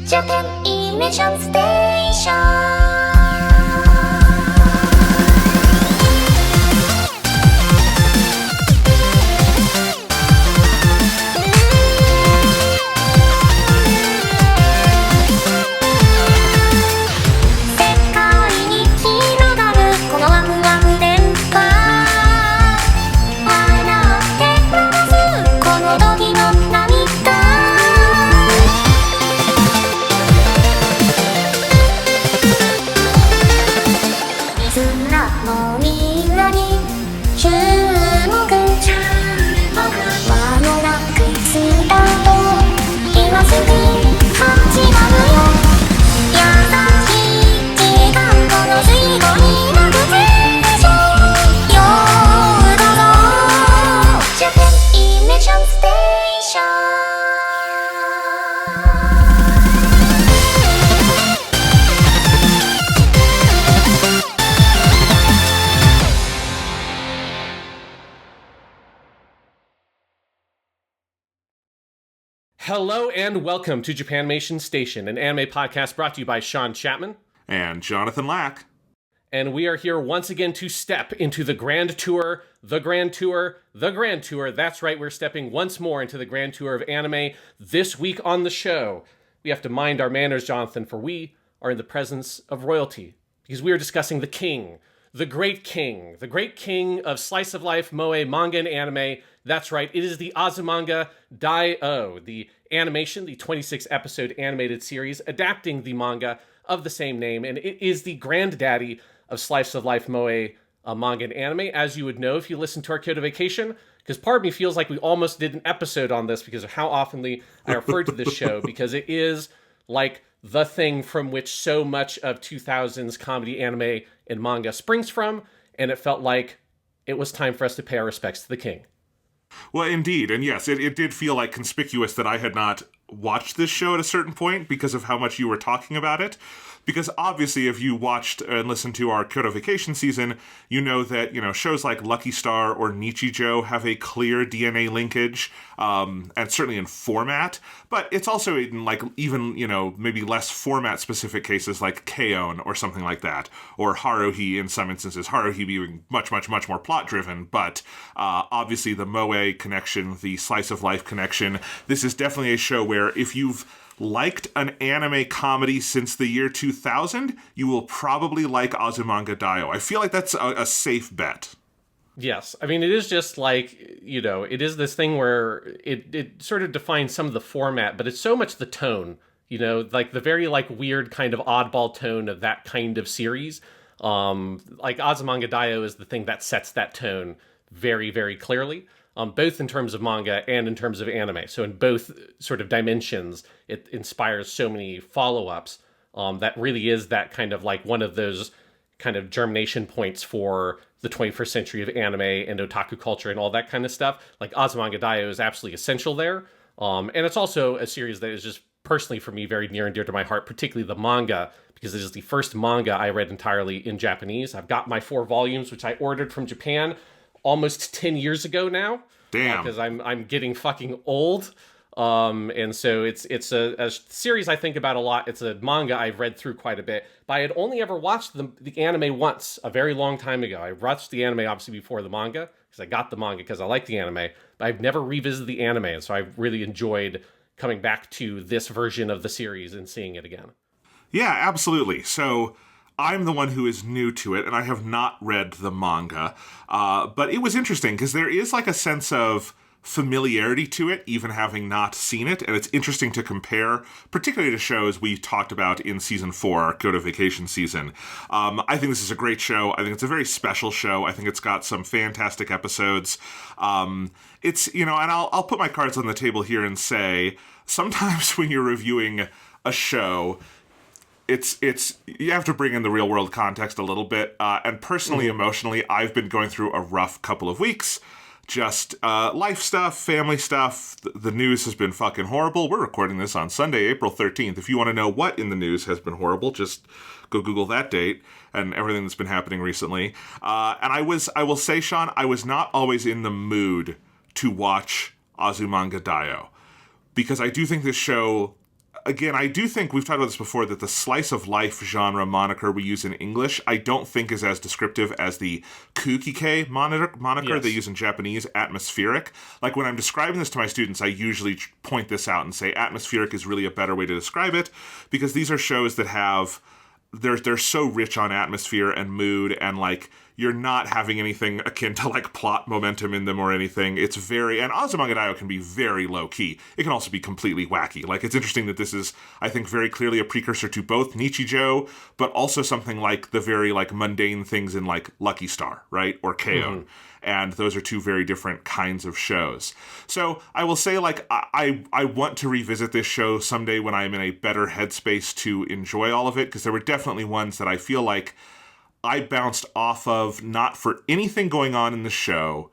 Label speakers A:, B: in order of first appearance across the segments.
A: Japanimation Station.
B: Hello and welcome to Japanimation Station, an anime podcast brought to you by Sean Chapman
C: and Jonathan Lack.
B: And we are here once again to step into the Grand Tour, the Grand Tour, the Grand Tour. That's right, we're stepping once more into the Grand Tour of anime. This week on the show, we have to mind our manners, Jonathan, for we are in the presence of royalty. Because we are discussing the king, the great king of slice of life, moe, manga, and anime. That's right, it is the Azumanga Daioh, the animation, the 26-episode animated series adapting the manga of the same name, and it is the granddaddy of slice of life, moe, manga, and anime, as you would know if you listen to our Kyoto Vacation, because part of me feels like we almost did an episode on this because of how oftenly I referred to this show, because it is like the thing from which so much of 2000s comedy, anime, and manga springs from, and it felt like it was time for us to pay our respects to the king.
C: Well, indeed. And yes, it did feel like conspicuous that I had not watched this show at a certain point because of how much you were talking about it. Because obviously, if you watched and listened to our Kyoto Vacation season, you know that, shows like Lucky Star or Nichijou have a clear DNA linkage, and certainly in format. But it's also in maybe less format-specific cases like K-On! Or something like that. Or Haruhi in some instances. Haruhi being much, much, much more plot-driven. But obviously the moe connection, the slice-of-life connection, this is definitely a show where if you've liked an anime comedy since the year 2000, you will probably like Azumanga Daioh. I feel like that's a safe bet.
B: Yes. I mean, it is just like, it is this thing where it sort of defines some of the format, but it's so much the tone, like the very weird kind of oddball tone of that kind of series. Like Azumanga Daioh is the thing that sets that tone very, very clearly. Both in terms of manga and in terms of anime. So in both sort of dimensions, it inspires so many follow-ups that really is that kind of like one of those kind of germination points for the 21st century of anime and otaku culture and all that kind of stuff. Like Azumanga Daioh is absolutely essential there. And it's also a series that is just personally for me very near and dear to my heart, particularly the manga, because it is the first manga I read entirely in Japanese. I've got my 4 volumes, which I ordered from Japan almost 10 years ago now.
C: Damn.
B: Because I'm getting fucking old. And so it's a series I think about a lot. It's a manga I've read through quite a bit. But I had only ever watched the anime once, a very long time ago. I watched the anime obviously before the manga, because I got the manga because I like the anime. But I've never revisited the anime, and so I've really enjoyed coming back to this version of the series and seeing it again.
C: Yeah, absolutely. So I'm the one who is new to it, and I have not read the manga. But it was interesting, because there is like a sense of familiarity to it, even having not seen it, and it's interesting to compare, particularly to shows we talked about in Season 4, our Kyoto Vacation season. I think this is a great show. I think it's a very special show. I think it's got some fantastic episodes. It's, and I'll put my cards on the table here and say, sometimes when you're reviewing a show, it's you have to bring in the real world context a little bit. And personally, emotionally, I've been going through a rough couple of weeks. Just life stuff, family stuff. The news has been fucking horrible. We're recording this on Sunday, April 13th. If you want to know what in the news has been horrible, just go Google that date and everything that's been happening recently. And I will say, Sean, I was not always in the mood to watch Azumanga Daioh, because I do think this show again, I do think we've talked about this before, that the slice of life genre moniker we use in English, I don't think is as descriptive as the kukike moniker they use in Japanese, atmospheric. Like when I'm describing this to my students, I usually point this out and say atmospheric is really a better way to describe it, because these are shows that have, they're so rich on atmosphere and mood, and like you're not having anything akin to like plot momentum in them or anything. It's very, and Azumanga Daioh can be very low key. It can also be completely wacky. Like it's interesting that this is, I think, very clearly a precursor to both Nichijou, but also something like the very like mundane things in like Lucky Star, right? Or K.O. And those are two very different kinds of shows. So I will say, like, I want to revisit this show someday when I'm in a better headspace to enjoy all of it, because there were definitely ones that I feel like I bounced off of, not for anything going on in the show,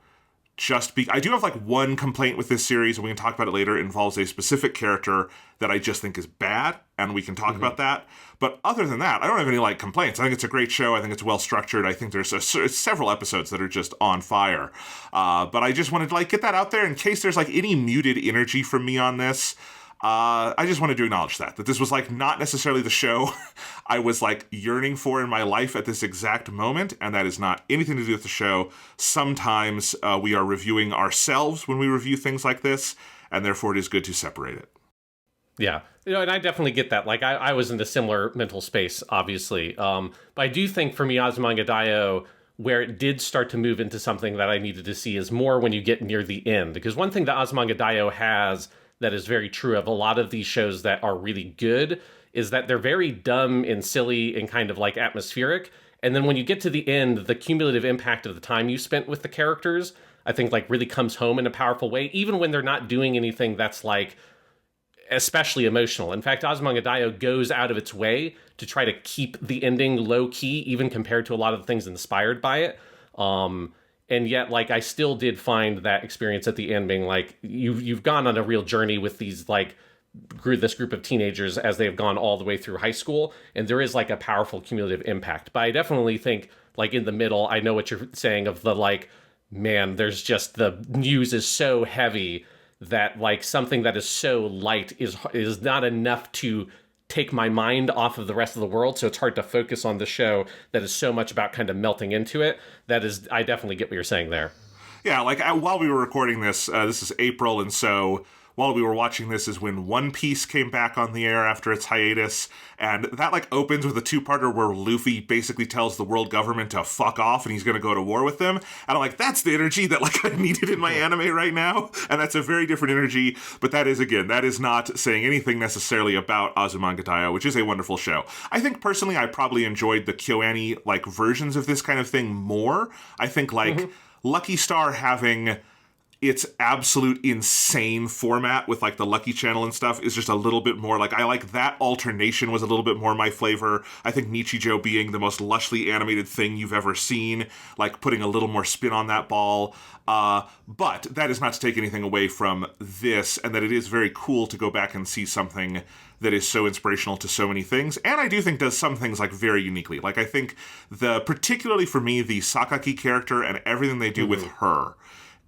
C: I do have like one complaint with this series, and we can talk about it later. It involves a specific character that I just think is bad, and we can talk about that. But other than that, I don't have any like complaints. I think it's a great show. I think it's well structured. I think there's several episodes that are just on fire. But I just wanted to like get that out there in case there's like any muted energy from me on this. I just wanted to acknowledge that this was like not necessarily the show I was like yearning for in my life at this exact moment, and that is not anything to do with the show. Sometimes we are reviewing ourselves when we review things like this, and therefore it is good to separate it.
B: Yeah, and I definitely get that. Like, I was in a similar mental space, obviously. But I do think for me, Azumanga Daioh, where it did start to move into something that I needed to see is more when you get near the end. Because one thing that Azumanga Daioh has that is very true of a lot of these shows that are really good is that they're very dumb and silly and kind of like atmospheric. And then when you get to the end, the cumulative impact of the time you spent with the characters, I think like really comes home in a powerful way, even when they're not doing anything that's like especially emotional. In fact, Azumanga Daioh goes out of its way to try to keep the ending low key, even compared to a lot of the things inspired by it. And yet, like, I still did find that experience at the end being like, you've gone on a real journey with these, like, this group of teenagers as they've gone all the way through high school. And there is, like, a powerful cumulative impact. But I definitely think, like, in the middle, I know what you're saying of the, like, man, there's just, the news is so heavy that, like, something that is so light is not enough to take my mind off of the rest of the world, so it's hard to focus on the show that is so much about kind of melting into it. That is, I definitely get what you're saying there.
C: Yeah, like while we were recording this, this is April, and so while we were watching this is when One Piece came back on the air after its hiatus, and that like opens with a two-parter where Luffy basically tells the world government to fuck off and he's going to go to war with them, and I'm like, that's the energy that like I needed in my anime right now, and that's a very different energy, but that is not saying anything necessarily about Azumanga Daioh, which is a wonderful show. I think personally I probably enjoyed the KyoAni like versions of this kind of thing more. I think like Lucky Star having its absolute insane format with like the Lucky Channel and stuff is just a little bit more like, I like that alternation was a little bit more my flavor. I think Nichijou being the most lushly animated thing you've ever seen, like putting a little more spin on that ball. But that is not to take anything away from this, and that it is very cool to go back and see something that is so inspirational to so many things, and I do think does some things like very uniquely. Like I think particularly for me, the Sakaki character and everything they do with her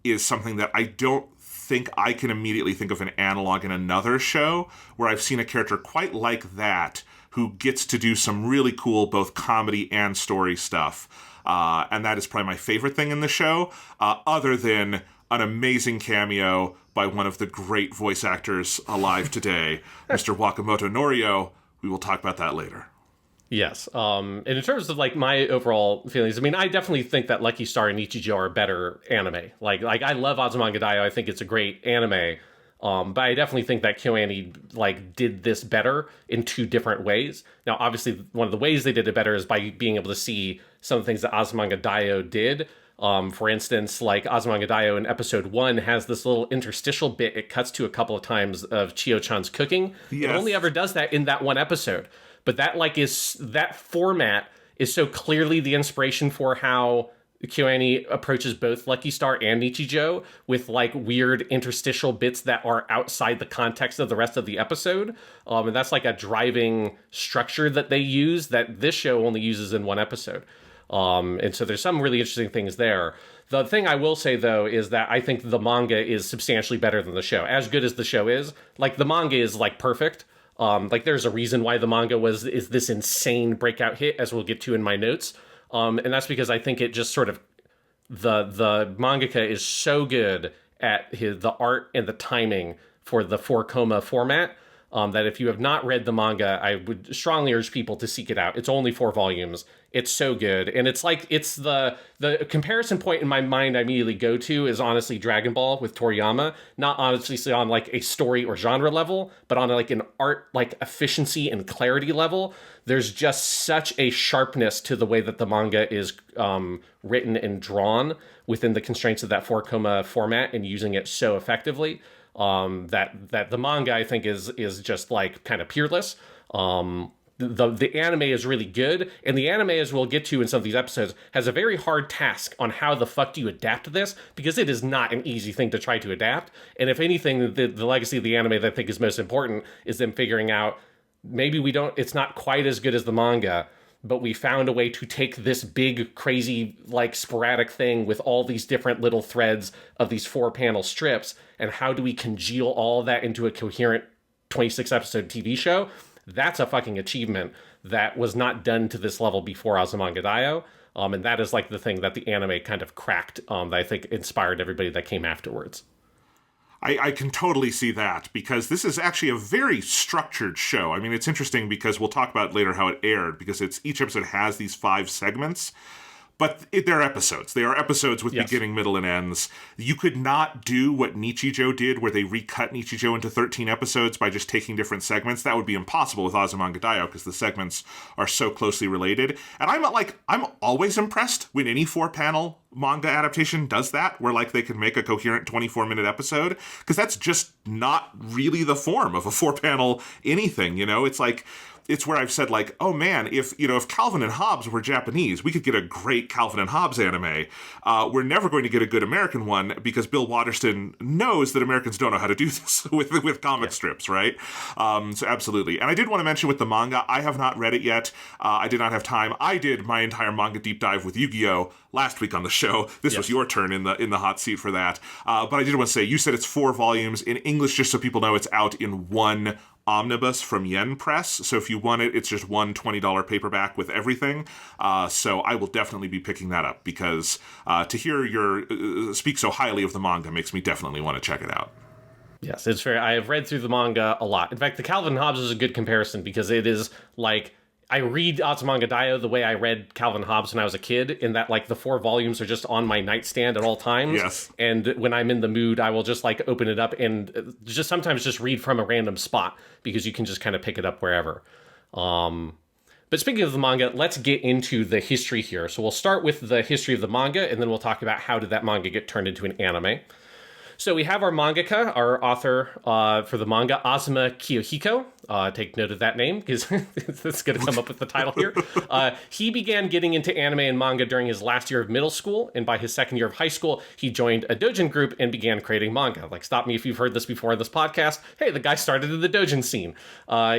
C: is something that I don't think I can immediately think of an analog in another show where I've seen a character quite like that who gets to do some really cool both comedy and story stuff. And that is probably my favorite thing in the show, other than an amazing cameo by one of the great voice actors alive today, Mr. Wakamoto Norio. We will talk about that later.
B: Yes. And in terms of like my overall feelings, I mean, I definitely think that Lucky Star and Nichijou are better anime. Like I love Azumanga Daioh. I think it's a great anime. But I definitely think that KyoAni like did this better in two different ways. Now, obviously, one of the ways they did it better is by being able to see some of the things that Azumanga Daioh did. For instance, like Azumanga Daioh in episode 1 has this little interstitial bit. It cuts to a couple of times of Chiyo-chan's cooking. Yes. It only ever does that in that one episode. But that like that format is so clearly the inspiration for how KyoAni approaches both Lucky Star and Nichijou with like weird interstitial bits that are outside the context of the rest of the episode. And that's like a driving structure that they use that this show only uses in one episode. And so there's some really interesting things there. The thing I will say, though, is that I think the manga is substantially better than the show. As good as the show is, like the manga is like perfect. Like, there's a reason why the manga is this insane breakout hit, as we'll get to in my notes. And that's because I think it just sort of, the mangaka is so good at the art and the timing for the 4 format, that if you have not read the manga, I would strongly urge people to seek it out. It's only 4 volumes. It's so good. And it's like, it's the comparison point in my mind I immediately go to is honestly Dragon Ball with Toriyama. Not honestly on like a story or genre level, but on like an art, like efficiency and clarity level. There's just such a sharpness to the way that the manga is written and drawn within the constraints of that 4 format, and using it so effectively. That the manga, I think, is just like kind of peerless. The anime is really good, and the anime, as we'll get to in some of these episodes, has a very hard task on how the fuck do you adapt this, because it is not an easy thing to try to adapt. And if anything, the legacy of the anime that I think is most important is them figuring out, maybe it's not quite as good as the manga, but we found a way to take this big, crazy, like, sporadic thing with all these different little threads of these 4-panel strips, and how do we congeal all of that into a coherent 26-episode TV show? That's a fucking achievement that was not done to this level before Azumanga Daioh. And that is like the thing that the anime kind of cracked, that I think inspired everybody that came afterwards.
C: I can totally see that, because this is actually a very structured show. I mean, it's interesting because we'll talk about later how it aired, because each episode has these 5 segments. But they're episodes. They are episodes with beginning, middle, and ends. You could not do what Nichijou did, where they recut Nichijou into 13 episodes by just taking different segments. That would be impossible with Azumanga Daioh, because the segments are so closely related. And I'm always impressed when any 4-panel manga adaptation does that, where like they can make a coherent 24-minute episode, because that's just not really the form of a 4-panel anything. It's like, it's where I've said, like, oh man, if Calvin and Hobbes were Japanese, we could get a great Calvin and Hobbes anime. We're never going to get a good American one, because Bill Waterston knows that Americans don't know how to do this with comic strips, right? So absolutely. And I did want to mention with the manga, I have not read it yet. I did not have time. I did my entire manga deep dive with Yu-Gi-Oh! Last week on the show. This was your turn in the hot seat for that. But I did want to say, you said it's 4 volumes. In English, just so people know, it's out in 1 omnibus from Yen Press. So if you want it, it's just one $20 paperback with everything. So I will definitely be picking that up, because to hear your speak so highly of the manga makes me definitely want to check it out.
B: Yes, it's fair. I have read through the manga a lot. In fact, the Calvin Hobbes is a good comparison, because it is like, I read Azumanga Daioh the way I read Calvin Hobbes when I was a kid, in that like the 4 volumes are just on my nightstand at all times.
C: Yes.
B: And when I'm in the mood, I will just like open it up and just sometimes just read from a random spot, because you can just kind of pick it up wherever. But speaking of the manga, let's get into the history here. So we'll start with the history of the manga, and then we'll talk about how did that manga get turned into an anime. So we have our mangaka, our author for the manga, Azuma Kiyohiko. Take note of that name, because it's going to come up with the title here. He began getting into anime and manga during his last year of middle school, and by his second year of high school, he joined a doujin group and began creating manga. Like, stop me if you've heard this before in this podcast. Hey, the guy started in the doujin scene.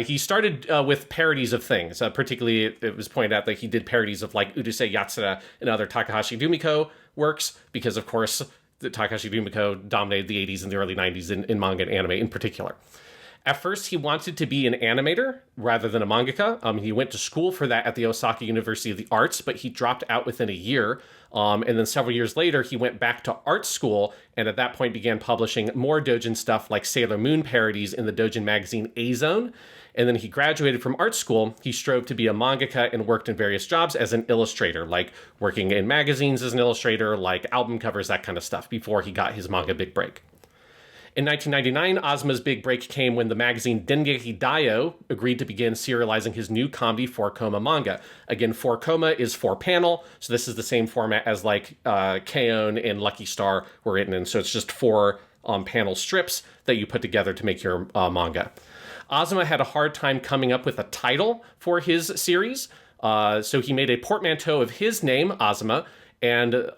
B: He started with parodies of things. Particularly, it was pointed out that he did parodies of like Urusei Yatsura and other Takahashi Dumiko works, because of course, Takashi Dumiko dominated the 80s and the early 90s in manga and anime in particular. At first, he wanted to be an animator rather than a mangaka. He went to school for that at the Osaka University of the Arts, but he dropped out within a year. And then several years later, he went back to art school, and at that point began publishing more doujin stuff like Sailor Moon parodies in the doujin magazine A-Zone. And then he graduated from art school. He strove to be a mangaka and worked in various jobs as an illustrator, like working in magazines as an illustrator, like album covers, that kind of stuff, before he got his manga big break. In 1999, Azuma's big break came when the magazine Dengeki Daioh agreed to begin serializing his new comedy 4 manga. Again, 4 is 4-panel, so this is the same format as like K-On! And Lucky Star were written in, so it's just 4 panel strips that you put together to make your manga. Azuma had a hard time coming up with a title for his series, so he made a portmanteau of his name, Azuma, and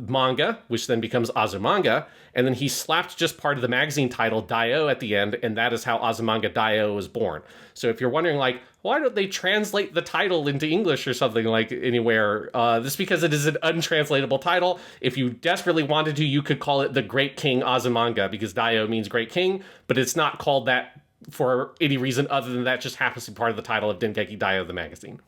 B: manga, which then becomes Azumanga, and then he slapped just part of the magazine title, Daioh, at the end, and that is how Azumanga Daioh was born. So if you're wondering, like, why don't they translate the title into English or something like anywhere? This is because it is an untranslatable title. If you desperately wanted to, you could call it The Great King Azumanga, because Daioh means Great King, but it's not called that for any reason other than that just happens to be part of the title of Dengeki Daioh, the magazine.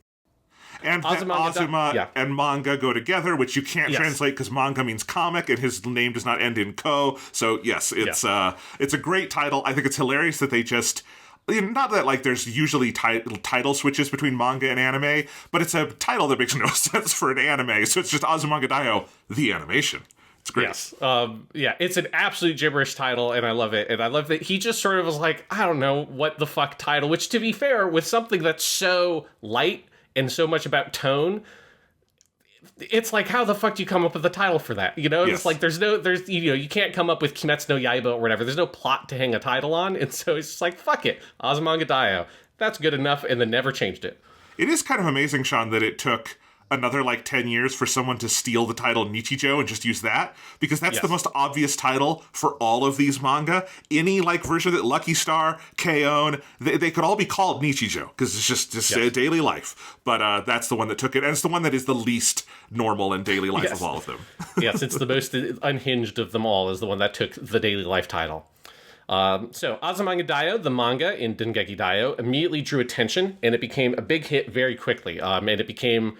C: And Azuma and manga go together, which you can't translate because manga means comic, and his name does not end in ko. So yes, it's a great title. I think it's hilarious that they just. Not that, like, there's usually title switches between manga and anime, but it's a title that makes no sense for an anime, so it's just Azumanga Daioh, the animation. It's great.
B: Yes. It's an absolute gibberish title, and I love it. And I love that he just sort of was like, I don't know, what the fuck title, which, to be fair, with something that's so light and so much about tone, it's like, how the fuck do you come up with a title for that? You know, It's like, you can't come up with Kimetsu no Yaiba or whatever. There's no plot to hang a title on. And so it's just like, fuck it. Azumanga Daioh. That's good enough. And then never changed it.
C: It is kind of amazing, Sean, that it took another, 10 years for someone to steal the title Nichijou and just use that, because that's the most obvious title for all of these manga. Any, version that Lucky Star, K-On!, they could all be called Nichijou, because it's just daily life. But that's the one that took it, and it's the one that is the least normal in daily life of all of them.
B: Yes, it's the most unhinged of them all, is the one that took the daily life title. So Azumanga Daioh, the manga in Dengeki Daioh, immediately drew attention, and it became a big hit very quickly. And it became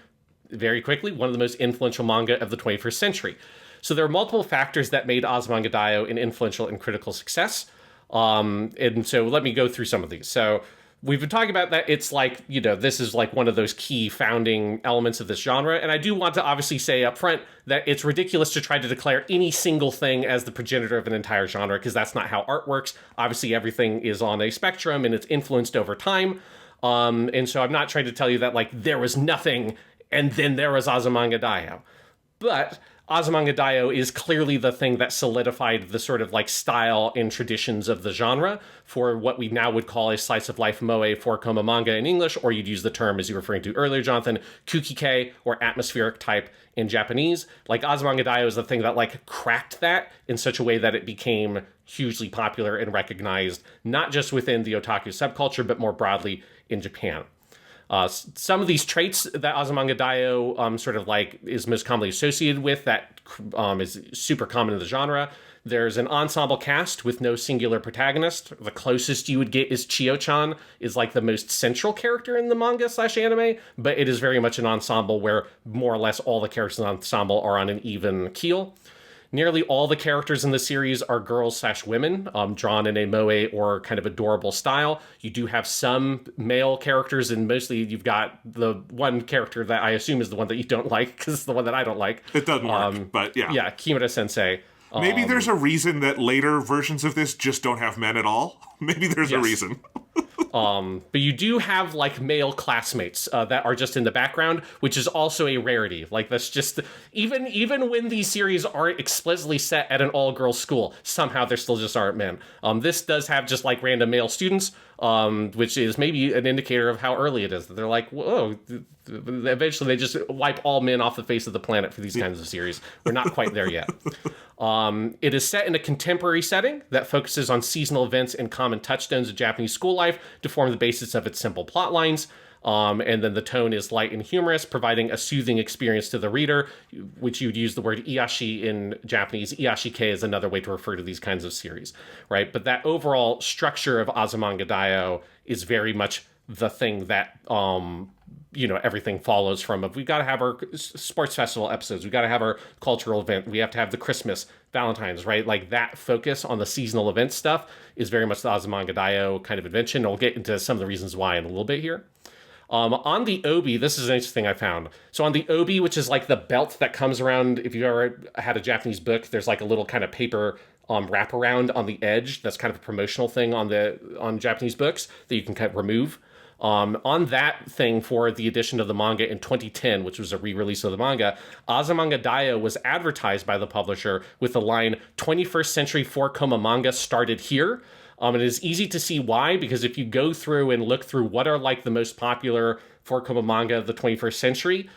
B: very quickly one of the most influential manga of the 21st century. So there are multiple factors that made Azumanga Daioh an influential and critical success. And so let me go through some of these. So we've been talking about that it's this is one of those key founding elements of this genre. And I do want to obviously say up front that it's ridiculous to try to declare any single thing as the progenitor of an entire genre, because that's not how art works. Obviously, everything is on a spectrum and it's influenced over time. And so I'm not trying to tell you that there was nothing and then there was Azumanga Daioh. But Azumanga Daioh is clearly the thing that solidified the sort of style and traditions of the genre for what we now would call a slice of life moe 4-koma manga in English, or you'd use the term, as you were referring to earlier, Jonathan, kukike, or atmospheric type in Japanese. Azumanga Daioh is the thing that cracked that in such a way that it became hugely popular and recognized, not just within the otaku subculture, but more broadly in Japan. Some of these traits that Azumanga Daioh is most commonly associated with that is super common in the genre. There's an ensemble cast with no singular protagonist. The closest you would get is Chiyo-chan, is the most central character in the manga/anime, but it is very much an ensemble where more or less all the characters in the ensemble are on an even keel. Nearly all the characters in the series are girls/women, drawn in a moe or kind of adorable style. You do have some male characters, and mostly you've got the one character that I assume is the one that you don't like, because it's the one that I don't like.
C: It doesn't work, but yeah.
B: Yeah, Kimura-sensei.
C: Maybe there's a reason that later versions of this just don't have men at all. Maybe there's a reason.
B: But you do have male classmates that are just in the background, which is also a rarity. That's just even when these series aren't explicitly set at an all-girls school, somehow there still just aren't men. This does have just random male students, which is maybe an indicator of how early it is. They're whoa. Eventually they just wipe all men off the face of the planet for these kinds of series. We're not quite there yet. It is set in a contemporary setting that focuses on seasonal events and common touchstones of Japanese school life to form the basis of its simple plot lines. And then the tone is light and humorous, providing a soothing experience to the reader, which you'd use the word iyashi in Japanese. Iyashike is another way to refer to these kinds of series, right? But that overall structure of Azumanga Daioh is very much the thing that everything follows from. We've got to have our sports festival episodes. We've got to have our cultural event. We have to have the Christmas, Valentine's, right? That focus on the seasonal event stuff is very much the Azumanga Daioh kind of invention. I'll get into some of the reasons why in a little bit here. On the obi, this is an interesting thing I found. So on the obi, which is the belt that comes around, if you've ever had a Japanese book, there's a little kind of paper wraparound on the edge. That's kind of a promotional thing on Japanese books that you can kind of remove. On that thing for the edition of the manga in 2010, which was a re-release of the manga, Azumanga Daioh was advertised by the publisher with the line, 21st century 4-koma manga started here. It is easy to see why, because if you go through and look through what are the most popular 4-koma manga of the 21st century,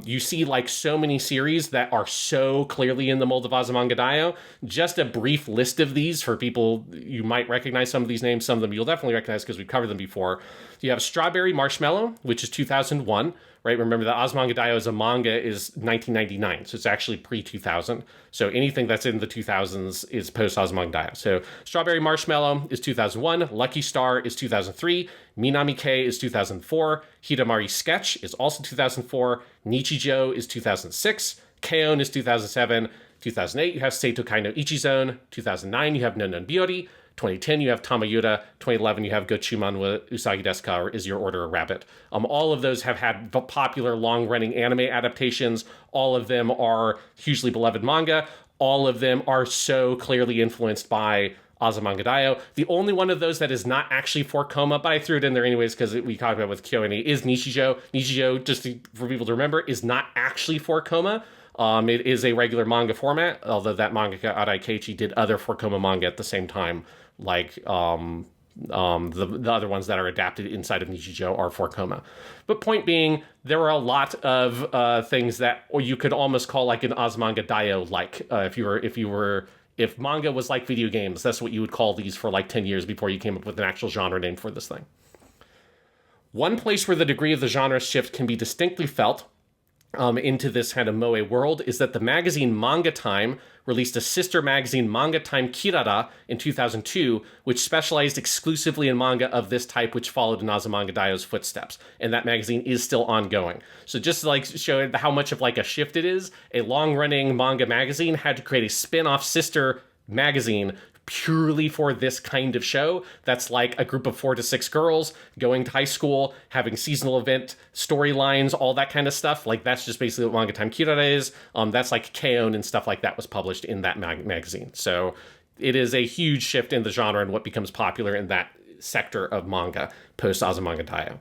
B: you see so many series that are so clearly in the mold of Azumanga Daioh. Just a brief list of these for people, you might recognize some of these names, some of them you'll definitely recognize because we've covered them before. You have Strawberry Marshmallow, which is 2001, right? Remember that Azumanga Daioh as a manga is 1999, so it's actually pre-2000. So anything that's in the 2000s is post-Azumanga Daioh. So Strawberry Marshmallow is 2001, Lucky Star is 2003, Minami K is 2004, Hidamari Sketch is also 2004, Nichijou is 2006, K-On! Is 2007, 2008 you have Seitokai no Ichizone, 2009 you have Nonon Biori, 2010 you have Tamayuta, 2011 you have Gochuman wa Usagi Desu Ka, or Is Your Order a Rabbit. All of those have had popular long-running anime adaptations. All of them are hugely beloved manga. All of them are so clearly influenced by Azumanga Daioh. The only one of those that is not actually for Coma, but I threw it in there anyways because we talked about it with KyoAni, is Nichijou. Nichijou, for people to remember, is not actually for Coma. It is a regular manga format, although that mangaka Arai Keiichi did other for Coma manga at the same time, like the other ones that are adapted inside of Nichijou are for Coma. But point being, there are a lot of things that, or you could almost call like an Azumanga Daioh like, if manga was like video games, that's what you would call these for like 10 years before you came up with an actual genre name for this thing. One place where the degree of the genre shift can be distinctly felt into this kind of moe world is that the magazine Manga Time released a sister magazine, Manga Time Kirara, in 2002, which specialized exclusively in manga of this type, which followed in Azumanga Daioh's footsteps. And that magazine is still ongoing. So just to like show how much of like a shift it is, a long-running manga magazine had to create a spin-off sister magazine purely for this kind of show. That's like a group of 4 to 6 girls going to high school, having seasonal event storylines, all that kind of stuff. Like that's just basically what Manga Time Kirara is. That's like K-On! And stuff like that was published in that magazine. So it is a huge shift in the genre and what becomes popular in that sector of manga post Azumanga Daioh.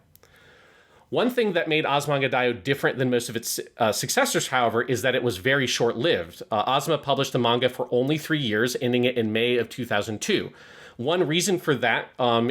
B: One thing that made Azumanga Daioh different than most of its successors, however, is that it was very short-lived. Azuma published the manga for only 3 years, ending it in May of 2002. One reason for that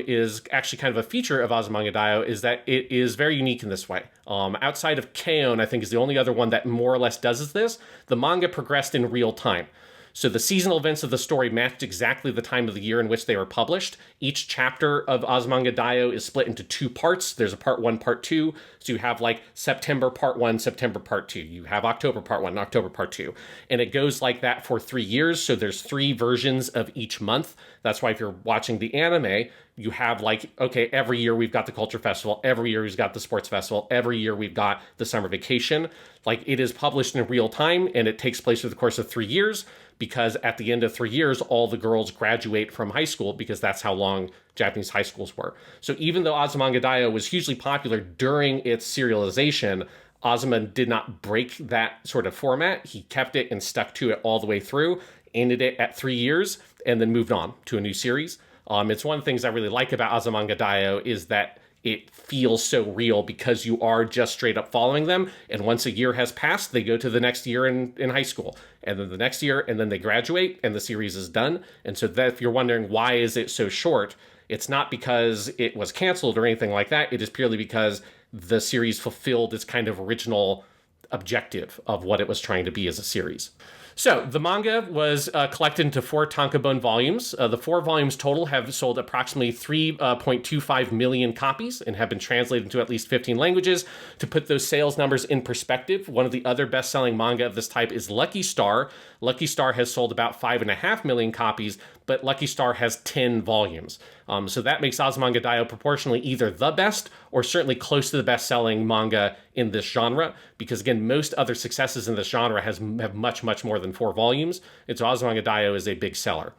B: is actually kind of a feature of Azumanga Daioh is that it is very unique in this way. Outside of K-On!, I think, is the only other one that more or less does this. The manga progressed in real time. So the seasonal events of the story matched exactly the time of the year in which they were published. Each chapter of Azumanga Daioh is split into 2 parts. There's a part 1, part 2. So you have like September part 1, September part 2. You have October part 1, October part 2. And it goes like that for 3 years. So there's 3 versions of each month. That's why if you're watching the anime, you have like, okay, every year we've got the Culture Festival. Every year we've got the Sports Festival. Every year we've got the Summer Vacation. Like it is published in real time and it takes place over the course of 3 years, because at the end of 3 years, all the girls graduate from high school because that's how long Japanese high schools were. So even though Azumanga Daioh was hugely popular during its serialization, Azuma did not break that sort of format. He kept it and stuck to it all the way through, ended it at 3 years, and then moved on to a new series. It's one of the things I really like about Azumanga Daioh is that it feels so real because you are just straight up following them. And once a year has passed, they go to the next year in high school, and then the next year, and then they graduate and the series is done. And so that if you're wondering why is it so short, it's not because it was canceled or anything like that. It is purely because the series fulfilled its kind of original objective of what it was trying to be as a series. So the manga was collected into 4 tankobon volumes. The 4 volumes total have sold approximately 3.25 million copies and have been translated into at least 15 languages. To put those sales numbers in perspective, one of the other best-selling manga of this type is Lucky Star. Lucky Star has sold about 5.5 million copies, but Lucky Star has 10 volumes. So that makes Azumanga Daioh proportionally either the best or certainly close to the best-selling manga in this genre, because again, most other successes in this genre have much, much more than 4 volumes, and so Azumanga Daioh is a big seller.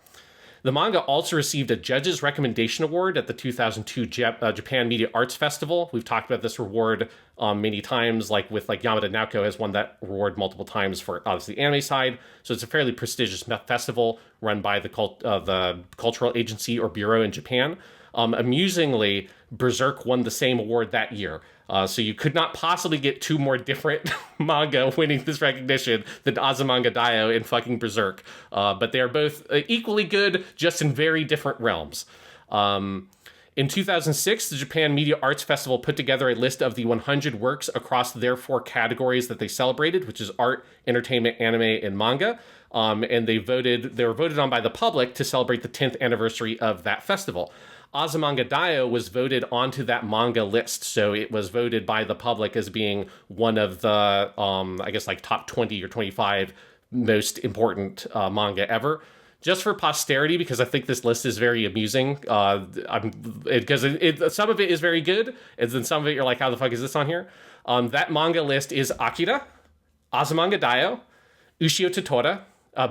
B: The manga also received a Judge's Recommendation Award at the 2002 Japan Media Arts Festival. We've talked about this award many times, like Yamada Naoko has won that award multiple times for obviously the anime side. So it's a fairly prestigious festival run by the Cultural Agency or Bureau in Japan. Amusingly, Berserk won the same award that year. So you could not possibly get 2 more different manga winning this recognition than Azumanga Daioh and fucking Berserk. But they are both equally good, just in very different realms. In 2006, the Japan Media Arts Festival put together a list of the 100 works across their 4 categories that they celebrated, which is art, entertainment, anime, and manga. And they were voted on by the public to celebrate the 10th anniversary of that festival. Azumanga Daioh was voted onto that manga list. So it was voted by the public as being one of the, I guess, like top 20 or 25 most important manga ever. Just for posterity, because I think this list is very amusing. Because some of it is very good, and then some of it you're like, how the fuck is this on here? That manga list is Akira, Azumanga Daioh, Ushio Totoro,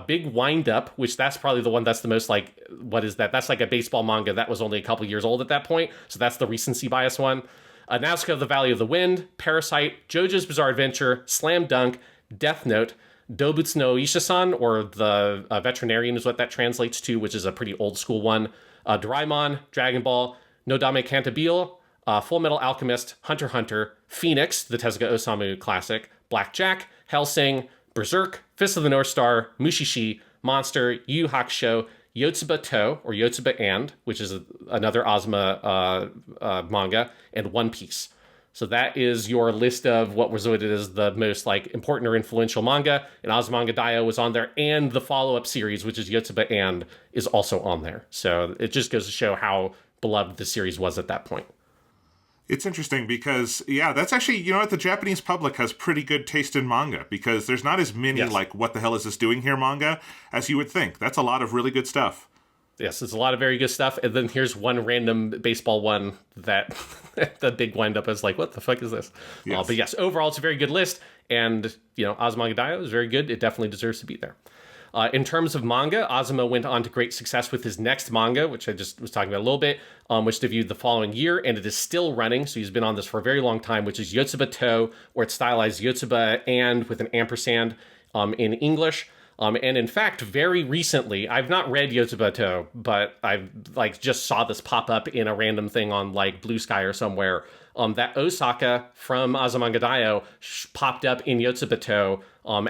B: Big Wind Up, which that's probably the one that's the most like, what is that? That's like a baseball manga that was only a couple years old at that point, so that's the recency bias one. Nazca of the Valley of the Wind, Parasite, JoJo's Bizarre Adventure, Slam Dunk, Death Note, Dobutsu no Ishisan, or the Veterinarian is what that translates to, which is a pretty old school one. Doraemon, Dragon Ball, Nodame Cantabile, Full Metal Alchemist, Hunter x Hunter, Phoenix, the Tezuka Osamu classic, Blackjack, Hellsing, Berserk, Fist of the North Star, Mushishi, Monster, Yu Yu Hakusho, Yotsuba To, or Yotsuba and, which is another Azuma manga, and One Piece. So that is your list of what was voted as the most like important or influential manga. And Azumanga Daioh was on there, and the follow-up series, which is Yotsuba and, is also on there. So it just goes to show how beloved the series was at that point.
C: It's interesting because, yeah, that's actually, you know what, the Japanese public has pretty good taste in manga because there's not as many like, what the hell is this doing here manga as you would think. That's a lot of really good stuff.
B: Yes, it's a lot of very good stuff. And then here's one random baseball one that the big wind-up is like, what the fuck is this?
C: Yes.
B: But yes, overall, it's a very good list. And, you know, Azumanga Daioh is very good. It definitely deserves to be there. In terms of manga, Azuma went on to great success with his next manga, which I just was talking about a little bit, which debuted the following year, and it is still running, so he's been on this for a very long time, which is Yotsuba To, or it's stylized Yotsuba and with an ampersand in English. And in fact, very recently, I've not read Yotsuba To, but I've like just saw this pop up in a random thing on like Blue Sky or somewhere. That Osaka from Azumanga Daioh popped up in Yotsuba To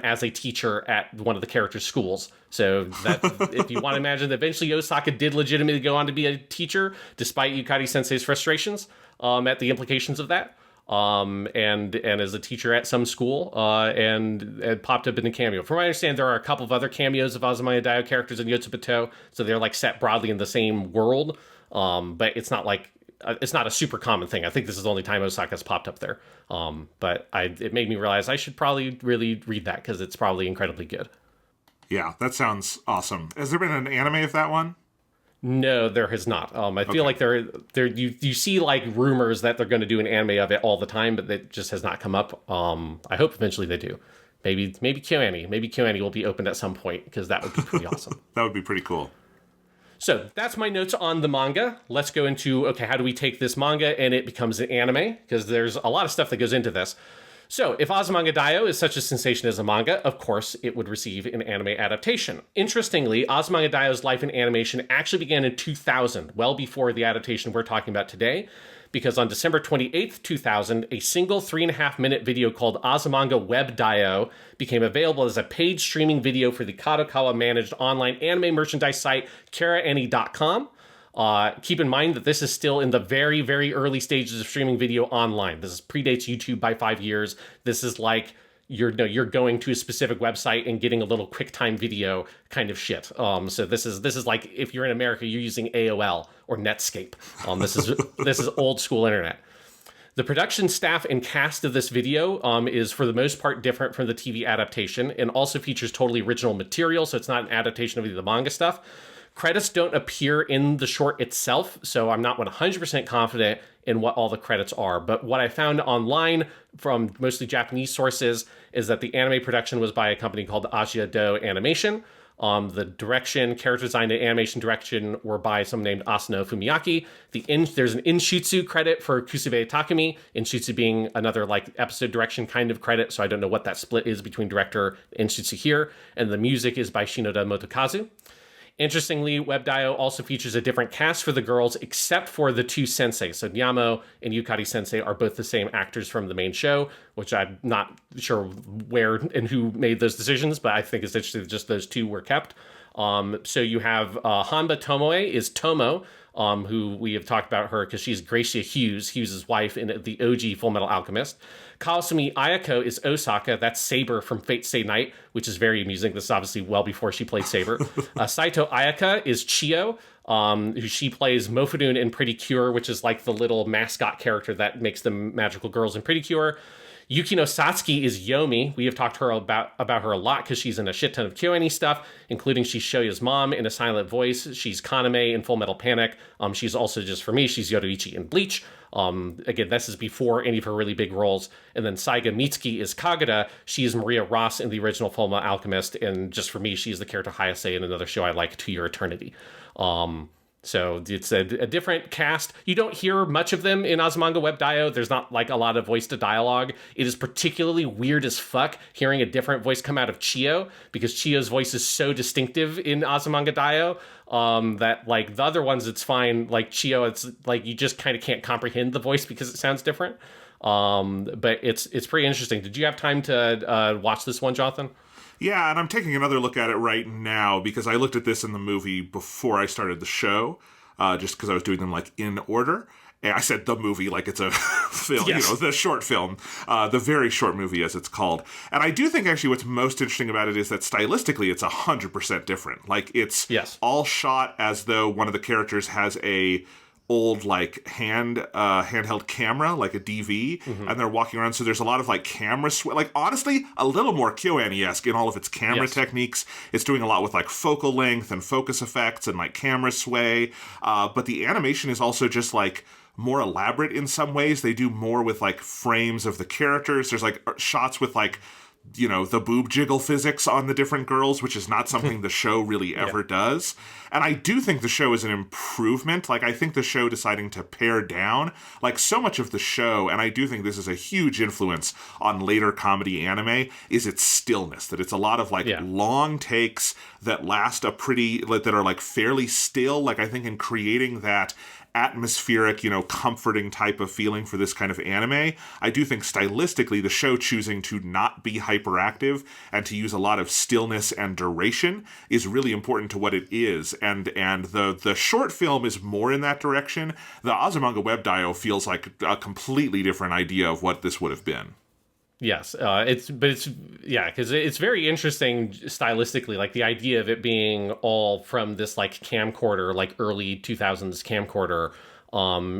B: as a teacher at one of the characters' schools. So that if you want to imagine that eventually Osaka did legitimately go on to be a teacher, despite Yukari Sensei's frustrations at the implications of that. And as a teacher at some school, and it popped up in a cameo. From what I understand, there are a couple of other cameos of Azumanga Daioh characters in Yotsuba To, so they're like set broadly in the same world, but it's not like it's not a super common thing. I think this is the only time Osaka's popped up there. But it made me realize I should probably really read that because it's probably incredibly good.
C: Yeah, that sounds awesome. Has there been an anime of that one?
B: No, there has not. I feel like you see like rumors that they're going to do an anime of it all the time, but it just has not come up. I hope eventually they do. Maybe KyoAni. Maybe KyoAni will be opened at some point because that would be pretty awesome.
C: That would be pretty cool.
B: So that's my notes on the manga. Let's go into, okay, how do we take this manga and it becomes an anime? Because there's a lot of stuff that goes into this. So, if Azumanga Daioh is such a sensation as a manga, of course, it would receive an anime adaptation. Interestingly, Azumanga Daioh's life in animation actually began in 2000, well before the adaptation we're talking about today, because on December 28th, 2000, a single 3.5-minute video called Azumanga Web Daioh became available as a paid streaming video for the Kadokawa-managed online anime merchandise site KaraAni.com. Keep in mind that this is still in the very, very early stages of streaming video online. This predates YouTube by 5 years. This is like you're going to a specific website and getting a little QuickTime video kind of shit. So this is like if you're in America, you're using AOL or Netscape. This is old school internet. The production staff and cast of this video is for the most part different from the TV adaptation and also features totally original material. So it's not an adaptation of any of the manga stuff. Credits don't appear in the short itself, so I'm not 100% confident in what all the credits are. But what I found online from mostly Japanese sources is that the anime production was by a company called Asia Do Animation. The direction, character design, and animation direction were by someone named Asano Fumiaki. There's an Inshutsu credit for Kusube Takumi, Inshutsu being another like episode direction kind of credit, so I don't know what that split is between director and Inshutsu here. And the music is by Shinoda Motokazu. Interestingly, Web Daioh also features a different cast for the girls, except for the two sensei. So Nyamo and Yukari Sensei are both the same actors from the main show, which I'm not sure where and who made those decisions, but I think it's interesting that just those two were kept. So you have Hanba Tomoe is Tomo, who we have talked about her because she's Gracia Hughes' wife in the OG Full Metal Alchemist. Kawasumi Ayako is Osaka. That's Saber from Fate Stay Night, which is very amusing. This is obviously well before she played Saber. Saito Ayaka is Chio. who she plays Mofudun in Pretty Cure, which is like the little mascot character that makes them magical girls in Pretty Cure. Yukino Satsuki is Yomi. We have talked to her about her a lot because she's in a shit ton of KyoAni stuff, including she's Shoya's mom in A Silent Voice. She's Kaname in Full Metal Panic. She's also, just for me, she's Yoruichi in Bleach. Again, this is before any of her really big roles. And then Saiga Mitsuki is Kagura. She is Maria Ross in the original Fullmetal Alchemist. And just for me, she's the character Hayase in another show I like, To Your Eternity. So it's a different cast. You don't hear much of them in Azumanga Web Daioh. There's not like a lot of voice to dialogue. It is particularly weird as fuck hearing a different voice come out of Chiyo, because Chiyo's voice is so distinctive in Azumanga Daioh that like the other ones, it's fine. Like Chiyo, it's like you just kind of can't comprehend the voice because it sounds different. But it's pretty interesting. Did you have time to watch this one, Jonathan?
C: Yeah, and I'm taking another look at it right now because I looked at this in the movie before I started the show, just because I was doing them like in order. And I said the movie like it's a film,
B: yes.
C: The short film, the very short movie as it's called. And I do think actually what's most interesting about it is that stylistically it's 100% different. Like it's all shot as though one of the characters has a old like handheld camera, like a DV, and they're walking around. So there's a lot of like camera like honestly a little more KyoAni-esque in all of its camera techniques. It's doing a lot with like focal length and focus effects and like camera sway. But the animation is also just like more elaborate in some ways. They do more with like frames of the characters. There's like shots with like, you know, the boob jiggle physics on the different girls, which is not something the show really ever does. And I do think the show is an improvement. Like, I think the show deciding to pare down, like, so much of the show, and I do think this is a huge influence on later comedy anime, is its stillness. That it's a lot of, like, long takes that last that are, like, fairly still. Like, I think in creating that atmospheric, you know, comforting type of feeling for this kind of anime, I do think stylistically the show choosing to not be hyperactive and to use a lot of stillness and duration is really important to what it is. And the short film is more in that direction. The Azumanga Web Daioh feels like a completely different idea of what this would have been.
B: Yes, because it's very interesting stylistically, like the idea of it being all from this like camcorder, like early 2000s camcorder,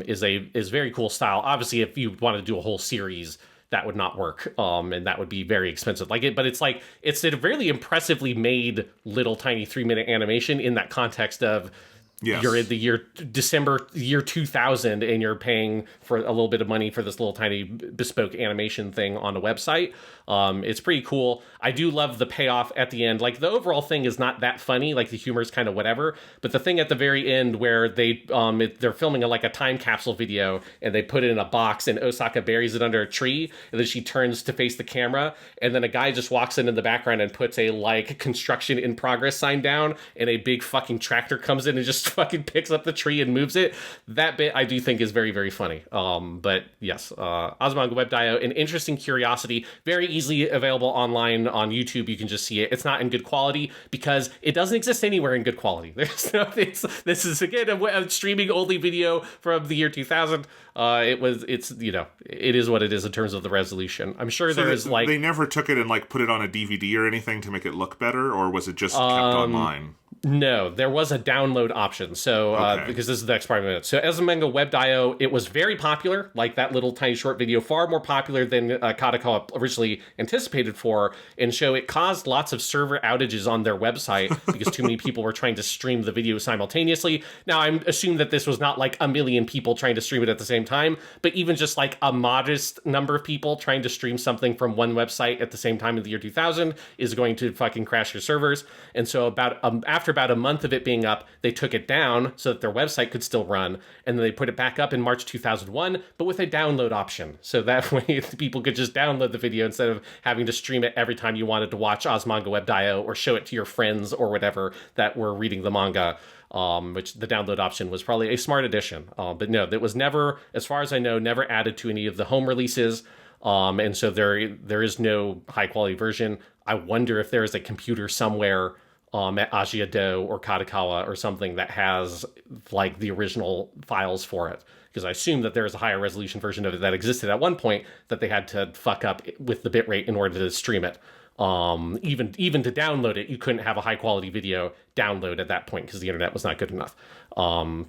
B: is very cool style. Obviously, if you wanted to do a whole series, that would not work, and that would be very expensive. But it's a really impressively made little tiny 3-minute animation in that context of. Yes. You're in the December 2000 and you're paying for a little bit of money for this little tiny bespoke animation thing on a website. It's pretty cool. I do love the payoff at the end. Like the overall thing is not that funny. Like the humor is kind of whatever. But the thing at the very end where they're filming a time capsule video and they put it in a box and Osaka buries it under a tree and then she turns to face the camera and then a guy just walks in the background and puts a like construction in progress sign down and a big fucking tractor comes in and just fucking picks up the tree and moves it. That bit I do think is very, very funny. But yes, Azumanga Web Daioh, an interesting curiosity, very easily available online on YouTube. You can just see it. It's not in good quality because it doesn't exist anywhere in good quality. This is again a streaming only video from the year 2000. It is what it is in terms of the resolution. I'm sure they
C: never took it and like put it on a DVD or anything to make it look better, or was it just kept online?
B: No, there was a download option. So, because this is the next part of it. So, Azumanga Web Daioh, it was very popular, like that little tiny short video, far more popular than Kadokawa originally anticipated for. And so it caused lots of server outages on their website because too many people were trying to stream the video simultaneously. Now, I'm assuming that this was not like a million people trying to stream it at the same time, but even just like a modest number of people trying to stream something from one website at the same time in the year 2000 is going to fucking crash your servers. And so after about a month of it being up, they took it down so that their website could still run, and then they put it back up in March 2001, but with a download option. So that way people could just download the video instead of having to stream it every time you wanted to watch Azumanga Web Daioh or show it to your friends or whatever that were reading the manga. Which the download option was probably a smart addition. But no, that was never, as far as I know, never added to any of the home releases. And so there is no high quality version. I wonder if there is a computer somewhere at Ajiado or Kadokawa or something that has like the original files for it. Because I assume that there is a higher resolution version of it that existed at one point that they had to fuck up with the bitrate in order to stream it. Even to download it, you couldn't have a high quality video download at that point because the internet was not good enough.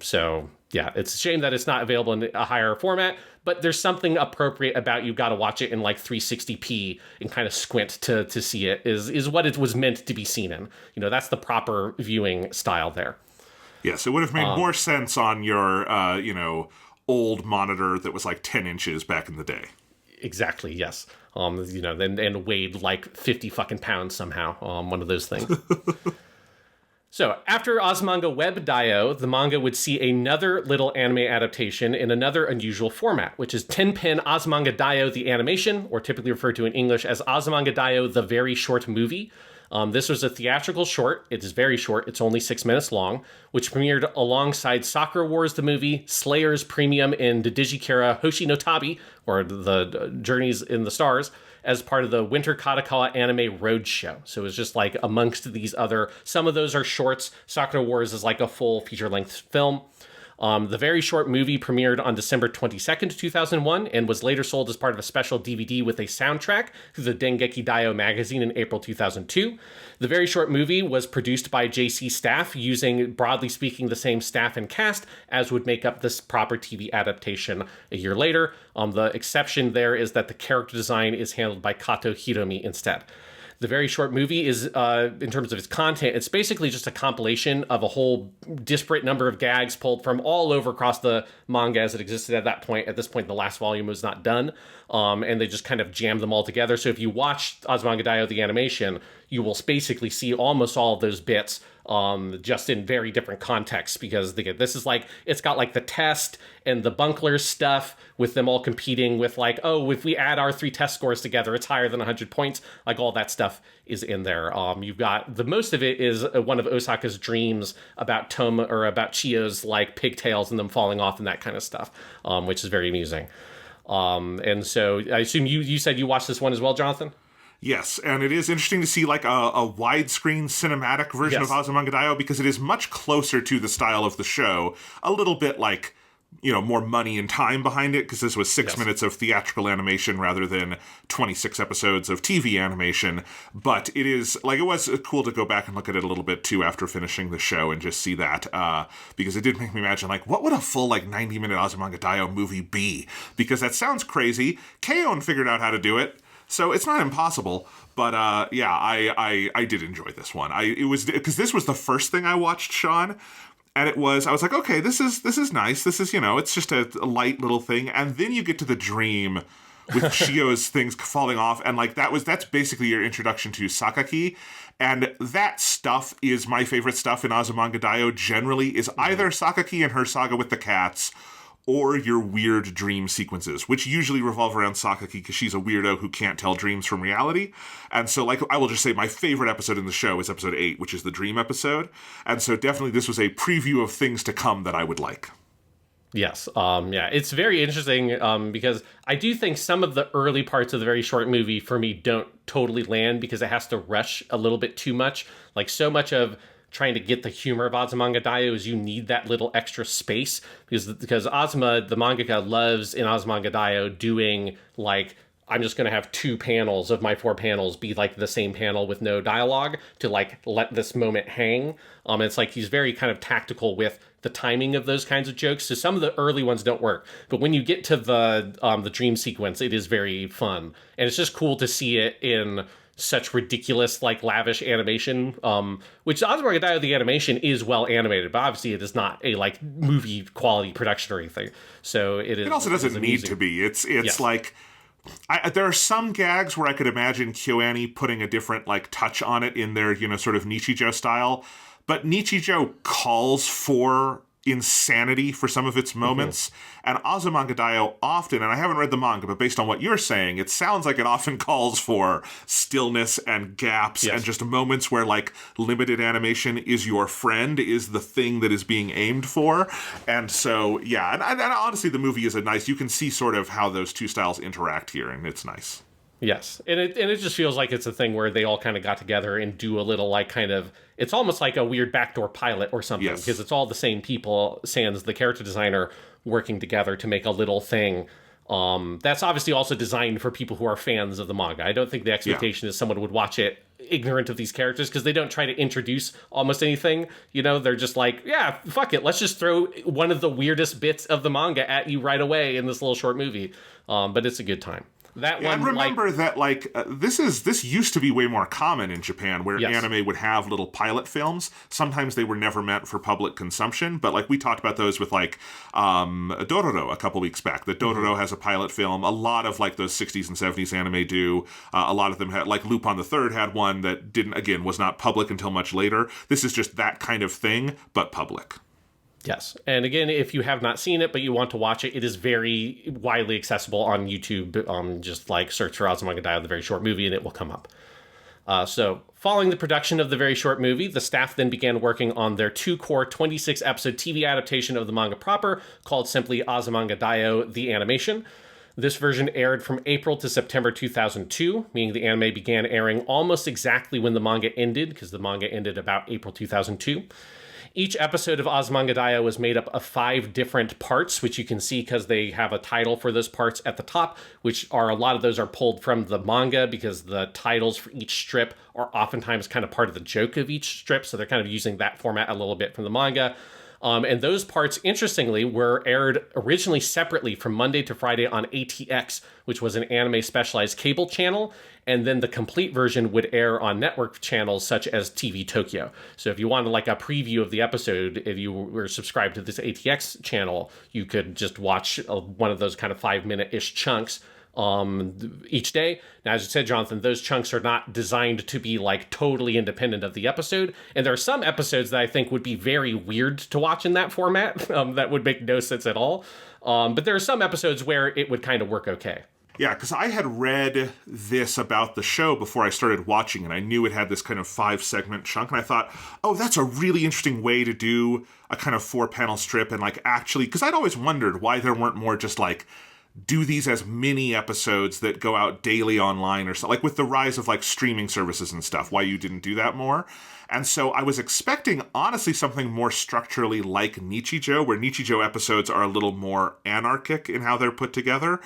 B: So yeah, it's a shame that it's not available in a higher format, but there's something appropriate about you got to watch it in like 360p and kind of squint to see it is what it was meant to be seen in. That's the proper viewing style there.
C: Yes, it would have made more sense on your, old monitor that was like 10 inches back in the day.
B: Exactly, yes. And weighed like 50 fucking pounds somehow. One of those things. So, after Azumanga Web Daioh, the manga would see another little anime adaptation in another unusual format, which is 10-pin Azumanga Daioh the animation, or typically referred to in English as Azumanga Daioh the very short movie. This was a theatrical short. It is very short. It's only 6 minutes long, which premiered alongside Sakura Wars the movie, Slayer's Premium, and Digikara Hoshi no Tabi, or the Journeys in the Stars, as part of the Winter Kadokawa Anime Roadshow. So it was just like amongst these other, some of those are shorts. Sakura Wars is like a full feature-length film. The very short movie premiered on December 22nd, 2001, and was later sold as part of a special DVD with a soundtrack through the Dengeki Daioh magazine in April 2002. The very short movie was produced by JC staff, using, broadly speaking, the same staff and cast as would make up this proper TV adaptation a year later. The exception there is that the character design is handled by Kato Hiromi instead. The very short movie is, in terms of its content, it's basically just a compilation of a whole disparate number of gags pulled from all over across the manga as it existed at that point. At this point, the last volume was not done, and they just kind of jammed them all together. So if you watch Azumanga Daioh the animation, you will basically see almost all of those bits just in very different contexts, because this is like, it's got like the test and the bunklers stuff with them all competing with like, oh, if we add our 3 test scores together, it's higher than 100 points. Like all that stuff is in there. You've got, the most of it is one of Osaka's dreams about Toma, or about Chiyo's like pigtails and them falling off and that kind of stuff, which is very amusing. And so I assume you said you watched this one as well, Jonathan?
C: Yes, and it is interesting to see like a widescreen cinematic version of Azumanga Daioh, because it is much closer to the style of the show. A little bit like, more money and time behind it, because this was 6 minutes of theatrical animation rather than 26 episodes of TV animation. But it is, like, it was cool to go back and look at it a little bit too after finishing the show and just see that, because it did make me imagine, like, what would a full, like, 90-minute Azumanga Daioh movie be? Because that sounds crazy. K-On! Figured out how to do it. So it's not impossible, but I did enjoy this one. It was because this was the first thing I watched, Sean, and I was like, okay, this is nice. This is, it's just a light little thing, and then you get to the dream with Shio's things falling off, and like that's basically your introduction to Sakaki, and that stuff is my favorite stuff in Azumanga Daioh. Generally, is either Sakaki and her saga with the cats, or your weird dream sequences, which usually revolve around Sakaki because she's a weirdo who can't tell dreams from reality. And so, like, I will just say my favorite episode in the show is episode 8, which is the dream episode. And so definitely this was a preview of things to come that I would like.
B: Yes. It's very interesting because I do think some of the early parts of the very short movie for me don't totally land, because it has to rush a little bit too much. Like, so much of trying to get the humor of Azumanga Daioh is you need that little extra space, because Azuma, the mangaka, loves in Azumanga Daioh doing like, I'm just going to have 2 panels of my 4 panels be like the same panel with no dialogue to like let this moment hang. It's like he's very kind of tactical with the timing of those kinds of jokes. So some of the early ones don't work, but when you get to the dream sequence, it is very fun, and it's just cool to see it in such ridiculous, like, lavish animation, which Azumanga Daioh the animation is well animated, but obviously it is not a like movie quality production or anything. So it
C: also doesn't need to be. It's like, there are some gags where I could imagine KyoAni putting a different like touch on it in their, sort of Nichijou style, but Nichijou calls for insanity for some of its moments, and Azumanga Daioh often, and I haven't read the manga, but based on what you're saying, it sounds like it often calls for stillness and gaps and just moments where like limited animation is your friend, is the thing that is being aimed for. And so and honestly the movie is you can see sort of how those two styles interact here, and it's nice.
B: Yes, and it just feels like it's a thing where they all kind of got together and do a little like kind of, it's almost like a weird backdoor pilot or something, because it's all the same people, sans the character designer, working together to make a little thing That's obviously also designed for people who are fans of the manga. I don't think the expectation is someone would watch it ignorant of these characters, because they don't try to introduce almost anything. They're just like, yeah, fuck it, let's just throw one of the weirdest bits of the manga at you right away in this little short movie. But it's a good time. That one,
C: I remember that this used to be way more common in Japan, where anime would have little pilot films. Sometimes they were never meant for public consumption, but we talked about those with Dororo a couple weeks back. That Dororo has a pilot film. A lot of those 60s and 70s anime do. A lot of them had, Lupin the Third had one that was not public until much later. This is just that kind of thing, but public.
B: Yes. And again, if you have not seen it, but you want to watch it, it is very widely accessible on YouTube. Just search for Azumanga Daioh, the very short movie, and it will come up. So following the production of the very short movie, the staff then began working on their 2-core 26-episode TV adaptation of the manga proper, called simply Azumanga Daioh, the Animation. This version aired from April to September 2002, meaning the anime began airing almost exactly when the manga ended, because the manga ended about April 2002. Each episode of Azumanga Daioh was made up of 5 different parts, which you can see because they have a title for those parts at the top, which are, a lot of those are pulled from the manga, because the titles for each strip are oftentimes kind of part of the joke of each strip, so they're kind of using that format a little bit from the manga. And those parts, interestingly, were aired originally separately from Monday to Friday on ATX, which was an anime specialized cable channel. And then the complete version would air on network channels such as TV Tokyo. So if you wanted a preview of the episode, if you were subscribed to this ATX channel, you could just watch one of those kind of 5-minute-ish chunks each day. Now, as you said, Jonathan, those chunks are not designed to be totally independent of the episode. And there are some episodes that I think would be very weird to watch in that format, that would make no sense at all. But there are some episodes where it would kind of work okay.
C: Yeah, because I had read this about the show before I started watching it. I knew it had this kind of 5-segment chunk, and I thought, oh, that's a really interesting way to do a kind of 4-panel strip, and actually, because I'd always wondered why there weren't more just do these as mini episodes that go out daily online or something, with the rise of streaming services and stuff, why you didn't do that more. And so I was expecting, honestly, something more structurally like Nichijou, where Nichijou episodes are a little more anarchic in how they're put together.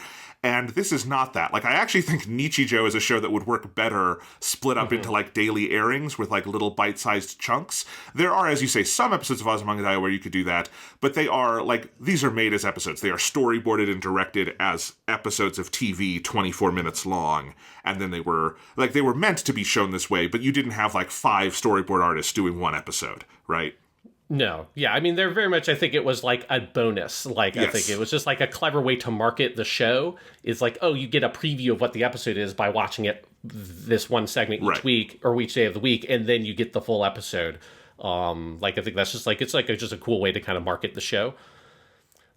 C: And this is not that. I actually think Nichijou is a show that would work better split up into daily airings with little bite-sized chunks. There are, as you say, some episodes of Azumanga Daioh where you could do that, but they are these are made as episodes. They are storyboarded and directed as episodes of TV, 24 minutes long. And then they were meant to be shown this way, but you didn't have 5 storyboard artists doing one episode, right?
B: No. Yeah, I mean, they're very much, I think it was a bonus. I think it was just a clever way to market the show. It's oh, you get a preview of what the episode is by watching it this one segment each week or each day of the week, and then you get the full episode. I think that's just it's just a cool way to kind of market the show.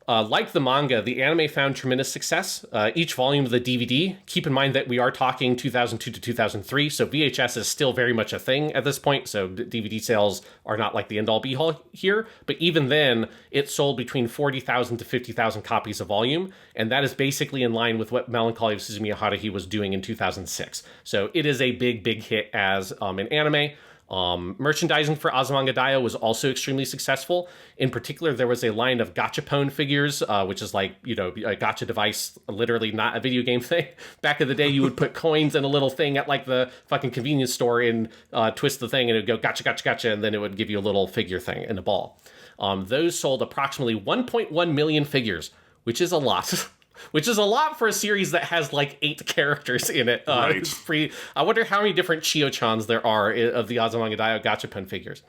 B: Like the manga, the anime found tremendous success. Each volume of the DVD, keep in mind that we are talking 2002 to 2003, so VHS is still very much a thing at this point, so DVD sales are not the end-all be-all here, but even then, it sold between 40,000 to 50,000 copies a volume, and that is basically in line with what Melancholy of Suzumiya Haruhi was doing in 2006. So it is a big, big hit as an anime. Merchandising for Azumanga Daioh was also extremely successful. In particular, there was a line of gachapon figures, which is a gacha device, literally not a video game thing. Back in the day, you would put coins in a little thing at the fucking convenience store and twist the thing and it would go gacha, gacha, gacha, and then it would give you a little figure thing in a ball. Those sold approximately 1.1 million figures, which is a lot. Which is a lot for a series that has 8 characters in it.
C: Right.
B: I wonder how many different Chio-chans there are of the Azumanga Daioh gachapon figures.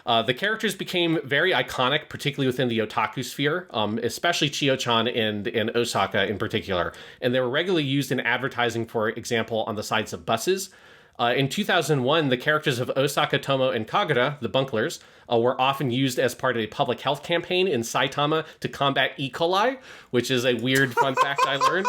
B: The characters became very iconic, particularly within the otaku sphere, especially Chio-chan and Osaka in particular. And they were regularly used in advertising, for example, on the sides of buses. In 2001, the characters of Osaka, Tomo, and Kagura, the Bunklers, were often used as part of a public health campaign in Saitama to combat E. coli, which is a weird fun fact I learned.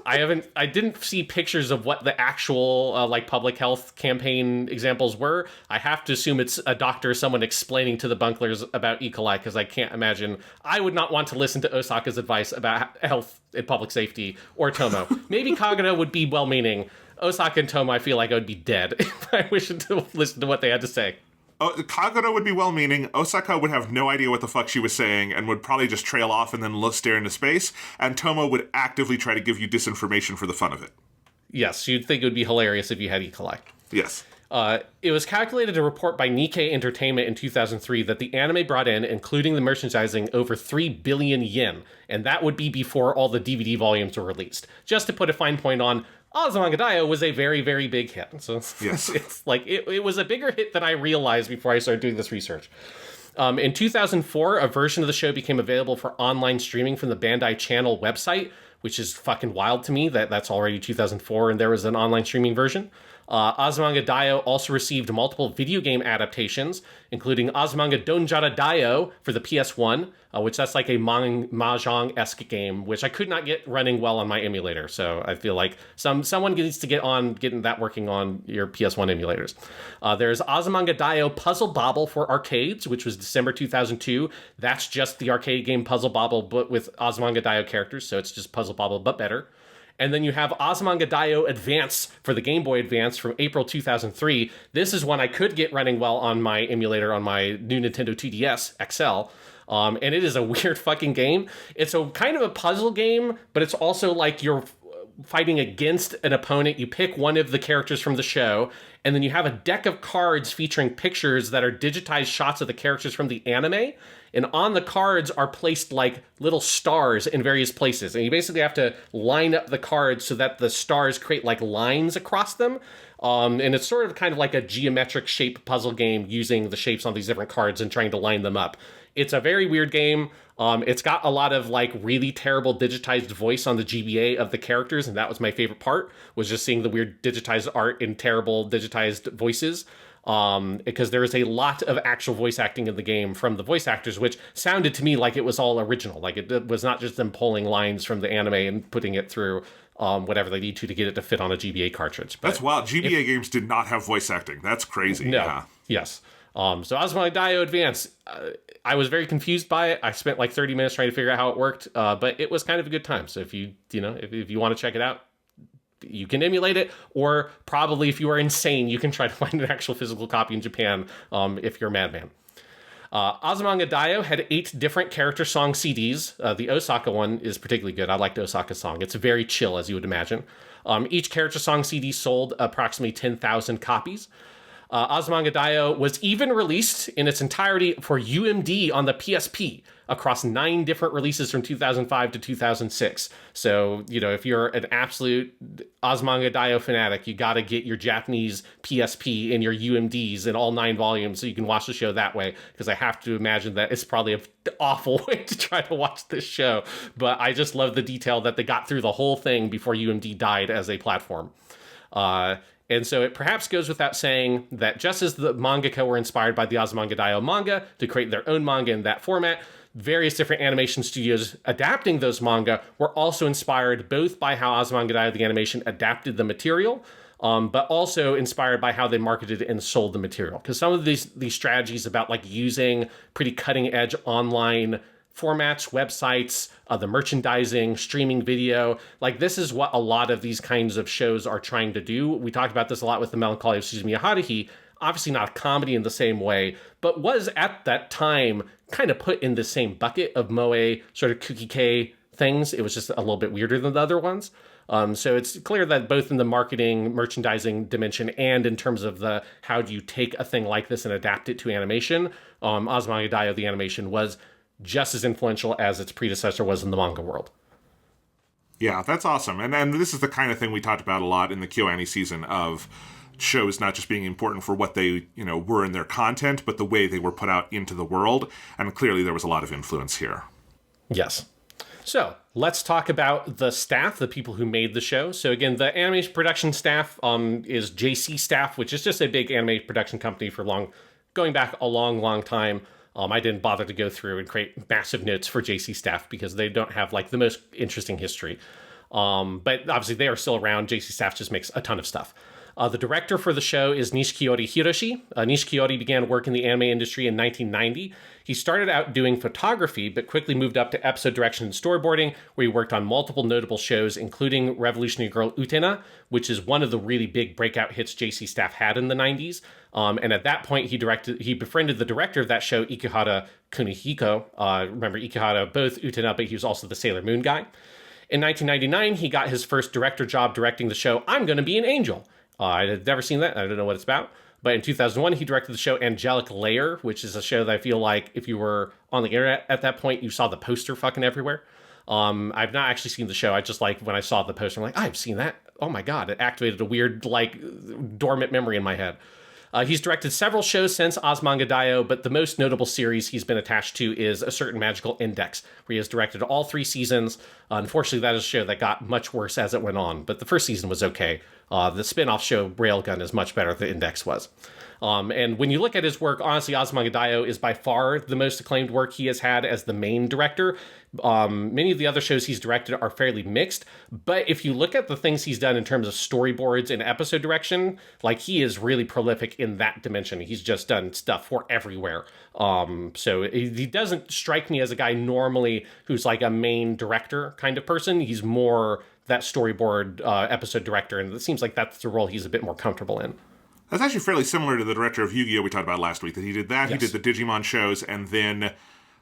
B: I didn't see pictures of what the actual public health campaign examples were. I have to assume it's a doctor, someone explaining to the Bunklers about E. coli, because I can't imagine. I would not want to listen to Osaka's advice about health and public safety, or Tomo. Maybe Kagura would be well-meaning. Osaka and Tomo, I feel like I would be dead if I wished to listen to what they had to say.
C: Kagura would be well-meaning. Osaka would have no idea what the fuck she was saying and would probably just trail off and then stare into space. And Tomo would actively try to give you disinformation for the fun of it.
B: Yes, you'd think it would be hilarious if you had E. coli.
C: Yes.
B: It was calculated a report by Nikkei Entertainment in 2003 that the anime brought in, including the merchandising, over 3 billion yen, and that would be before all the DVD volumes were released. Just to put a fine point on, Azumanga Daioh was a very, very big hit. So
C: yes.
B: It's like it was a bigger hit than I realized before I started doing this research. In 2004, a version of the show became available for online streaming from the Bandai Channel website, which is fucking wild to me that that's already 2004 and there was an online streaming version. Azumanga Daioh also received multiple video game adaptations, including Azumanga Daioh for the PS1, which that's like a Mahjong-esque game, which I could not get running well on my emulator. So I feel like someone needs to get on getting that working on your PS1 emulators. There's Azumanga Daioh Puzzle Bobble for arcades, which was December 2002. That's just the arcade game Puzzle Bobble, but with Azumanga Daioh characters, so it's just Puzzle Bobble, but better. And then you have Azumanga Daioh Advance for the Game Boy Advance from April 2003. This is one I could get running well on my emulator on my new Nintendo 2DS XL. And it is a weird fucking game. It's a kind of a puzzle game, but it's also like you're fighting against an opponent. You pick one of the characters from the show, and then you have a deck of cards featuring pictures that are digitized shots of the characters from the anime. And on the cards are placed like little stars in various places. And you basically have to line up the cards so that the stars create like lines across them. And it's sort of kind of like a geometric shape puzzle game using the shapes on these different cards and trying to line them up. It's a very weird game. It's got a lot of like really terrible digitized voice on the GBA of the characters. And that was my favorite part, was just seeing the weird digitized art in terrible digitized voices. Because there is a lot of actual voice acting in the game from the voice actors, which sounded to me like it was all original. Like it was not just them pulling lines from the anime and putting it through whatever they need to get it to fit on a GBA cartridge. But
C: that's wild. GBA games did not have voice acting. That's crazy.
B: No.
C: Yeah.
B: Yes. So Azumanga Daioh Advance, I was very confused by it. I spent like 30 minutes trying to figure out how it worked, but it was kind of a good time. So if you want to check it out, you can emulate it, or probably if you are insane, you can try to find an actual physical copy in Japan if you're a madman. Azumanga Daioh had 8 different character song CDs. The Osaka one is particularly good. I liked Osaka's song. It's very chill, as you would imagine. Each character song CD sold approximately 10,000 copies. Azumanga Daioh was even released in its entirety for UMD on the PSP across 9 different releases from 2005 to 2006. So, if you're an absolute Azumanga Daioh fanatic, you got to get your Japanese PSP and your UMDs in all 9 volumes so you can watch the show that way, because I have to imagine that it's probably an awful way to try to watch this show. But I just love the detail that they got through the whole thing before UMD died as a platform. And so it perhaps goes without saying that just as the mangaka were inspired by the Azumanga Daioh manga to create their own manga in that format, various different animation studios adapting those manga were also inspired both by how Azumanga Daioh the animation adapted the material, but also inspired by how they marketed and sold the material. Because some of these strategies about like using pretty cutting edge online formats, websites, the merchandising, streaming video. Like, this is what a lot of these kinds of shows are trying to do. We talked about this a lot with The Melancholy of Suzumiya Haruhi. Obviously not a comedy in the same way, but was at that time kind of put in the same bucket of moe sort of kukike things. It was just a little bit weirder than the other ones. So it's clear that both in the marketing, merchandising dimension and in terms of the how do you take a thing like this and adapt it to animation, Azumanga Daioh the animation was just as influential as its predecessor was in the manga world.
C: Yeah, that's awesome. And this is the kind of thing we talked about a lot in the KyoAni season of shows not just being important for what they, were in their content, but the way they were put out into the world. And clearly there was a lot of influence here.
B: Yes. So let's talk about the staff, the people who made the show. So again, the animation production staff is JC Staff, which is just a big anime production company going back a long time. I didn't bother to go through and create massive notes for JC Staff because they don't have like the most interesting history. But obviously they are still around. JC Staff just makes a ton of stuff. The director for the show is Nishikori Hiroshi. Nishikori began work in the anime industry in 1990. He started out doing photography, but quickly moved up to episode direction and storyboarding, where he worked on multiple notable shows, including Revolutionary Girl Utena, which is one of the really big breakout hits JC Staff had in the 90s. And at that point, he befriended the director of that show, Ikehara Kunihiko. Remember Ikehara, both Utena, but he was also the Sailor Moon guy. In 1999, he got his first director job directing the show I'm Gonna Be an Angel. I had never seen that. I don't know what it's about. But in 2001, he directed the show Angelic Layer, which is a show that I feel like if you were on the internet at that point, you saw the poster fucking everywhere. I've not actually seen the show. I just when I saw the poster, I'm like, I've seen that. Oh my God, it activated a weird, dormant memory in my head. He's directed several shows since Azumanga Daioh, but the most notable series he's been attached to is A Certain Magical Index, where he has directed all 3 seasons. Unfortunately, that is a show that got much worse as it went on, but the first season was okay. The spin-off show Railgun is much better than Index was. And when you look at his work, honestly, Azumanga Daioh is by far the most acclaimed work he has had as the main director. Many of the other shows he's directed are fairly mixed, but if you look at the things he's done in terms of storyboards and episode direction, he is really prolific in that dimension. He's just done stuff for everywhere. So he doesn't strike me as a guy normally who's a main director kind of person. He's more that storyboard episode director, and it seems like that's the role he's a bit more comfortable in.
C: That's actually fairly similar to the director of Yu-Gi-Oh! We talked about last week, that he did that, yes. He did the Digimon shows, and then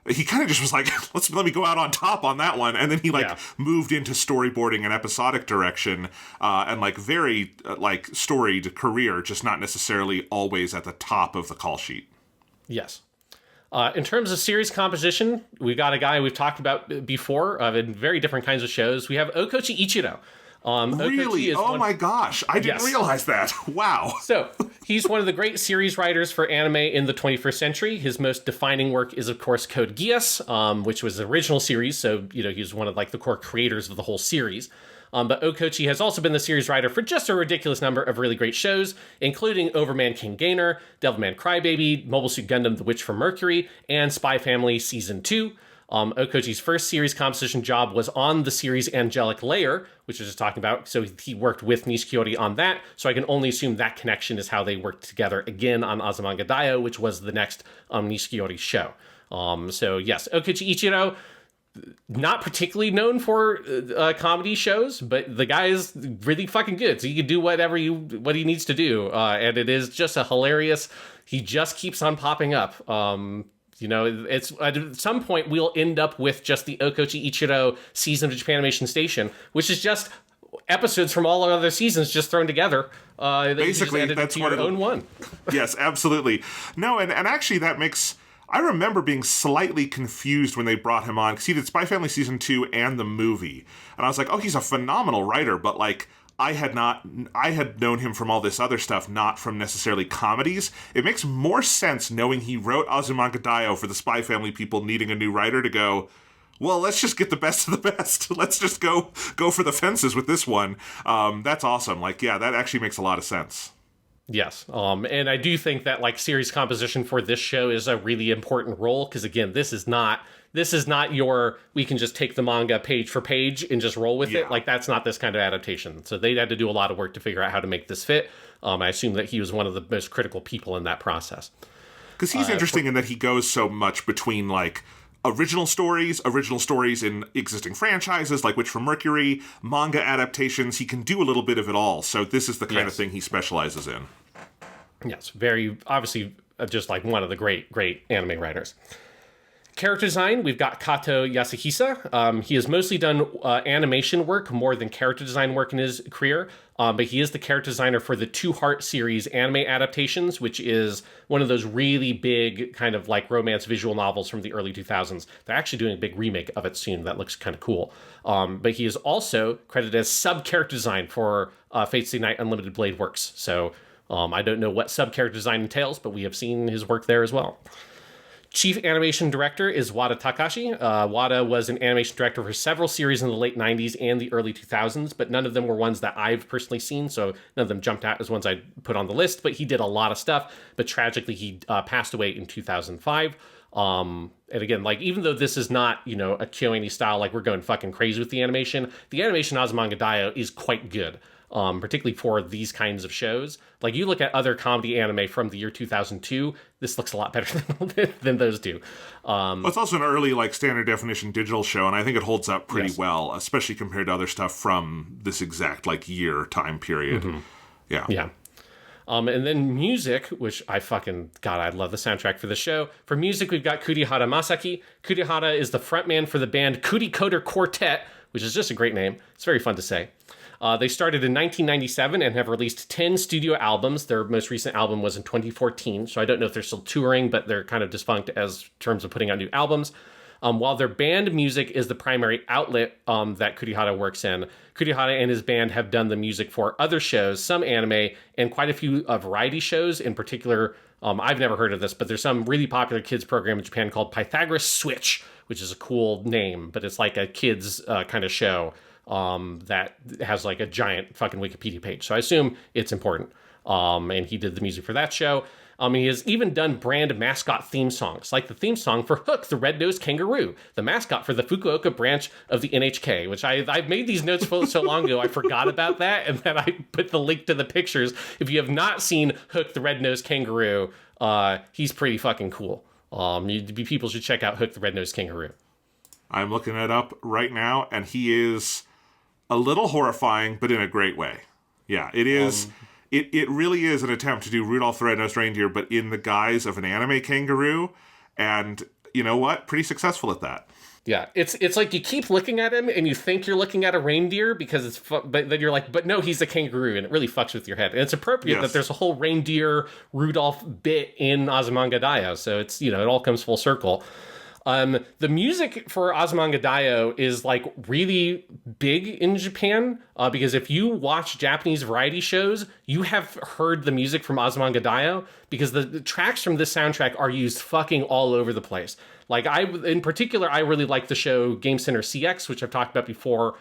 C: he kind of just was like, let me go out on top on that one, and then he moved into storyboarding and episodic direction, and very storied career, just not necessarily always at the top of the call sheet.
B: Yes. In terms of series composition, we got a guy we've talked about before in very different kinds of shows. We have Okochi Ichiro.
C: Really? My gosh. I didn't realize that. Wow.
B: So he's one of the great series writers for anime in the 21st century. His most defining work is, of course, Code Geass, which was the original series. So, he's one of the core creators of the whole series. But Okochi has also been the series writer for just a ridiculous number of really great shows, including Overman King Gainer, Devilman Crybaby, Mobile Suit Gundam The Witch from Mercury, and Spy Family Season 2. Okochi's first series composition job was on the series Angelic Layer, which I was just talking about. So he worked with Nishikori on that. So I can only assume that connection is how they worked together again on Azumanga Daioh, which was the next Nishikori show. So yes, Okochi Ichiro, not particularly known for comedy shows, but the guy is really fucking good. So he can do what he needs to do. And it is just a hilarious, he just keeps on popping up. It's at some point we'll end up with just the Okochi Ichiro season of Japanimation Station, which is just episodes from all other seasons just thrown together.
C: Basically, that's
B: your own one.
C: Yes, absolutely. No, and actually that makes... I remember being slightly confused when they brought him on, because he did Spy Family Season 2 and the movie. And I was like, oh, he's a phenomenal writer, but I had known him from all this other stuff, not from necessarily comedies. It makes more sense knowing he wrote Azumanga Daioh for the Spy Family people needing a new writer to go, well, let's just get the best of the best. Let's just go for the fences with this one. That's awesome. That actually makes a lot of sense.
B: Yes. And I do think that series composition for this show is a really important role, because again, this is not your, we can just take the manga page for page and just roll with it. That's not this kind of adaptation. So they had to do a lot of work to figure out how to make this fit. I assume that he was one of the most critical people in that process.
C: Because he's interesting in that he goes so much between original stories in existing franchises like Witch from Mercury, manga adaptations. He can do a little bit of it all. So this is the kind of thing he specializes in.
B: Yes, very obviously just one of the great anime writers. Character design, we've got Kato Yasuhisa. He has mostly done animation work more than character design work in his career, but he is the character designer for the Two Heart series anime adaptations, which is one of those really big kind of romance visual novels from the early 2000s. They're actually doing a big remake of it soon that looks kind of cool. But he is also credited as sub-character design for Fate Stay Night Unlimited Blade Works. So I don't know what sub-character design entails, but we have seen his work there as well. Chief animation director is Wada Takashi. Wada was an animation director for several series in the late 90s and the early 2000s, but none of them were ones that I've personally seen, so none of them jumped out as ones I put on the list, but he did a lot of stuff, but tragically he passed away in 2005. And again, even though this is not, a KyoAni style, we're going fucking crazy with the animation Azumanga Daioh is quite good. particularly for these kinds of shows. Like, you look at other comedy anime from the year 2002, this looks a lot better than those do.
C: Well, it's also an early, like, standard definition digital show, and I think it holds up pretty well, especially compared to other stuff from this exact, like, year time period. Yeah.
B: Yeah. And then music, which I love the soundtrack for the show. For music, we've got Kurihara Masaki. Kurihara is the frontman for the band Kurikoder Quartet, which is just a great name. It's very fun to say. They started in 1997 and have released 10 studio albums. Their most recent album was in 2014, so I don't know if they're still touring, but they're kind of defunct as terms of putting out new albums. While their band music is the primary outlet that Kurihara works in, Kurihara and his band have done the music for other shows, some anime, and quite a few variety shows. In particular, I've never heard of this, but there's some really popular kids program in Japan called Pythagoras Switch, which is a cool name, but it's like a kids kind of show that has like a giant fucking Wikipedia page. So I assume it's important. And he did the music for that show. He has even done brand mascot theme songs, like the theme song for Hook, the Red-Nosed Kangaroo, the mascot for the Fukuoka branch of the NHK, which I've made these notes for so long ago, I forgot about that, and then I put the link to the pictures. If you have not seen Hook, the Red-Nosed Kangaroo, he's pretty fucking cool. People should check out Hook, the Red-Nosed Kangaroo. I'm
C: looking it up right now, and he is a little horrifying, but in a great way. Yeah, it is... It really is an attempt to do Rudolph the Red-Nosed Reindeer, but in the guise of an anime kangaroo, and you know what? Pretty successful at that.
B: Yeah, it's like you keep looking at him and you think you're looking at a reindeer because it's but then you're like, but no, he's a kangaroo, and it really fucks with your head. And it's appropriate that there's a whole reindeer Rudolph bit in Azumanga Daioh, so it's, it all comes full circle. The music for Azumanga Daioh is like really big in Japan because if you watch Japanese variety shows, you have heard the music from Azumanga Daioh because the tracks from this soundtrack are used fucking all over the place. Like in particular, I really like the show Game Center CX, which I've talked about before,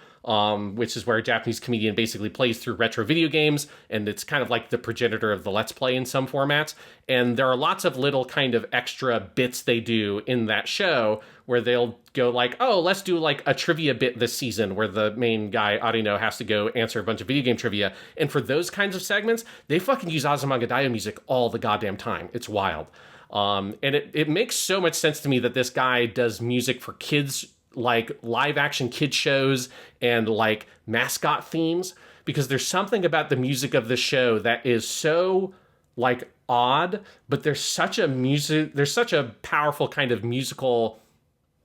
B: which is where a Japanese comedian basically plays through retro video games, and it's kind of like the progenitor of the Let's Play in some formats. And there are lots of little kind of extra bits they do in that show where they'll go like, oh, let's do like a trivia bit this season where the main guy, Arino, has to go answer a bunch of video game trivia. And for those kinds of segments, they fucking use Azumanga Daioh music all the goddamn time. It's wild. And it makes so much sense to me that this guy does music for kids, like live action kid shows and like mascot themes, because there's something about the music of the show that is so like odd, but there's such a powerful kind of musical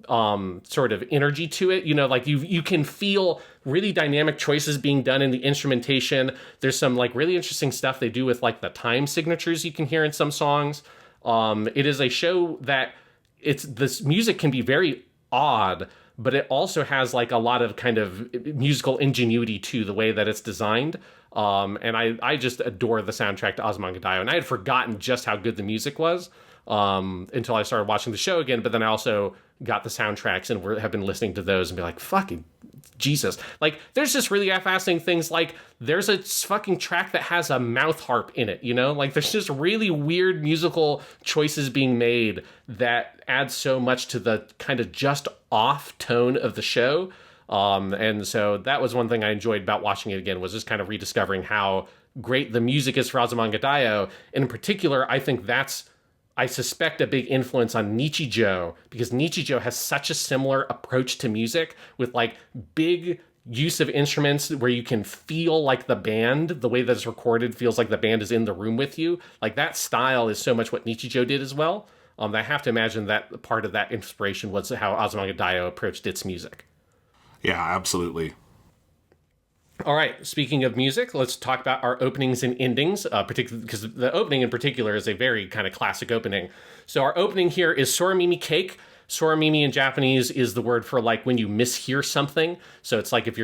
B: sort of energy to it. Like you can feel really dynamic choices being done in the instrumentation. There's some like really interesting stuff they do with like the time signatures you can hear in some songs. It is a show that this music can be very odd, but it also has like a lot of kind of musical ingenuity to the way that it's designed. And I just adore the soundtrack to Azumanga Daioh. And I had forgotten just how good the music was until I started watching the show again. But then I also got the soundtracks and have been listening to those and be like, fucking Jesus. Like, there's just really fascinating things. Like, there's a fucking track that has a mouth harp in it, Like, there's just really weird musical choices being made that add so much to the kind of just off tone of the show. And so that was one thing I enjoyed about watching it again, was just kind of rediscovering how great the music is for Azumanga Daioh. And in particular, I suspect a big influence on Nichijou, because Nichijou has such a similar approach to music with like big use of instruments where you can feel like the band, the way that it's recorded feels like the band is in the room with you. Like that style is so much what Nichijou did as well. I have to imagine that part of that inspiration was how Azumanga Daioh approached its music.
C: Yeah, absolutely.
B: All right, speaking of music, let's talk about our openings and endings, particularly because the opening in particular is a very kind of classic opening. So our opening here is Soramimi Cake. Soramimi in Japanese is the word for like when you mishear something. So it's like if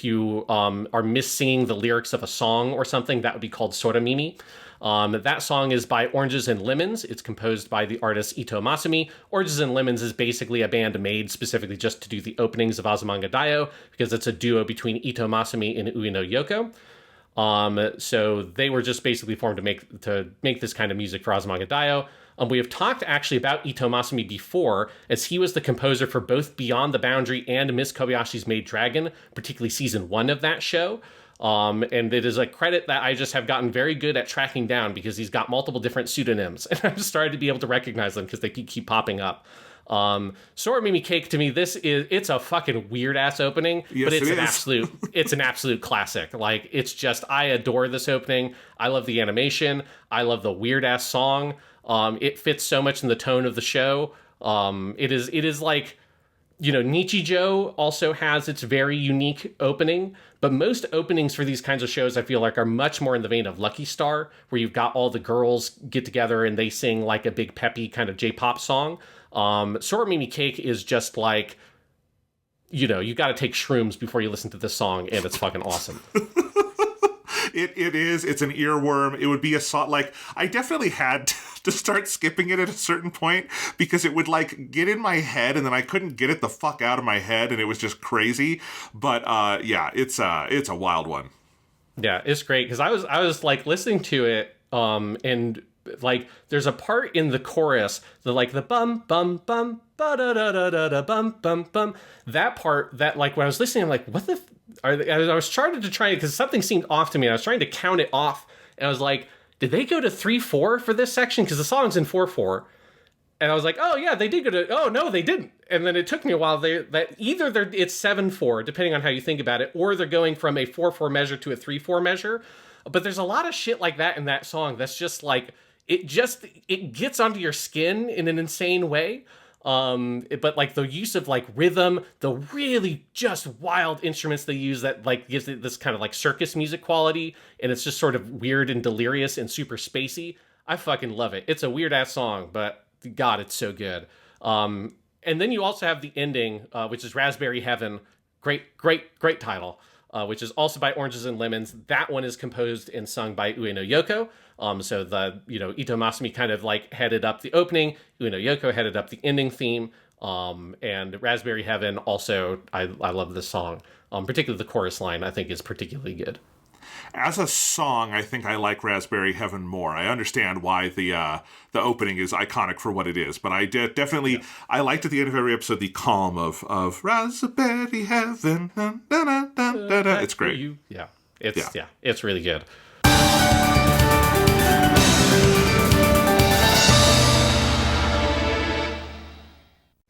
B: you are missinging the lyrics of a song or something, that would be called Soramimi. That song is by Oranges and Lemons. It's composed by the artist Ito Masumi. Oranges and Lemons is basically a band made specifically just to do the openings of Azumanga Daioh, because it's a duo between Ito Masumi and Ueno Yoko. So they were just basically formed to make this kind of music for Azumanga Daioh. We have talked actually about Ito Masumi before, as he was the composer for both Beyond the Boundary and Miss Kobayashi's Maid Dragon, particularly season 1 of that show. And it is a credit that I just have gotten very good at tracking down because he's got multiple different pseudonyms. And I've started to be able to recognize them because they keep popping up. Sora Mimi Cake, to me, it's a fucking weird ass opening,
C: yes,
B: but it's an absolute classic. Like, it's just, I adore this opening. I love the animation. I love the weird ass song. It fits so much in the tone of the show. It is like, Nichijou also has its very unique opening, but most openings for these kinds of shows I feel like are much more in the vein of Lucky Star, where you've got all the girls get together and they sing like a big peppy kind of J-pop song. Sora Mimi Cake is just like, you got to take shrooms before you listen to this song, and it's fucking awesome.
C: It's an earworm. It would be a song, like, I definitely had to start skipping it at a certain point because it would like get in my head and then I couldn't get it the fuck out of my head and it was just crazy. But yeah, it's a wild one.
B: Yeah, it's great because I was like listening to it and like there's a part in the chorus, the bum bum bum ba da da da da da bum bum bum. That part that like when I was listening, I'm like, what the I was trying to try it because something seemed off to me. And I was trying to count it off, and I was like, did they go to 3/4 for this section? Because the song's in 4/4, and I was like, oh yeah, they did go to. Oh no, they didn't. And then it took me a while. It's 7/4, depending on how you think about it, or they're going from a 4/4 measure to a 3/4 measure. But there's a lot of shit like that in that song. That's just like it gets onto your skin in an insane way. But like the use of like rhythm, the really just wild instruments they use that like gives it this kind of like circus music quality, and it's just sort of weird and delirious and super spacey. I fucking love it. It's a weird ass song, but God, it's so good. And then you also have the ending, which is Raspberry Heaven. Great title. Which is also by Oranges and Lemons. That one is composed and sung by Ueno Yoko. So the, Ito Masumi kind of like headed up the opening. Ueno Yoko headed up the ending theme. And Raspberry Heaven also, I love this song. Particularly the chorus line, I think is particularly good.
C: As a song, I think I like Raspberry Heaven more. I understand why the opening is iconic for what it is, but I definitely I liked at the end of every episode the calm of Raspberry Heaven. Dun, dun, dun, dun, dun, dun. It's great.
B: It's really good.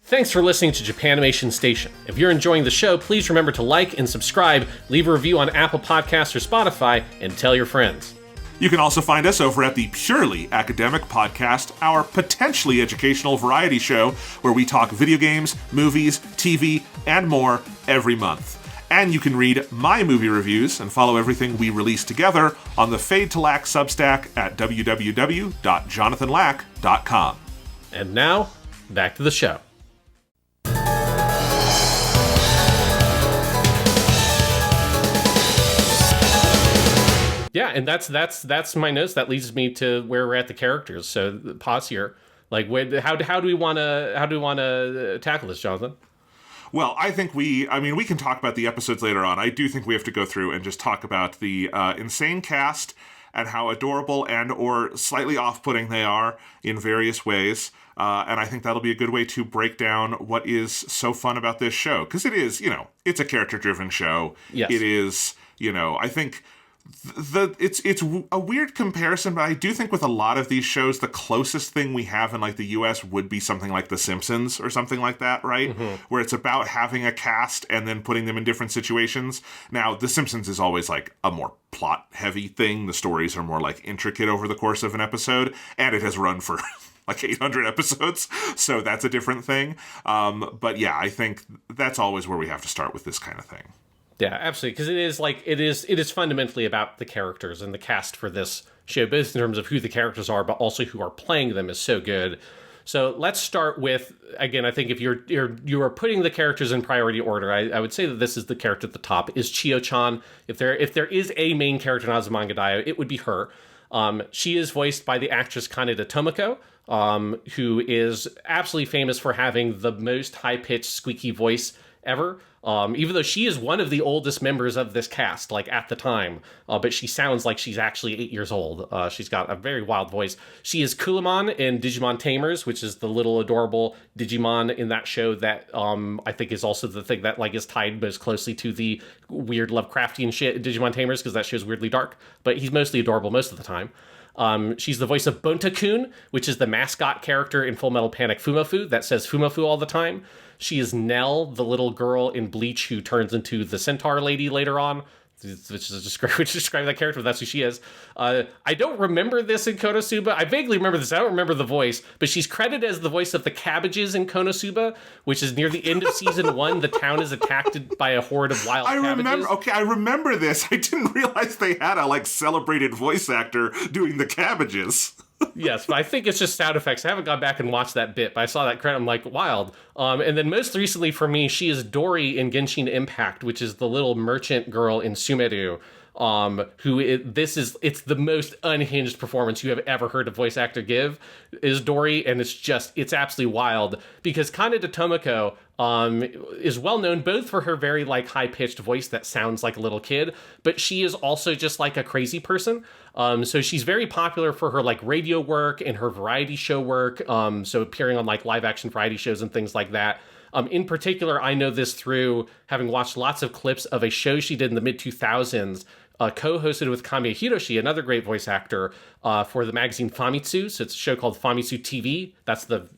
B: Thanks for listening to Japanimation Station. If you're enjoying the show, please remember to like and subscribe, leave a review on Apple Podcasts or Spotify, and tell your friends.
C: You can also find us over at the Purely Academic Podcast, our potentially educational variety show where we talk video games, movies, TV, and more every month. And you can read my movie reviews and follow everything we release together on the Fade to Lack Substack at www.jonathanlack.com.
B: And now, back to the show. Yeah, and that's my notes. That leads me to where we're at the characters. So pause here. Like, how do we want to tackle this, Jonathan?
C: Well, I think we can talk about the episodes later on. I do think we have to go through and just talk about the insane cast and how adorable and or slightly off-putting they are in various ways. And I think that'll be a good way to break down what is so fun about this show. Because it is, it's a character-driven show.
B: Yes.
C: It is, I think it's a weird comparison, but I do think with a lot of these shows, the closest thing we have in like the US would be something like The Simpsons or something like that, right? Mm-hmm. Where it's about having a cast and then putting them in different situations. Now, The Simpsons is always like a more plot-heavy thing. The stories are more like intricate over the course of an episode, and it has run for like 800 episodes, so that's a different thing. But yeah, I think that's always where we have to start with this kind of thing.
B: Yeah, absolutely, because it is fundamentally about the characters, and the cast for this show, both in terms of who the characters are, but also who are playing them, is so good. So let's start with, again, I think if you are putting the characters in priority order, I would say that this is the character at the top, is Chiyo-chan. If there is a main character in Azumanga Daioh, it would be her. She is voiced by the actress Kaneda Tomoko, who is absolutely famous for having the most high-pitched, squeaky voice ever. Even though she is one of the oldest members of this cast, like at the time, but she sounds like she's actually 8 years old. She's got a very wild voice. She is Kulamon in Digimon Tamers, which is the little adorable Digimon in that show that I think is also the thing that like is tied most closely to the weird Lovecraftian shit in Digimon Tamers, because that show's weirdly dark, but he's mostly adorable most of the time. She's the voice of Bonta-kun, which is the mascot character in Full Metal Panic Fumofu that says Fumofu all the time. She is Nell, the little girl in Bleach who turns into the centaur lady later on, which describe that character, but that's who she is. I don't remember this in Konosuba. I vaguely remember this. I don't remember the voice, but she's credited as the voice of the cabbages in Konosuba, which is near the end of season 1. The town is attacked by a horde of wild cabbages.
C: I remember this. I didn't realize they had a celebrated voice actor doing the cabbages.
B: Yes, but I think it's just sound effects. I haven't gone back and watched that bit, but I saw that credit. I'm like, wild. And then most recently for me, she is Dori in Genshin Impact, which is the little merchant girl in Sumeru. It's the most unhinged performance you have ever heard a voice actor give, is Dori, and it's absolutely wild, because Kaneda Tomoko is well known both for her very high-pitched voice that sounds like a little kid, but she is also just like a crazy person. So she's very popular for her radio work and her variety show work, so appearing on live-action variety shows and things like that. In particular, I know this through having watched lots of clips of a show she did in the mid-2000s, co-hosted with Kamiya Hiroshi, another great voice actor, for the magazine Famitsu. So it's a show called Famitsu TV. That's the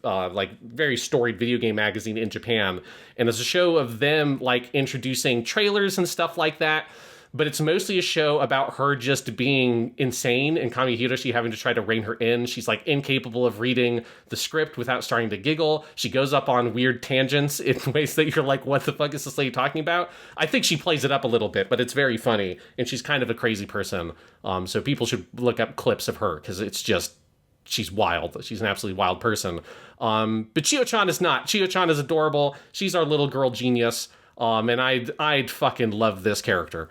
B: very storied video game magazine in Japan. And it's a show of them introducing trailers and stuff like that. But it's mostly a show about her just being insane and Kamiya Hiroshi having to try to rein her in. She's incapable of reading the script without starting to giggle. She goes up on weird tangents in ways that you're like, what the fuck is this lady talking about? I think she plays it up a little bit, but it's very funny. And she's kind of a crazy person. So people should look up clips of her, because it's just, she's wild. She's an absolutely wild person. But Chiyo-chan is not. Chiyo-chan is adorable. She's our little girl genius. And I'd fucking love this character.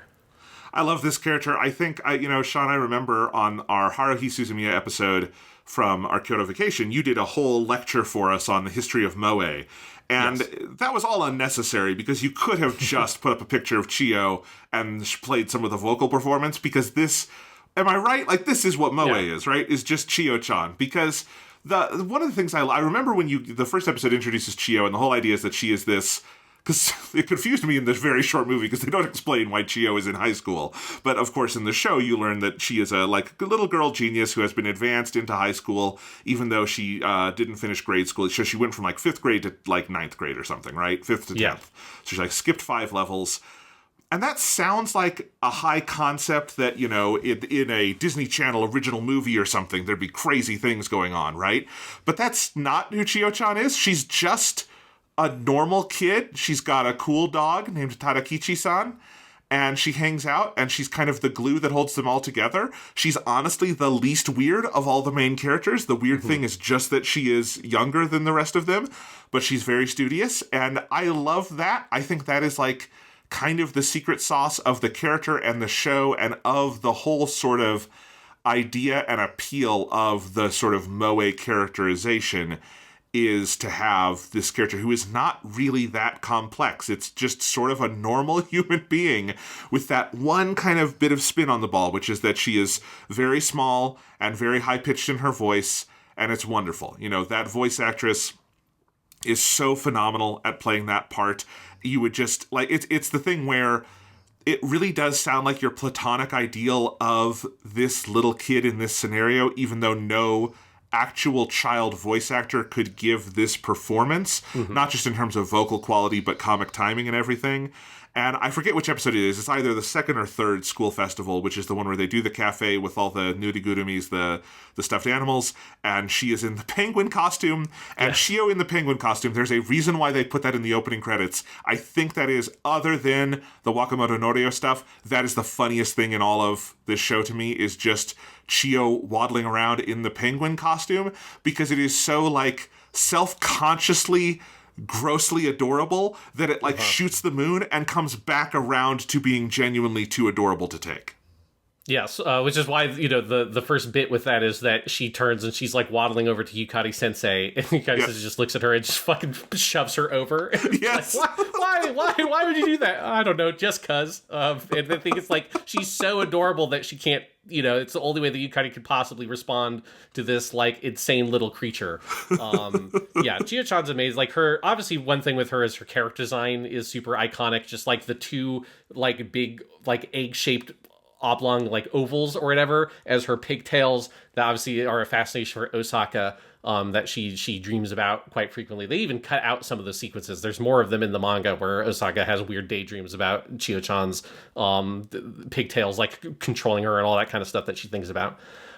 C: I love this character. I think, Sean, I remember on our Haruhi Suzumiya episode from our Kyoto vacation, you did a whole lecture for us on the history of Moe. And yes, that was all unnecessary, because you could have just put up a picture of Chiyo and played some of the vocal performance, because this, am I right? This is what Moe is, right? Is just Chiyo-chan. Because one of the things I remember when the first episode introduces Chiyo, and the whole idea is that she is this, because it confused me in this very short movie, because they don't explain why Chiyo is in high school. But, of course, in the show, you learn that she is a little girl genius who has been advanced into high school, even though she didn't finish grade school. So she went from, 5th grade to, 9th grade or something, right? 5th to 10th. Yeah. So she, skipped 5 levels. And that sounds like a high concept that, in a Disney Channel original movie or something, there'd be crazy things going on, right? But that's not who Chiyo-chan is. She's just a normal kid. She's got a cool dog named Tadakichi-san, and she hangs out, and she's kind of the glue that holds them all together. She's honestly the least weird of all the main characters. The weird thing is just that she is younger than the rest of them, but she's very studious, and I love that. I think that is kind of the secret sauce of the character and the show, and of the whole sort of idea and appeal of the sort of Moe characterization, is to have this character who is not really that complex. It's just sort of a normal human being with that one kind of bit of spin on the ball, which is that she is very small and very high-pitched in her voice, and it's wonderful. That voice actress is so phenomenal at playing that part. You would just, it's the thing where it really does sound like your platonic ideal of this little kid in this scenario, even though no actual child voice actor could give this performance, not just in terms of vocal quality, but comic timing and everything. And I forget which episode it is. It's either the 2nd or 3rd school festival, which is the one where they do the cafe with all the nurigurumis, the stuffed animals, and she is in the penguin costume, and Chiyo in the penguin costume. There's a reason why they put that in the opening credits. I think that is, other than the Wakamoto Norio stuff, that is the funniest thing in all of this show to me, is just Chiyo waddling around in the penguin costume, because it is so, self-consciously grossly adorable that it shoots the moon and comes back around to being genuinely too adorable to take.
B: Yes, which is why, the first bit with that is that she turns and she's like waddling over to Yukari Sensei, and Yukari Sensei just looks at her and just fucking shoves her over.
C: Yes.
B: Like, why would you do that? I don't know, just cuz. And I think it's like she's so adorable that she can't, it's the only way that Yukari could possibly respond to this like insane little creature. Yeah, Chiyo-chan's amazing. Like obviously one thing with her is her character design is super iconic. Just like the two like big like egg-shaped oblong like ovals or whatever as her pigtails that obviously are a fascination for Osaka, that she dreams about quite frequently. They even cut out some of the sequences. There's more of them in the manga where Osaka has weird daydreams about Chiyo-chan's pigtails like controlling her and all that kind of stuff that she thinks about.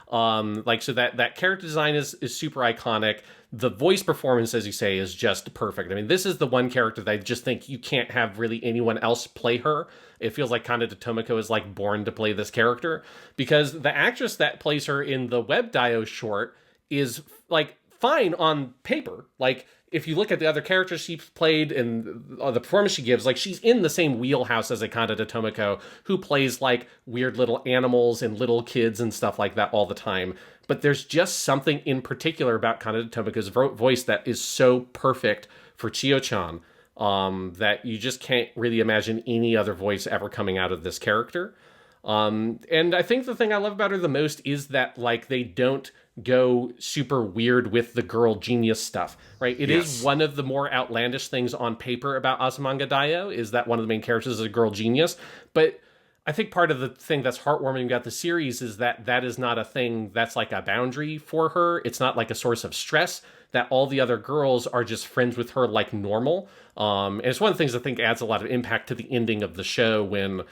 B: So that character design is super iconic. The voice performance, as you say, is just perfect. I mean, this is the one character that I just think you can't have really anyone else play her. It feels like Kaneda Tomoko is like born to play this character, because the actress that plays her in the Web Daioh short is like fine on paper. Like if you look at the other characters she's played and the performance she gives, like she's in the same wheelhouse as a Kaneda Tomoko, who plays like weird little animals and little kids and stuff like that all the time. But there's just something in particular about Kaneda Tomoko's voice that is so perfect for Chiyo-chan, that you just can't really imagine any other voice ever coming out of this character. And I think the thing I love about her the most is that like they don't go super weird with the girl genius stuff, right? It is one of the more outlandish things on paper about Azumanga Daioh, is that one of the main characters is a girl genius. But I think part of the thing that's heartwarming about the series is that that is not a thing that's like a boundary for her. It's not like a source of stress, that all the other girls are just friends with her like normal. And it's one of the things I think adds a lot of impact to the ending of the show when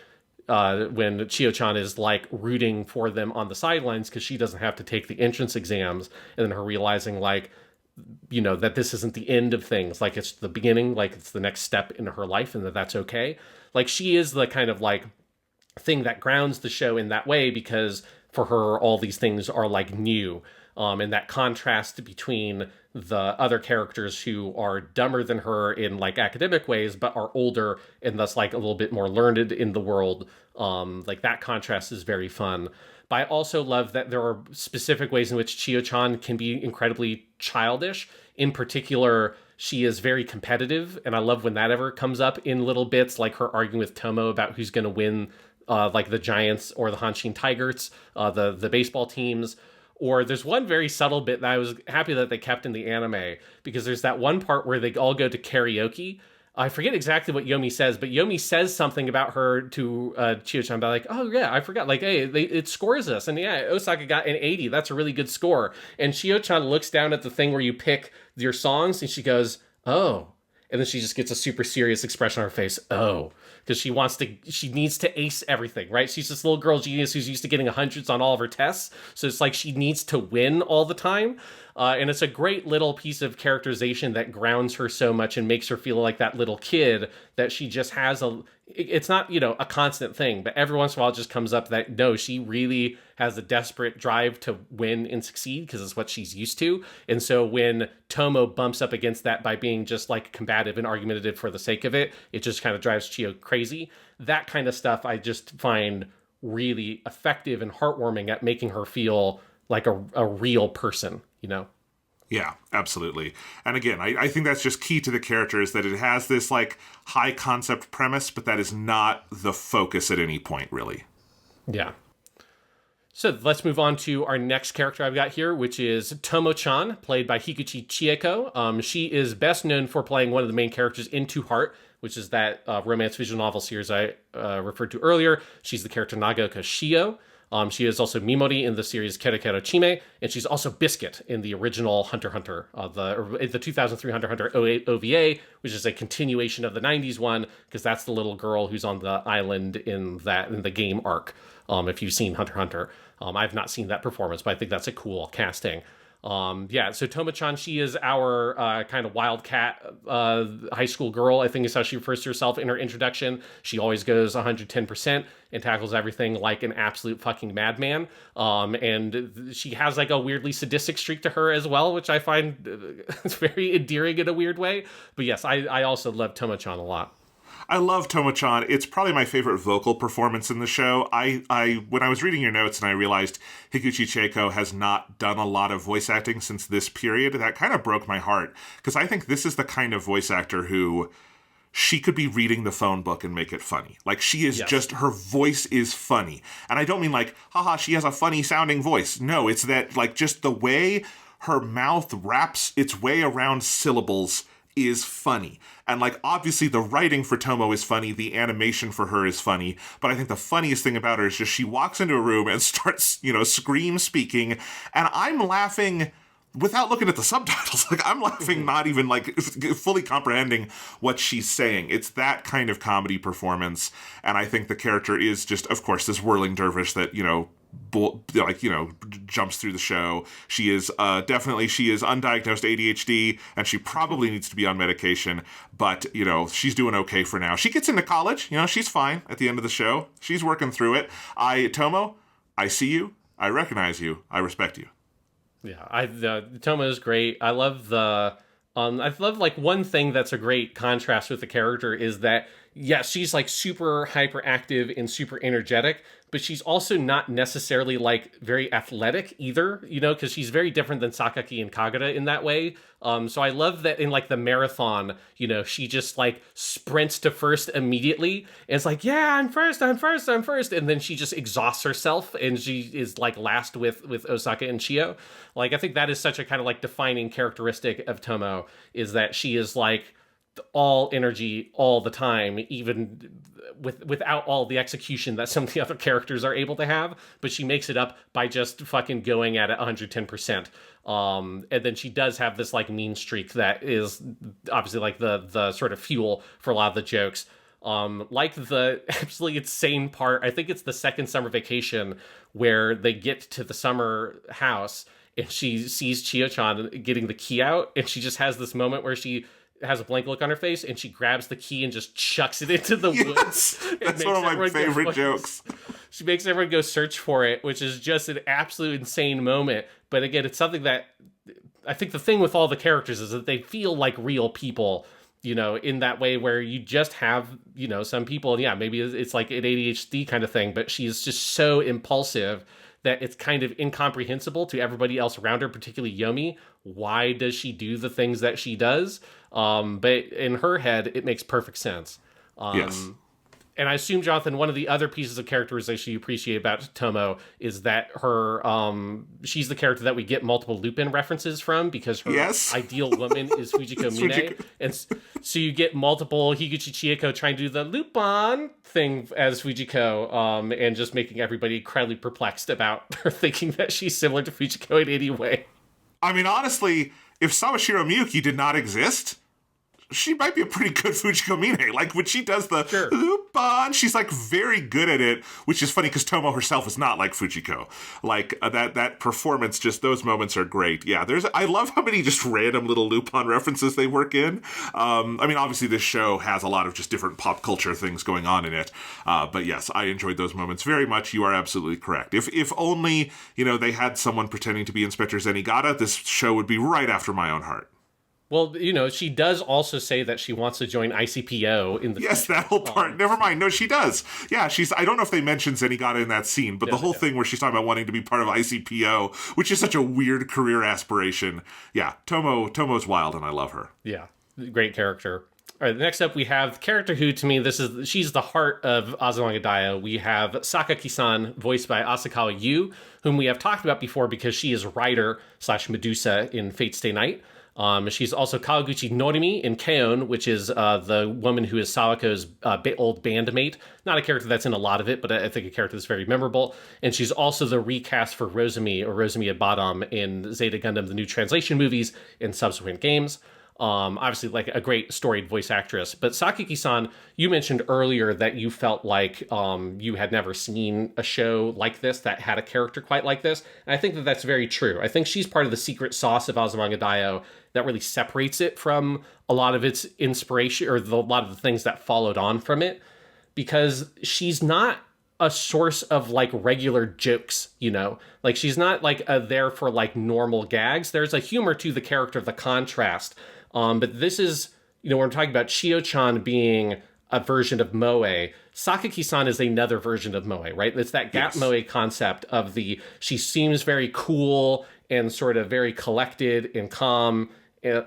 B: Chiyo-chan is like rooting for them on the sidelines because she doesn't have to take the entrance exams, and then her realizing like, that this isn't the end of things. Like it's the beginning, like it's the next step into her life, and that's okay. Like she is the kind of like thing that grounds the show in that way, because for her, all these things are like new. And that contrast between the other characters who are dumber than her in like academic ways, but are older and thus like a little bit more learned in the world. Like that contrast is very fun. But I also love that there are specific ways in which Chiyo-chan can be incredibly childish. In particular, she is very competitive, and I love when that ever comes up in little bits, like her arguing with Tomo about who's going to win, like the Giants or the Hanshin Tigers, the baseball teams. Or there's one very subtle bit that I was happy that they kept in the anime, because there's that one part where they all go to karaoke. I forget exactly what Yomi says, but Yomi says something about her to Chiyo-chan about like, oh yeah, I forgot, like, hey, it scores us. And yeah, Osaka got an 80. That's a really good score. And Chiyo-chan looks down at the thing where you pick your songs and she goes, oh. And then she just gets a super serious expression on her face. Oh, because she needs to ace everything, right? She's this little girl genius who's used to getting hundreds on all of her tests. So it's like she needs to win all the time. And it's a great little piece of characterization that grounds her so much and makes her feel like that little kid that she just has it's not, a constant thing, but every once in a while it just comes up that no, she really has a desperate drive to win and succeed because it's what she's used to. And so when Tomo bumps up against that by being just like combative and argumentative for the sake of it, it just kind of drives Chiyo crazy. That kind of stuff I just find really effective and heartwarming at making her feel like a real person,
C: Yeah, absolutely. And again, I think that's just key to the character, is that it has this like high concept premise, but that is not the focus at any point, really.
B: Yeah. So let's move on to our next character I've got here, which is Tomo-chan, played by Higuchi Chieko. She is best known for playing one of the main characters in To Heart, which is that romance visual novel series I referred to earlier. She's the character Nagaoka Shio. She is also Mimori in the series Kero Kero Chime, and she's also Biscuit in the original Hunter x Hunter, the 2003 Hunter x Hunter OVA, which is a continuation of the 90s one, because that's the little girl who's on the island in the game arc. If you've seen Hunter x Hunter. I've not seen that performance, but I think that's a cool casting. So Tomo-chan, she is our kind of wildcat high school girl, I think is how she refers to herself in her introduction. She always goes 110% and tackles everything like an absolute fucking madman. And she has like a weirdly sadistic streak to her as well, which I find very endearing in a weird way. But yes, I also love Tomo-chan a lot.
C: I love Tomo-chan. It's probably my favorite vocal performance in the show. I when I was reading your notes and I realized Higuchi Chieko has not done a lot of voice acting since this period, that kind of broke my heart. Because I think this is the kind of voice actor who she could be reading the phone book and make it funny. Like, she is just, her voice is funny. And I don't mean like, haha, she has a funny sounding voice. No, it's that, like, just the way her mouth wraps its way around syllables is funny. And, like, obviously the writing for Tomo is funny, the animation for her is funny, but I think the funniest thing about her is just she walks into a room and starts, scream speaking, and I'm laughing without looking at the subtitles. Like, I'm laughing, not even, like, fully comprehending what she's saying. It's that kind of comedy performance, and I think the character is just, of course, this whirling dervish that, jumps through the show. She is she is undiagnosed ADHD, and she probably needs to be on medication, but, she's doing okay for now. She gets into college, she's fine at the end of the show. She's working through it. Tomo, I see you, I recognize you, I respect you.
B: Yeah, Tomo is great. I love like one thing that's a great contrast with the character is that, yes, she's like super hyperactive and super energetic, but she's also not necessarily like very athletic either, because she's very different than Sakaki and Kagura in that way. So I love that in like the marathon, she just like sprints to first immediately. And it's like, yeah, I'm first. And then she just exhausts herself and she is like last with Osaka and Chio. Like, I think that is such a kind of like defining characteristic of Tomo, is that she is like all energy all the time, even without all the execution that some of the other characters are able to have, but she makes it up by just fucking going at it 110%. And then she does have this like mean streak that is obviously like the sort of fuel for a lot of the jokes. Like the absolutely insane part, I think it's the second summer vacation where they get to the summer house and she sees Chio-chan getting the key out, and she just has this moment where she has a blank look on her face and she grabs the key and just chucks it into the woods.
C: That's one of my favorite jokes.
B: She makes everyone go search for it, which is just an absolute insane moment. But again, it's something that I think the thing with all the characters is that they feel like real people, in that way where you just have, some people, and yeah, maybe it's like an ADHD kind of thing, but she's just so impulsive that it's kind of incomprehensible to everybody else around her, particularly Yomi. Why does she do the things that she does? But in her head, it makes perfect sense.
C: Yes.
B: And I assume, Jonathan, one of the other pieces of characterization you appreciate about Tomo is that her, she's the character that we get multiple Lupin references from, because her ideal woman is Fujiko Mine. And so you get multiple Higuchi Chieko trying to do the Lupin thing as Fujiko, and just making everybody incredibly perplexed about her thinking that she's similar to Fujiko in any way.
C: I mean, honestly, if Sawashiro Miyuki did not exist, she might be a pretty good Fujiko Mine. Like, when she does the Lupin, she's like very good at it, which is funny because Tomo herself is not like Fujiko. Like, that performance, just those moments are great. Yeah, I love how many just random little Lupin references they work in. I mean, obviously this show has a lot of just different pop culture things going on in it. But yes, I enjoyed those moments very much. You are absolutely correct. If only, they had someone pretending to be Inspector Zenigata, this show would be right after my own heart.
B: Well, she does also say that she wants to join ICPO in the
C: Yes, future. That whole part. Never mind. No, she does. Yeah, I don't know if they mentioned Zenigata in that scene, but the whole thing where she's talking about wanting to be part of ICPO, which is such a weird career aspiration. Yeah, Tomo's wild, and I love her.
B: Yeah, great character. All right, next up we have the character who, to me, she's the heart of Azumanga Daioh. We have Sakaki-san, voiced by Asakawa Yu, whom we have talked about before because she is writer / Medusa in Fate Stay Night. She's also Kawaguchi Norimi in Keon, which is the woman who is Sawako's old bandmate. Not a character that's in a lot of it, but I think a character that's very memorable. And she's also the recast for Rosemi, or Rosemi Abadam, in Zeta Gundam, the new translation movies and subsequent games. Obviously, like a great storied voice actress. But Sakaki-san, you mentioned earlier that you felt like you had never seen a show like this that had a character quite like this. And I think that that's very true. I think she's part of the secret sauce of Azumanga Daioh that really separates it from a lot of its inspiration, or a lot of the things that followed on from it, because she's not a source of like regular jokes, like she's not like there for like normal gags. There's a humor to the character, the contrast. But this is, when we're talking about Chio-chan being a version of moe. Sakaki-san is another version of moe, right? It's that gap moe concept of she seems very cool and sort of very collected and calm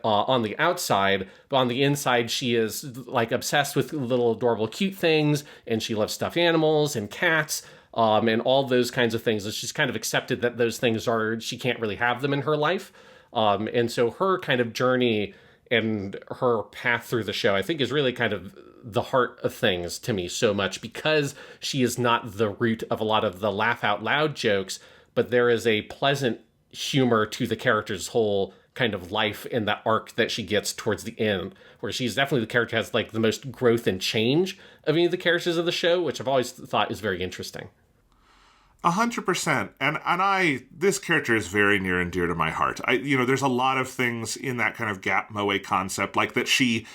B: on the outside, but on the inside she is like obsessed with little adorable cute things, and she loves stuffed animals and cats, and all those kinds of things. And she's kind of accepted that those things she can't really have them in her life. And so her kind of journey and her path through the show, I think, is really kind of the heart of things to me so much, because she is not the root of a lot of the laugh out loud jokes, but there is a pleasant humor to the character's whole kind of life in that arc that she gets towards the end, where she's definitely the character has like the most growth and change of any of the characters of the show, which I've always thought is very interesting.
C: 100%. And this character is very near and dear to my heart. There's a lot of things in that kind of gap moe concept, like that she,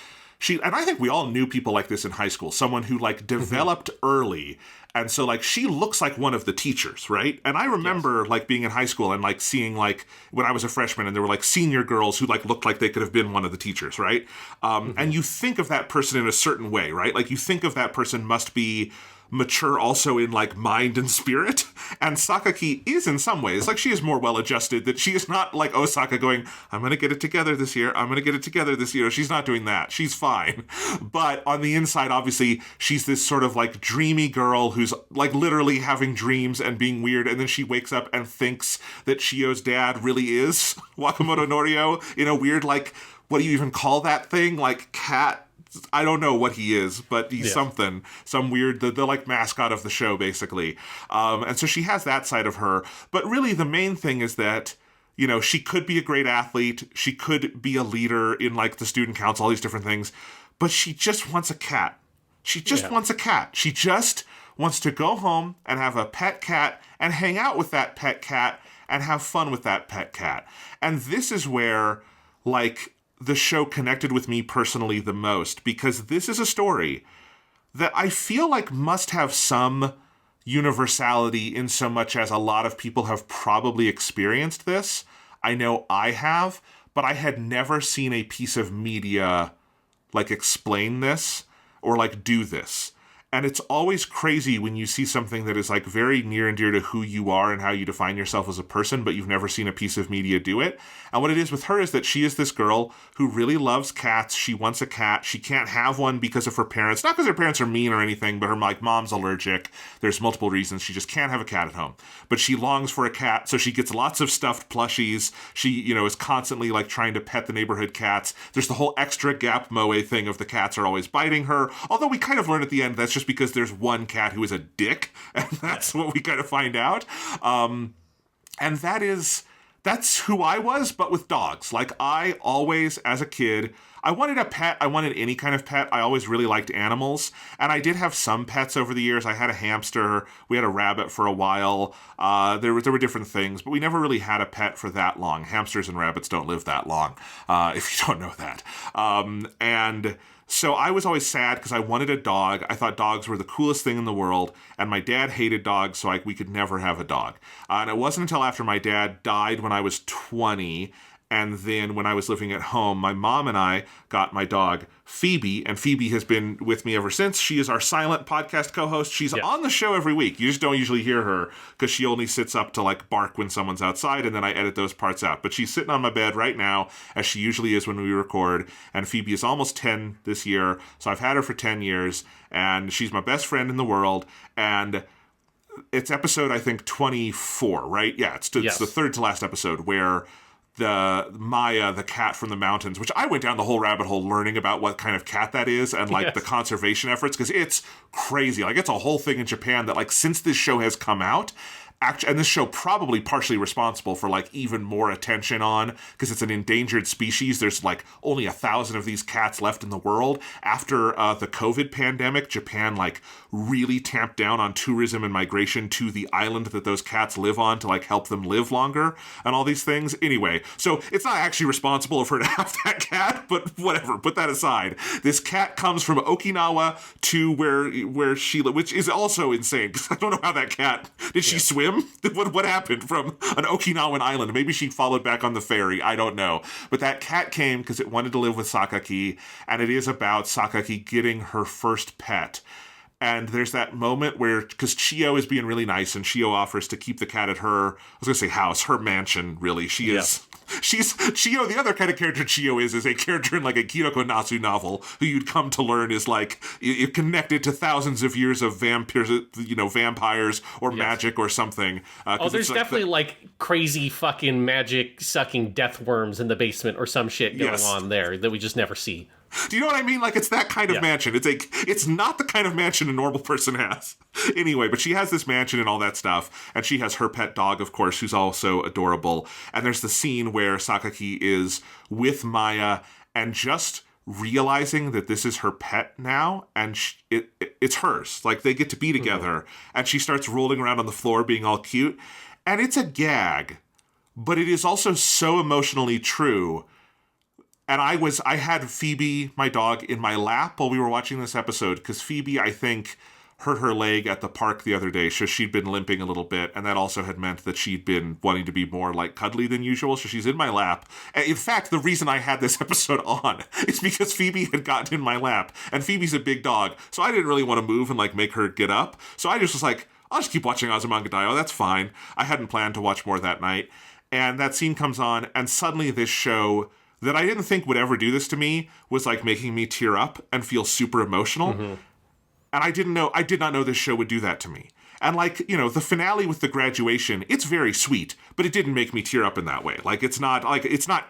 C: and I think we all knew people like this in high school, someone who like developed early. And so like she looks like one of the teachers, right? And I remember like being in high school and like seeing like when I was a freshman and there were like senior girls who like looked like they could have been one of the teachers, right? And you think of that person in a certain way, right? Like you think of that person must be mature also in like mind and spirit, and Sakaki is in some ways. Like she is more well adjusted, that she is not like Osaka going, I'm gonna get it together this year, I'm gonna get it together this year. She's not doing that. She's fine. But on the inside, obviously, she's this sort of like dreamy girl who's like literally having dreams and being weird, and then she wakes up and thinks that Shio's dad really is Wakamoto Norio in a weird, like, what do you even call that thing? Like cat, I don't know what he is, but he's something, some weird, the like mascot of the show, basically. And so she has that side of her. But really the main thing is that, she could be a great athlete. She could be a leader in like the student council, all these different things. But she just wants a cat. She just wants a cat. She just wants to go home and have a pet cat and hang out with that pet cat and have fun with that pet cat. And this is where, like, the show connected with me personally the most, because this is a story that I feel like must have some universality in so much as a lot of people have probably experienced this. I know I have, but I had never seen a piece of media like explain this or like do this. And it's always crazy when you see something that is like very near and dear to who you are and how you define yourself as a person, but you've never seen a piece of media do it. And what it is with her is that she is this girl who really loves cats. She wants a cat. She can't have one because of her parents. Not because her parents are mean or anything, but her like mom's allergic. There's multiple reasons. She just can't have a cat at home. But she longs for a cat, so she gets lots of stuffed plushies. She, is constantly like trying to pet the neighborhood cats. There's the whole extra gap moe thing of the cats are always biting her. Although we kind of learn at the end that's just because there's one cat who is a dick, and that's what we kind of find out. And that's who I was, but with dogs. Like, I always, as a kid, I wanted a pet. I wanted any kind of pet. I always really liked animals. And I did have some pets over the years. I had a hamster. We had a rabbit for a while. There were different things, but we never really had a pet for that long. Hamsters and rabbits don't live that long, if you don't know that. And so I was always sad because I wanted a dog. I thought dogs were the coolest thing in the world, and my dad hated dogs, so we could never have a dog. And it wasn't until after my dad died when I was 20, and then when I was living at home, my mom and I got my dog, Phoebe, and Phoebe has been with me ever since. She is our silent podcast co-host. She's on the show every week. You just don't usually hear her because she only sits up to like bark when someone's outside, and then I edit those parts out. But she's sitting on my bed right now, as she usually is when we record, and Phoebe is almost 10 this year, so I've had her for 10 years, and she's my best friend in the world, and it's episode, I think, 24, right? Yeah, it's the third to last episode where the Maya, the cat from the mountains, which I went down the whole rabbit hole learning about what kind of cat that is and like the conservation efforts, because it's crazy. Like, it's a whole thing in Japan that like since this show has come out, and this show probably partially responsible for like even more attention on, because it's an endangered species. There's like only 1,000 of these cats left in the world. After the COVID pandemic, Japan like really tamped down on tourism and migration to the island that those cats live on to like help them live longer and all these things. Anyway, so it's not actually responsible for her to have that cat, but whatever, put that aside. This cat comes from Okinawa to where she, which is also insane, because I don't know how that cat, did she swim swim? What happened from an Okinawan island? Maybe she followed back on the ferry. I don't know. But that cat came because it wanted to live with Sakaki, and it is about Sakaki getting her first pet. And there's that moment where, because Chiyo is being really nice, and Chiyo offers to keep the cat at her, I was going to say house, her mansion, really. She's Chiyo, the other kind of character Chiyo is a character in like a Kiroko Natsu novel who you'd come to learn is like connected to thousands of years of vampires or magic or something.
B: There's definitely like crazy fucking magic sucking death worms in the basement or some shit going on there that we just never see.
C: Do you know what I mean? Like, it's that kind of mansion. It's not the kind of mansion a normal person has. Anyway, but she has this mansion and all that stuff, and she has her pet dog, of course, who's also adorable. And there's the scene where Sakaki is with Maya and just realizing that this is her pet now, and it's hers. Like, they get to be together, and she starts rolling around on the floor being all cute. And it's a gag, but it is also so emotionally true. And I had Phoebe, my dog, in my lap while we were watching this episode, because Phoebe, I think, hurt her leg at the park the other day, so she'd been limping a little bit, and that also had meant that she'd been wanting to be more, like, cuddly than usual, so she's in my lap. And in fact, the reason I had this episode on is because Phoebe had gotten in my lap, and Phoebe's a big dog, so I didn't really want to move and, like, make her get up, so I just was like, I'll just keep watching Azumanga Daioh, that's fine. I hadn't planned to watch more that night, and that scene comes on, and suddenly this show that I didn't think would ever do this to me was like making me tear up and feel super emotional. And I did not know this show would do that to me. And like, you know, the finale with the graduation, it's very sweet, but it didn't make me tear up in that way. Like, it's not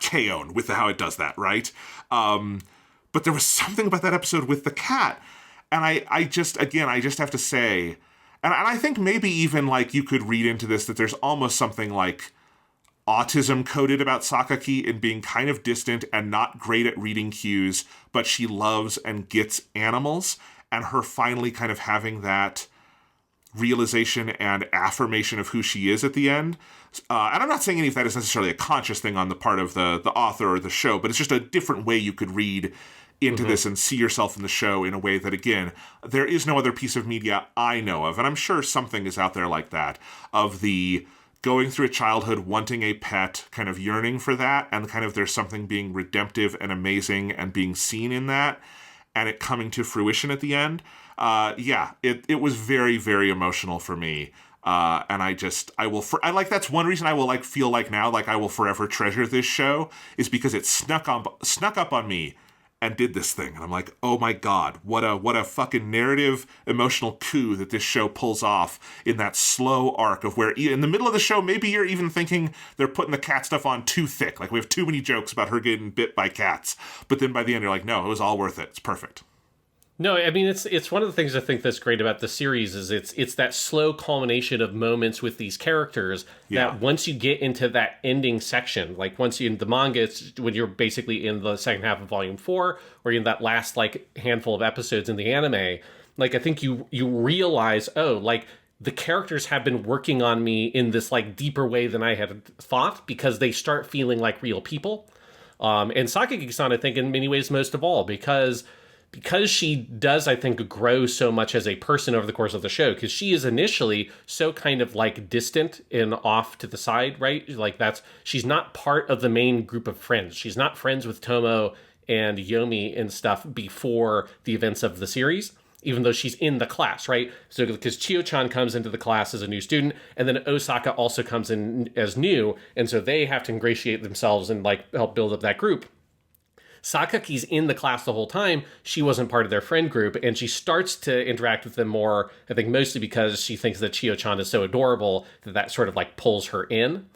C: K-On! With how it does that, right? But there was something about that episode with the cat. And I just have to say, and I think maybe even like you could read into this that there's almost something like autism coded about Sakaki in being kind of distant and not great at reading cues, but she loves and gets animals, and her finally kind of having that realization and affirmation of who she is at the end. And I'm not saying any of that is necessarily a conscious thing on the part of the author or the show, but it's just a different way you could read into this and see yourself in the show in a way that, again, there is no other piece of media I know of, and I'm sure something is out there like that, of the going through a childhood, wanting a pet, kind of yearning for that, and kind of there's something being redemptive and amazing and being seen in that, and it coming to fruition at the end. It was very, very emotional for me. And that's one reason I will like feel like now, like I will forever treasure this show, is because it snuck up on me and did this thing. And I'm like, oh my God, what a fucking narrative emotional coup that this show pulls off in that slow arc of where in the middle of the show, maybe you're even thinking they're putting the cat stuff on too thick. Like we have too many jokes about her getting bit by cats. But then by the end, you're like, no, it was all worth it. It's perfect.
B: No, I mean, it's one of the things I think that's great about the series is it's that slow culmination of moments with these characters that once you get into that ending section, like once you in the manga, it's when you're basically in the second half of volume 4 or in that last like handful of episodes in the anime, like I think you realize, oh, like the characters have been working on me in this like deeper way than I had thought, because they start feeling like real people. And Sakaki-san, I think in many ways most of all, because she does, I think, grow so much as a person over the course of the show, because she is initially so kind of like distant and off to the side, right? Like she's not part of the main group of friends. She's not friends with Tomo and Yomi and stuff before the events of the series, even though she's in the class, right? So because Chiyo-chan comes into the class as a new student, and then Osaka also comes in as new, and so they have to ingratiate themselves and like help build up that group. Sakaki's in the class the whole time. She wasn't part of their friend group, and she starts to interact with them more, I think mostly because she thinks that Chiyo-chan is so adorable that sort of like pulls her in.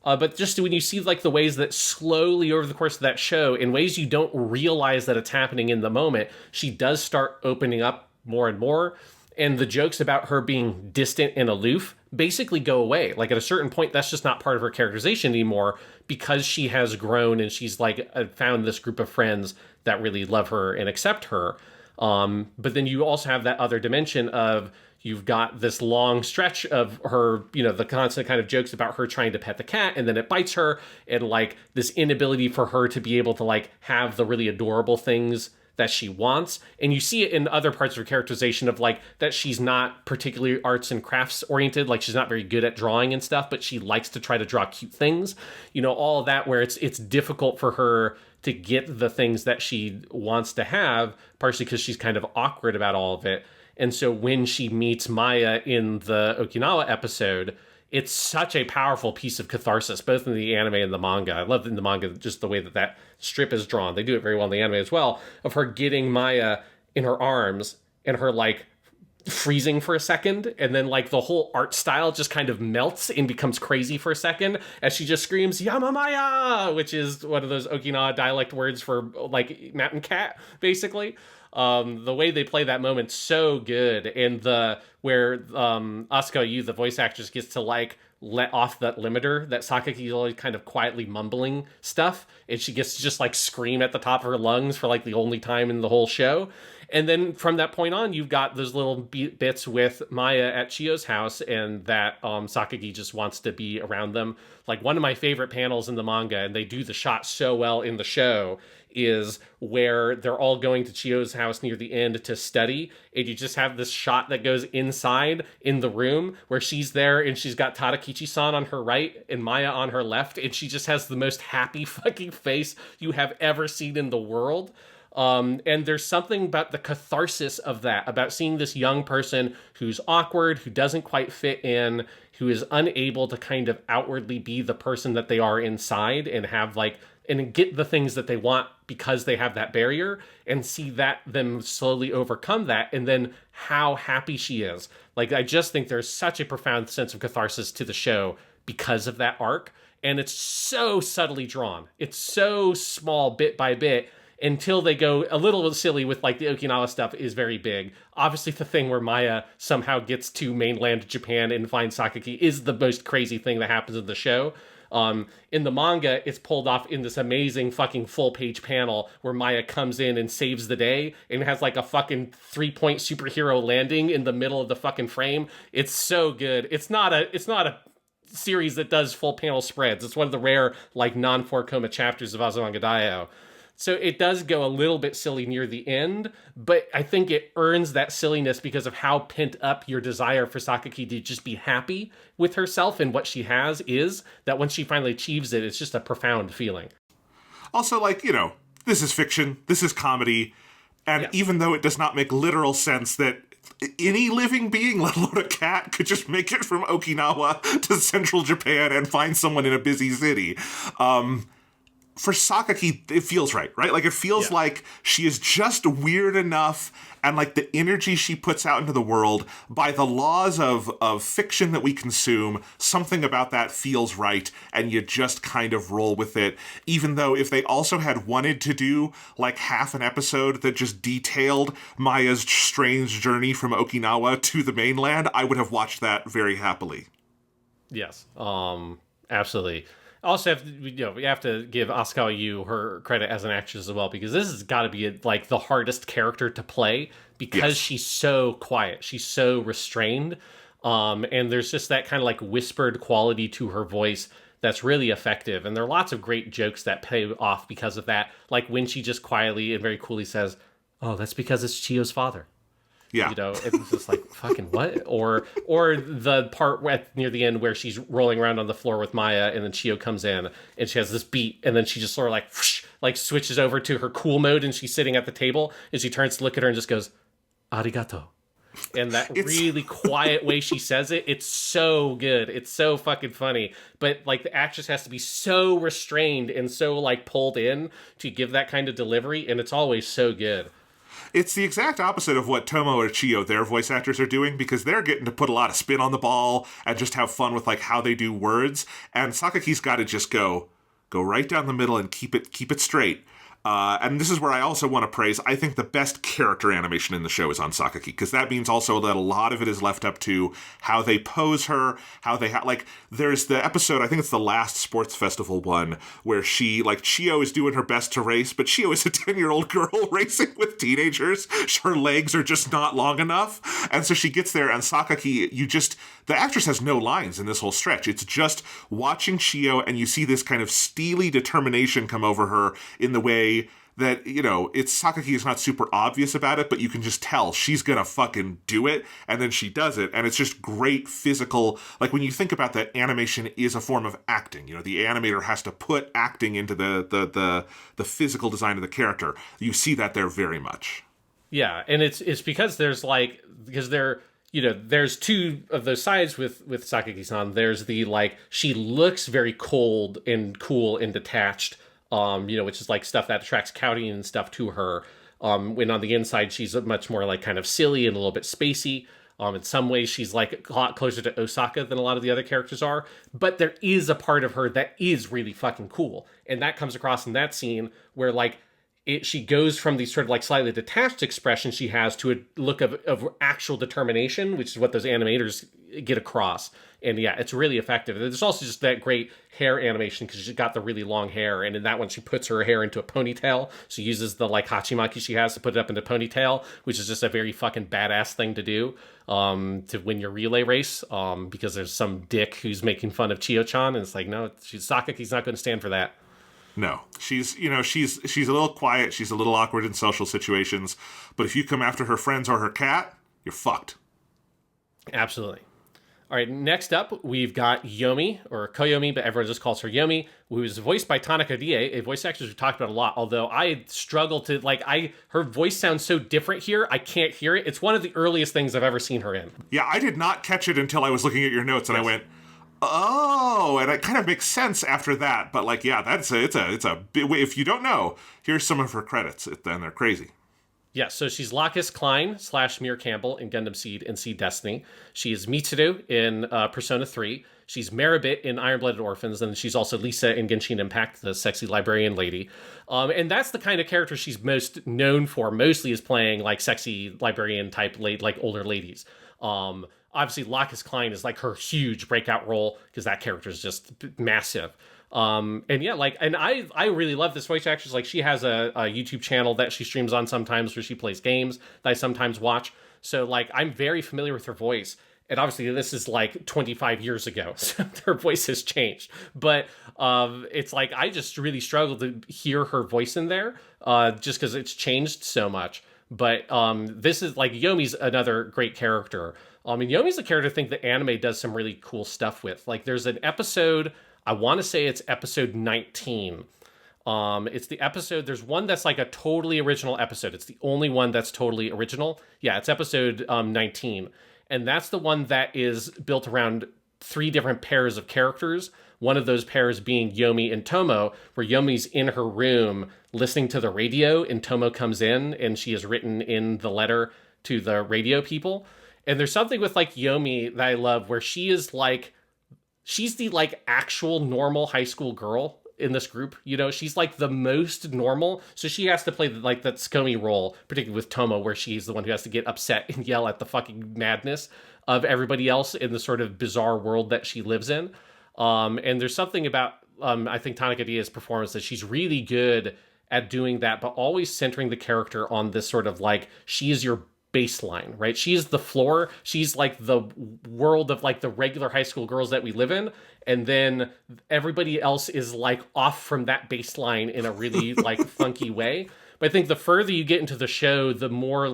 B: But just when you see like the ways that slowly over the course of that show, in ways you don't realize that it's happening in the moment, she does start opening up more and more. And the jokes about her being distant and aloof basically go away. Like at a certain point, that's just not part of her characterization anymore, because she has grown and she's like found this group of friends that really love her and accept her. But then you also have that other dimension of you've got this long stretch of her, you know, the constant kind of jokes about her trying to pet the cat and then it bites her, and like this inability for her to be able to like have the really adorable things that she wants. And you see it in other parts of her characterization of like that she's not particularly arts and crafts oriented, like she's not very good at drawing and stuff, but she likes to try to draw cute things. You know, all of that where it's difficult for her to get the things that she wants to have, partially because she's kind of awkward about all of it. And so when she meets Maya in the Okinawa episode, it's such a powerful piece of catharsis, both in the anime and the manga. I love in the manga just the way that strip is drawn. They do it very well in the anime as well, of her getting Maya in her arms and her like freezing for a second, and then like the whole art style just kind of melts and becomes crazy for a second as she just screams Yamamaya, which is one of those Okinawa dialect words for like mountain cat, basically. The way they play that moment so good, and where Asuka Yu, the voice actress, gets to like let off that limiter that Sakaki is always kind of quietly mumbling stuff, and she gets to just like scream at the top of her lungs for like the only time in the whole show. And then from that point on, you've got those little bits with Maya at Chiyo's house, and that Sakaki just wants to be around them. Like one of my favorite panels in the manga, and they do the shot so well in the show, is where they're all going to Chiyo's house near the end to study, and you just have this shot that goes inside in the room where she's there and she's got Tadakichi-san on her right and Maya on her left, and she just has the most happy fucking face you have ever seen in the world. And there's something about the catharsis of that, about seeing this young person who's awkward, who doesn't quite fit in, who is unable to kind of outwardly be the person that they are inside and have like, and get the things that they want because they have that barrier, and see that them slowly overcome that, and then how happy she is. Like, I just think there's such a profound sense of catharsis to the show because of that arc, and it's so subtly drawn. It's so small bit by bit, until they go a little silly with like the Okinawa stuff is very big. Obviously the thing where Maya somehow gets to mainland Japan and finds Sakaki is the most crazy thing that happens in the show. In the manga, it's pulled off in this amazing fucking full page panel where Maya comes in and saves the day and has like a fucking 3-point superhero landing in the middle of the fucking frame. It's so good. It's not a series that does full panel spreads. It's one of the rare like non-4 coma chapters of Azumanga Daioh. So it does go a little bit silly near the end, but I think it earns that silliness because of how pent up your desire for Sakaki to just be happy with herself and what she has is, that when she finally achieves it, it's just a profound feeling.
C: Also, like, you know, this is fiction, this is comedy, and even though it does not make literal sense that any living being, let alone a cat, could just make it from Okinawa to central Japan and find someone in a busy city, for Sakaki, it feels right? Like, it feels like she is just weird enough, and, like, the energy she puts out into the world, by the laws of fiction that we consume, something about that feels right, and you just kind of roll with it, even though if they also had wanted to do, like, half an episode that just detailed Maya's strange journey from Okinawa to the mainland, I would have watched that very happily.
B: Yes, absolutely. Also, we have to give Asuka Yu her credit as an actress as well, because this has got to be like the hardest character to play because she's so quiet, she's so restrained, and there's just that kind of like whispered quality to her voice that's really effective. And there are lots of great jokes that pay off because of that, like when she just quietly and very coolly says, "Oh, that's because it's Chiyo's father."
C: Yeah.
B: You know, it's just like, fucking what? Or the part near the end where she's rolling around on the floor with Maya, and then Chiyo comes in and she has this beat, and then she just sort of like, whoosh, like switches over to her cool mode, and she's sitting at the table, and she turns to look at her and just goes, "Arigato." And that really quiet way she says it, it's so good. It's so fucking funny. But like the actress has to be so restrained and so like pulled in to give that kind of delivery, and it's always so good.
C: It's the exact opposite of what Tomo or Chiyo, their voice actors, are doing, because they're getting to put a lot of spin on the ball and just have fun with like how they do words. And Sakaki's got to just go right down the middle and keep it straight. And this is where I also want to praise, I think the best character animation in the show is on Sakaki, because that means also that a lot of it is left up to how they pose her, how they like, there's the episode, I think it's the last sports festival one, where she, like, Chiyo is doing her best to race, but Chiyo is a 10-year-old girl racing with teenagers. Her legs are just not long enough. And so she gets there, and Sakaki, the actress has no lines in this whole stretch. It's just watching Chiyo, and you see this kind of steely determination come over her in the way that, it's Sakaki is not super obvious about it, but you can just tell she's gonna fucking do it, and then she does it, and it's just great physical, like when you think about that, animation is a form of acting, the animator has to put acting into the physical design of the character. You see that there very much.
B: Yeah, and it's because there's there's two of those sides with Sakaki-san. There's the, she looks very cold and cool and detached, which is stuff that attracts Cowdy and stuff to her. When on the inside, she's much more kind of silly and a little bit spacey. In some ways, she's a lot closer to Osaka than a lot of the other characters are. But there is a part of her that is really fucking cool. And that comes across in that scene where, she goes from these sort of slightly detached expression she has to a look of actual determination, which is what those animators get across. And yeah, it's really effective. There's also just that great hair animation because she's got the really long hair. And in that one, she puts her hair into a ponytail. She uses the hachimaki she has to put it up into a ponytail, which is just a very fucking badass thing to do to win your relay race. Because there's some dick who's making fun of Chiyo-chan. And it's no, Sakaki's not going to stand for that.
C: No, she's a little quiet. She's a little awkward in social situations. But if you come after her friends or her cat, you're fucked.
B: Absolutely. All right, next up, we've got Yomi, or Koyomi, but everyone just calls her Yomi, who is voiced by Tanaka Die, a voice actress we've talked about a lot, although I struggle to, her voice sounds so different here, I can't hear it. It's one of the earliest things I've ever seen her in.
C: Yeah, I did not catch it until I was looking at your notes, and I went, oh, and it kind of makes sense after that, but it's a bit, if you don't know, here's some of her credits, and they're crazy.
B: Yeah, so she's Lacus Klein / Mir Campbell in Gundam Seed and Seed Destiny. She is Mitsuru in Persona 3. She's Maribit in Iron Blooded Orphans, and she's also Lisa in Genshin Impact, the sexy librarian lady. And that's the kind of character she's most known for, mostly is playing sexy librarian type older ladies. Obviously, Lacus Klein is her huge breakout role because that character is just massive. And yeah, and I really love this voice actress. She has a YouTube channel that she streams on sometimes where she plays games that I sometimes watch. So I'm very familiar with her voice. And obviously this is 25 years ago, so her voice has changed. But it's I just really struggle to hear her voice in there just because it's changed so much. But this is Yomi's another great character. And Yomi's a character I think the anime does some really cool stuff with. There's an episode, I want to say it's episode 19. It's the episode, there's one that's a totally original episode. It's the only one that's totally original. Yeah, it's episode 19. And that's the one that is built around 3 different pairs of characters. One of those pairs being Yomi and Tomo, where Yomi's in her room listening to the radio, and Tomo comes in, and she has written in the letter to the radio people. And there's something with Yomi that I love, where she is she's the actual normal high school girl in this group. She's the most normal. So she has to play that Tsukomi role, particularly with Tomo, where she's the one who has to get upset and yell at the fucking madness of everybody else in the sort of bizarre world that she lives in. And there's something about, I think Tanaka Die's performance that she's really good at doing that, but always centering the character on this sort of she is your baseline, right? She's the floor. She's the world of the regular high school girls that we live in. And then everybody else is off from that baseline in a really funky way. But I think the further you get into the show, the more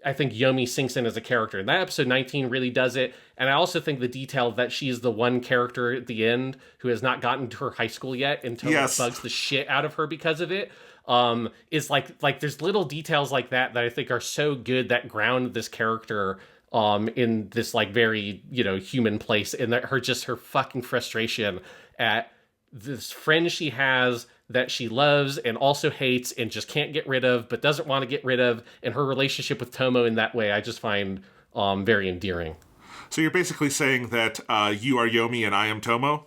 B: I think Yomi sinks in as a character. And that episode 19 really does it. And I also think the detail that she's the one character at the end who has not gotten to her high school yet until it bugs the shit out of her because of it. Is there's little details like that I think are so good that ground this character in this very human place, and that her fucking frustration at this friend she has that she loves and also hates and just can't get rid of but doesn't want to get rid of, and her relationship with Tomo in that way I just find very endearing.
C: So you're basically saying that you are Yomi and I am Tomo?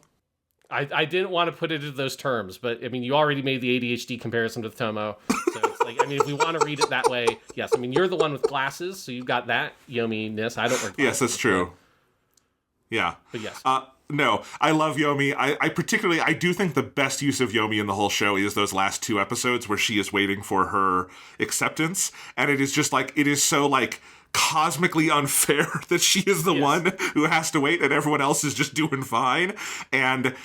B: I didn't want to put it into those terms, but you already made the ADHD comparison with Tomo. So it's if we want to read it that way, yes. You're the one with glasses, so you've got that Yomi-ness. I don't wear glasses.
C: Yes, that's true. Yeah.
B: But yes.
C: No, I love Yomi. I do think the best use of Yomi in the whole show is those last 2 episodes where she is waiting for her acceptance. And it is just it is so cosmically unfair that she is the one who has to wait and everyone else is just doing fine. And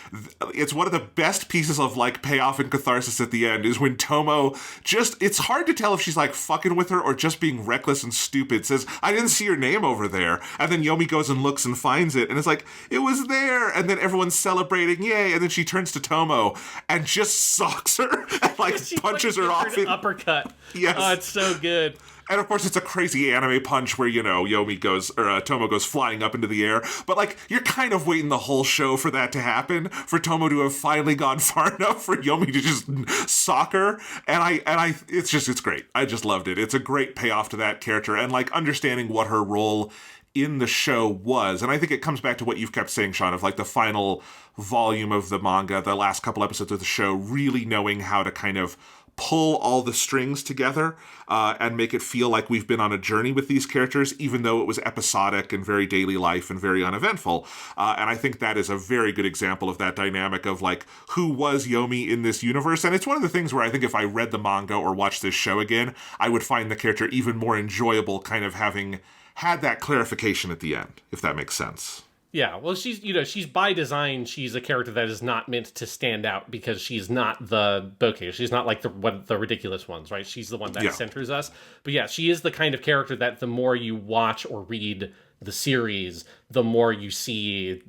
C: it's one of the best pieces of like payoff and catharsis at the end is when Tomo just, it's hard to tell if she's like fucking with her or just being reckless and stupid, says, I didn't see your name over there. And then Yomi goes and looks and finds it and it's like, it was there. And then everyone's celebrating, yay. And then she turns to Tomo and just socks her and like punches her off.
B: An uppercut.
C: Yes.
B: Oh, it's so good.
C: And of course, it's a crazy anime punch where, you know, Yomi goes, or Tomo goes flying up into the air. But, like, you're kind of waiting the whole show for that to happen, for Tomo to have finally gone far enough for Yomi to just sock her. And it's great. I just loved it. It's a great payoff to that character and, like, understanding what her role in the show was. And I think it comes back to what you've kept saying, Sean, of, like, the final volume of the manga, the last couple episodes of the show, really knowing how to kind of pull all the strings together and make it feel like we've been on a journey with these characters, even though it was episodic and very daily life and very uneventful. And I think that is a very good example of that dynamic of like, who was Yomi in this universe? And it's one of the things where I think if I read the manga or watched this show again, I would find the character even more enjoyable, kind of having had that clarification at the end, if that makes sense.
B: Yeah, well, she's by design, she's a character that is not meant to stand out because she's not the bokeh. She's not like the ridiculous ones, right? She's the one that centers us. But yeah, she is the kind of character that the more you watch or read the series, the more you see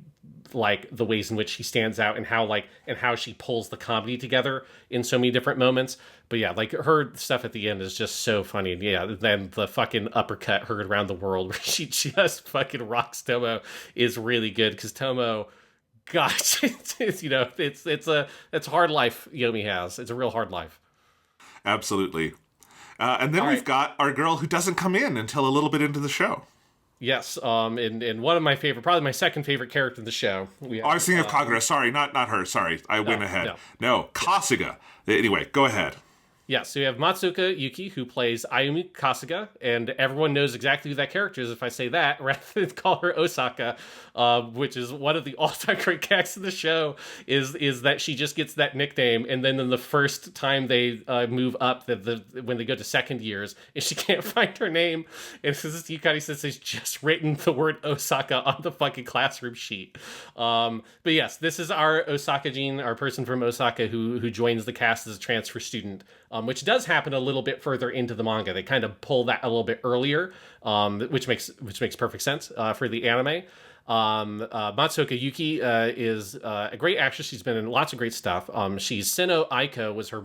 B: like the ways in which she stands out and how she pulls the comedy together in so many different moments. But yeah, like her stuff at the end is just so funny. And yeah, then the fucking uppercut heard around the world where she just fucking rocks Tomo is really good because Tomo, gosh, it's a hard life Yomi has. It's a real hard life.
C: Absolutely. And then we've got our girl who doesn't come in until a little bit into the show.
B: Yes, in one of my favorite, probably my second favorite character in the show.
C: I was thinking of Kagura. Sorry, not her. Sorry, I went ahead. No, Kasuga. Anyway, go ahead.
B: Yeah, so we have Matsuoka Yuki, who plays Ayumi Kasuga, and everyone knows exactly who that character is if I say that, rather than call her Osaka, which is one of the all-time great gags in the show, is that she just gets that nickname, and then in the first time they move up, when they go to second years, and she can't find her name, and Yukari says she's just written the word Osaka on the fucking classroom sheet. But yes, this is our Osaka-jin, our person from Osaka who joins the cast as a transfer student, which does happen a little bit further into the manga. They kind of pull that a little bit earlier, which makes perfect sense for the anime. Matsuoka Yuki is a great actress. She's been in lots of great stuff. She's Seno Aiko was her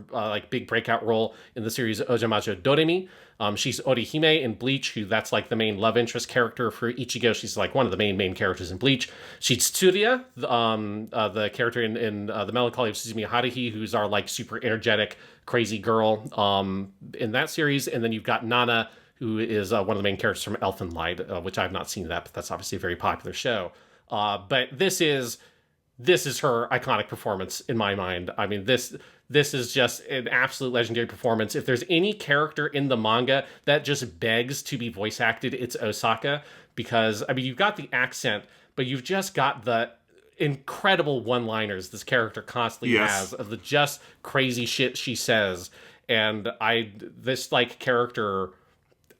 B: big breakout role in the series Ojamajo Doremi. She's Orihime in Bleach, who that's like the main love interest character for Ichigo. She's like one of the main characters in Bleach. She's Tsuruya, the character in The Melancholy of Suzumiya Haruhi, who's our like super energetic, crazy girl in that series. And then you've got Nana, who is one of the main characters from Elfen Lied, which I've not seen that, but that's obviously a very popular show. But this is her iconic performance in my mind. I mean, this is just an absolute legendary performance. If there's any character in the manga that just begs to be voice acted, it's Osaka, because I mean, you've got the accent, but you've just got the incredible one-liners this character constantly has of the just crazy shit she says. And this character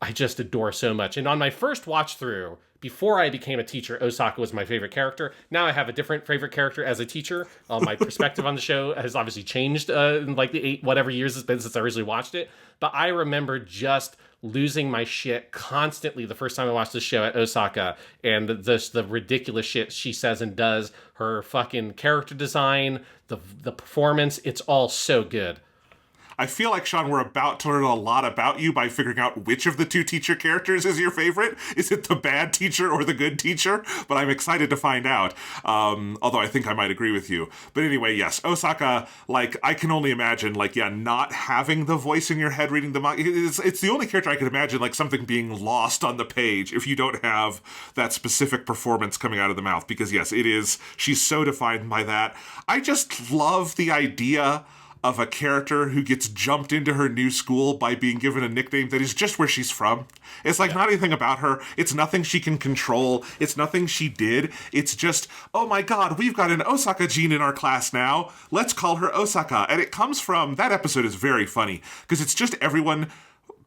B: I just adore so much. And on my first watch through, before I became a teacher, Osaka was my favorite character. Now I have a different favorite character as a teacher. My perspective on the show has obviously changed in like the 8 whatever years it's been since I originally watched it. But I remember just losing my shit constantly the first time I watched the show at Osaka, and the ridiculous shit she says and does, her fucking character design, the performance, it's all so good.
C: I feel like, Sean, we're about to learn a lot about you by figuring out which of the two teacher characters is your favorite. Is it the bad teacher or the good teacher? But I'm excited to find out, although I think I might agree with you. But anyway, yes, Osaka, I can only imagine, not having the voice in your head reading the manga. It's the only character I could imagine, something being lost on the page if you don't have that specific performance coming out of the mouth. Because, yes, it is. She's so defined by that. I just love the idea of a character who gets jumped into her new school by being given a nickname that is just where she's from. It's not anything about her. It's nothing she can control. It's nothing she did. It's just, oh my god, we've got an Osaka gene in our class now. Let's call her Osaka. And it comes from, that episode is very funny, because it's just everyone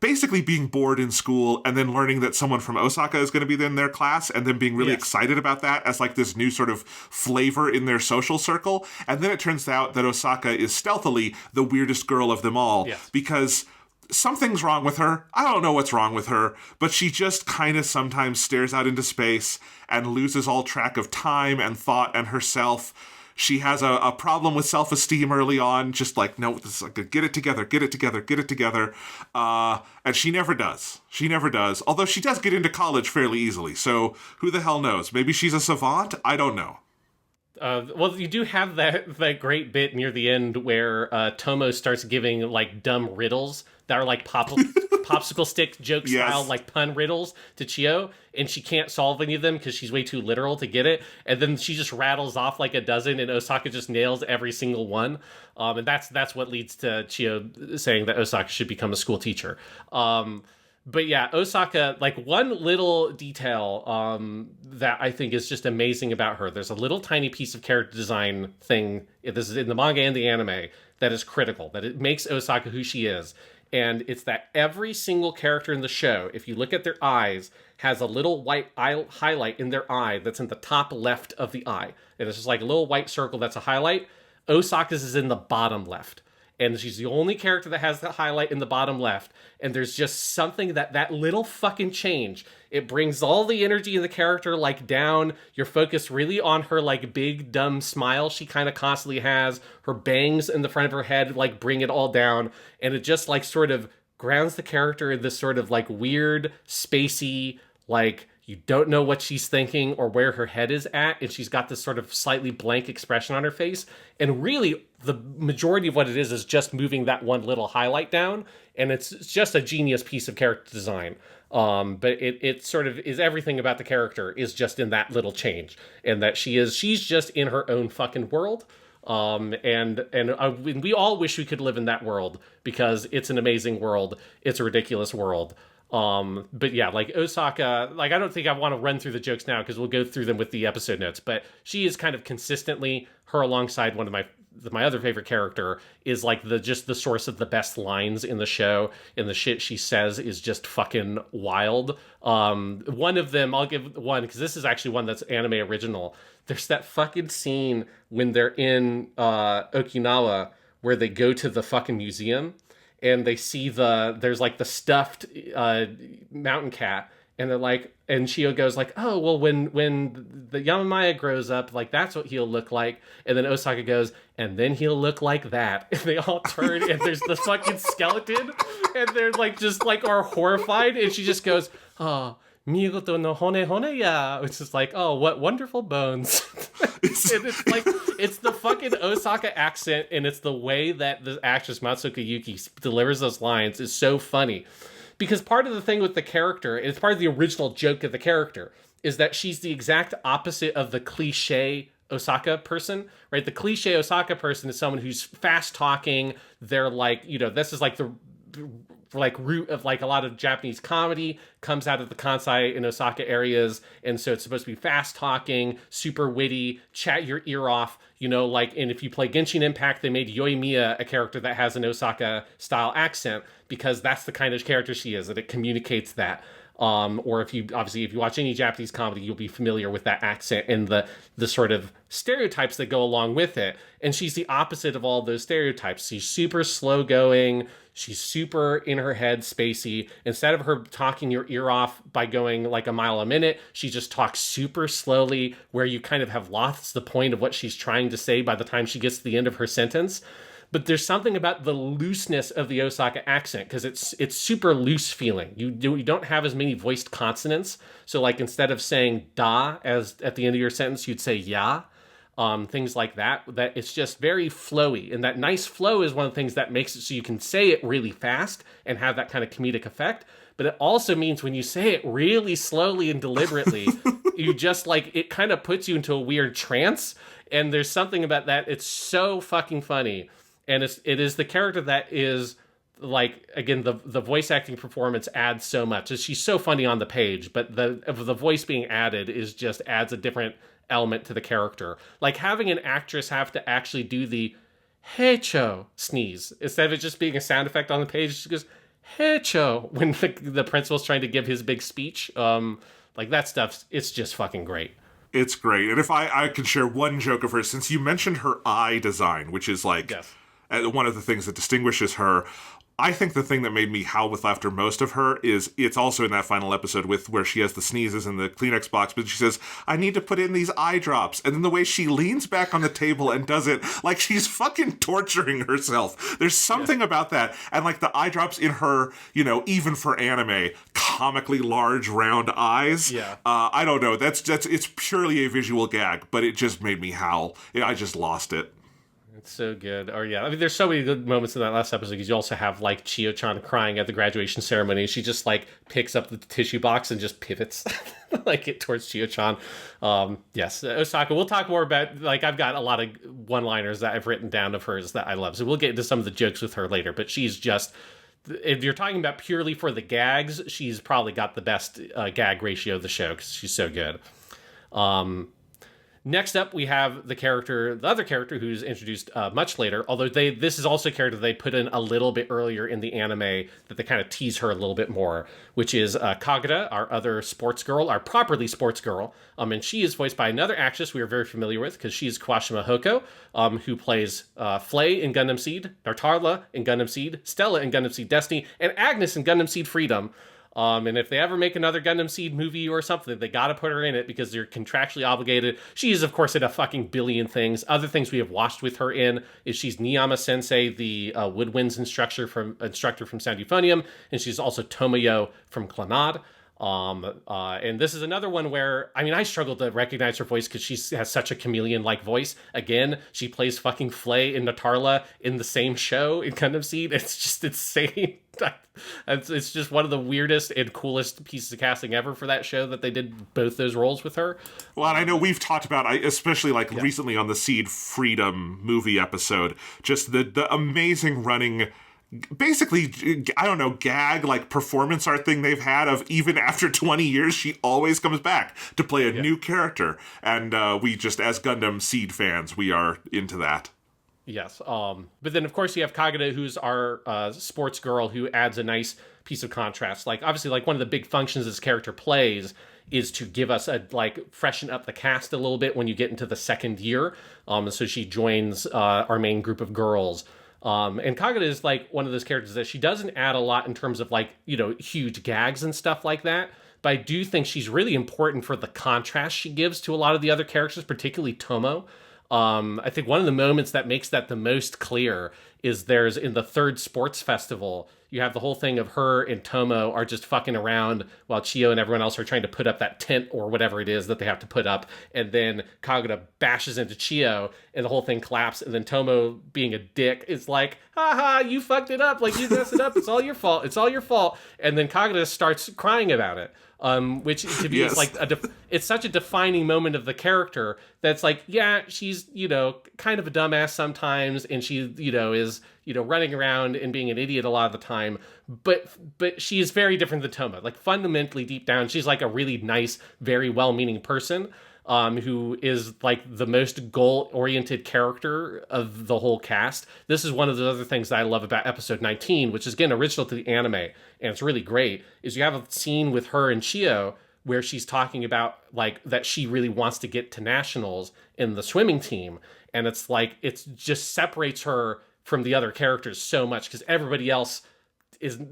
C: basically being bored in school and then learning that someone from Osaka is going to be in their class and then being really excited about that as like this new sort of flavor in their social circle. And then it turns out that Osaka is stealthily the weirdest girl of them all because something's wrong with her. I don't know what's wrong with her, but she just kind of sometimes stares out into space and loses all track of time and thought and herself. She has a problem with self-esteem early on, just like, no, this is like, get it together. And she never does. Although she does get into college fairly easily, so who the hell knows? Maybe she's a savant? I don't know.
B: Well, you do have that great bit near the end where Tomo starts giving, like, dumb riddles that are, like, popsicle stick joke style, like, pun riddles to Chiyo, and she can't solve any of them because she's way too literal to get it, and then she just rattles off, like, a dozen, and Osaka just nails every single one, and that's what leads to Chiyo saying that Osaka should become a school teacher. But yeah, Osaka, like, one little detail that I think is just amazing about her. There's a little tiny piece of character design thing, this is in the manga and the anime, that is critical, that it makes Osaka who she is. And it's that every single character in the show, if you look at their eyes, has a little white highlight in their eye that's in the top left of the eye. And it's just like a little white circle that's a highlight. Osaka's is in the bottom left. And she's the only character that has the highlight in the bottom left. And there's just something that little fucking change, it brings all the energy in the character, like, down. You're focused really on her, like, big, dumb smile she kind of constantly has. Her bangs in the front of her head, like, bring it all down. And it just, like, sort of grounds the character in this sort of, like, weird, spacey, like, you don't know what she's thinking or where her head is at, and she's got this sort of slightly blank expression on her face. And really, the majority of what it is just moving that one little highlight down, and it's just a genius piece of character design. But it sort of is everything about the character is just in that little change, and that she's just in her own fucking world. And we all wish we could live in that world because it's an amazing world. It's a ridiculous world. But yeah, like Osaka, like, I don't think I want to run through the jokes now because we'll go through them with the episode notes, but she is kind of consistently, her alongside one of my other favorite character, is like the source of the best lines in the show, and the shit she says is just fucking wild. One of them, I'll give one because this is actually one that's anime original. There's that fucking scene when they're in Okinawa where they go to the fucking museum and they see there's like the stuffed mountain cat, and they're like, and Chiyo goes like, oh, well, when the Yamamaya grows up, like, that's what he'll look like. And then Osaka goes, and then he'll look like that. And they all turn, and there's the fucking skeleton, and they're like, just like, are horrified. And she just goes, oh, migoto no hone ya. It's just like, oh, what wonderful bones. And it's like, it's the fucking Osaka accent, and it's the way that the actress Matsuka Yuki delivers those lines is so funny. Because part of the thing with the character, and it's part of the original joke of the character, is that she's the exact opposite of the cliche Osaka person, right? The cliche Osaka person is someone who's fast talking. They're like, this is like the root of like a lot of Japanese comedy comes out of the Kansai and Osaka areas, and so it's supposed to be fast talking, super witty, chat your ear off, like, and if you play Genshin Impact, they made Yoimiya a character that has an Osaka style accent because that's the kind of character she is, that it communicates that. Or if you watch any Japanese comedy, you'll be familiar with that accent and the sort of stereotypes that go along with it. And she's the opposite of all those stereotypes. She's super slow going. She's super in her head, spacey. Instead of her talking your ear off by going like a mile a minute, she just talks super slowly, where you kind of have lost the point of what she's trying to say by the time she gets to the end of her sentence. But there's something about the looseness of the Osaka accent, because it's super loose feeling. You don't have as many voiced consonants. So like, instead of saying da as at the end of your sentence, you'd say ya. Things like that it's just very flowy. And that nice flow is one of the things that makes it so you can say it really fast and have that kind of comedic effect. But it also means when you say it really slowly and deliberately, you just like, it kind of puts you into a weird trance. And there's something about that. It's so fucking funny. And it is the character that is, like, again, the voice acting performance adds so much. She's so funny on the page, but the voice being added adds a different element to the character. Like, having an actress have to actually do the heicho sneeze instead of it just being a sound effect on the page. She goes, Hecho, when the principal's trying to give his big speech. Like that stuff, it's just fucking great.
C: It's great. And if I can share one joke of hers, since you mentioned her eye design, which is like
B: Yes.
C: one of the things that distinguishes her, I think the thing that made me howl with laughter most of her is it's also in that final episode with where she has the sneezes in the Kleenex box, but she says, I need to put in these eye drops. And then the way she leans back on the table and does it like she's fucking torturing herself. There's something about that. And like the eye drops in her, you know, even for anime, comically large round eyes.
B: Yeah.
C: I don't know. It's purely a visual gag, but it just made me howl. I just lost it.
B: It's so good. Or yeah, I mean, there's so many good moments in that last episode because you also have like Chiyo-chan crying at the graduation ceremony. She just like picks up the tissue box and just pivots like it towards Chiyo-chan. Yes, Osaka. We'll talk more about like I've got a lot of one-liners that I've written down of hers that I love. So we'll get into some of the jokes with her later. But she's just, if you're talking about purely for the gags, she's probably got the best gag ratio of the show because she's so good. Next up, we have the other character who's introduced much later, although this is also a character they put in a little bit earlier in the anime that they kind of tease her a little bit more, which is Kagura, our other sports girl, our properly sports girl. And she is voiced by another actress we are very familiar with because she's Kawashima Hoko, who plays Flay in Gundam Seed, Nartarla in Gundam Seed, Stella in Gundam Seed Destiny, and Agnes in Gundam Seed Freedom. And if they ever make another Gundam Seed movie or something, they gotta put her in it because they're contractually obligated. She is, of course, in a fucking billion things. Other things we have watched with her in is she's Niyama Sensei, the woodwinds instructor from Sound Euphonium, and she's also Tomoyo from Clannad. And this is another one where, I mean, I struggle to recognize her voice because she has such a chameleon-like voice. Again, she plays fucking Flay in Natarla in the same show in Gundam Seed. It's just insane. It's just one of the weirdest and coolest pieces of casting ever for that show that they did both those roles with her. Well,
C: and I know we've talked about, especially like recently on the Seed Freedom movie episode, just the amazing running, basically, I don't know, gag like performance art thing they've had of even after 20 years, she always comes back to play a new character. And we just, as Gundam Seed fans, we are into that.
B: Yes. But then, of course, you have Kagura, who's our sports girl, who adds a nice piece of contrast. Like, obviously, like one of the big functions this character plays is to give us freshen up the cast a little bit when you get into the second year. So she joins our main group of girls. And Kagura is like one of those characters that she doesn't add a lot in terms of like, you know, huge gags and stuff like that. But I do think she's really important for the contrast she gives to a lot of the other characters, particularly Tomo. I think one of the moments that makes that the most clear is there's in the third sports festival, you have the whole thing of her and Tomo are just fucking around while Chiyo and everyone else are trying to put up that tent or whatever it is that they have to put up. And then Kagura bashes into Chiyo and the whole thing collapses. And then Tomo, being a dick, is like, haha, you fucked it up. Like, you messed it up. It's all your fault. It's all your fault. And then Kagura starts crying about it. Which to me is like it's such a defining moment of the character that's like, yeah, she's, you know, kind of a dumbass sometimes, and she, you know, is, you know, running around and being an idiot a lot of the time, but she is very different than Toma. Like, fundamentally, deep down, she's like a really nice, very well-meaning person. Who is like the most goal-oriented character of the whole cast. This is one of the other things that I love about episode 19, which is, again, original to the anime, and it's really great, is you have a scene with her and Chiyo where she's talking about like that she really wants to get to nationals in the swimming team. And it's like, it just separates her from the other characters so much because everybody else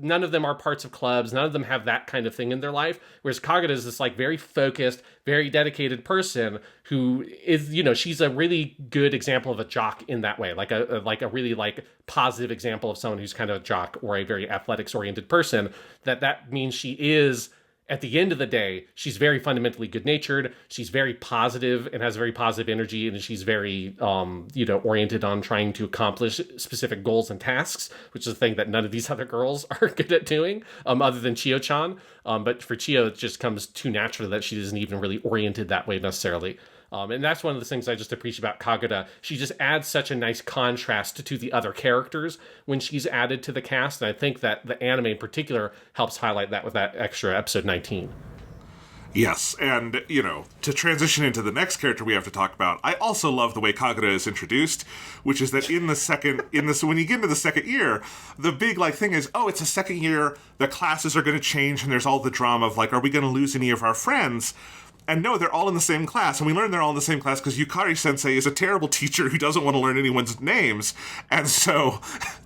B: none of them are parts of clubs. None of them have that kind of thing in their life. Whereas Kagura is this like very focused, very dedicated person who is, you know, she's a really good example of a jock in that way. Like a really like positive example of someone who's kind of a jock or a very athletics oriented person. That means she is, at the end of the day, she's very fundamentally good-natured. She's very positive and has very positive energy, and she's very, oriented on trying to accomplish specific goals and tasks, which is a thing that none of these other girls are good at doing, other than Chiyo-chan. But for Chiyo, it just comes too naturally that she isn't even really oriented that way necessarily. And that's one of the things I just appreciate about Kagura. She just adds such a nice contrast to the other characters when she's added to the cast. And I think that the anime in particular helps highlight that with that extra episode 19.
C: Yes, and, to transition into the next character we have to talk about, I also love the way Kagura is introduced, which is that when you get into the second year, the big, thing is, it's a second year, the classes are going to change, and there's all the drama of, are we going to lose any of our friends? And no, they're all in the same class. And we learn they're all in the same class because Yukari-sensei is a terrible teacher who doesn't want to learn anyone's names. And so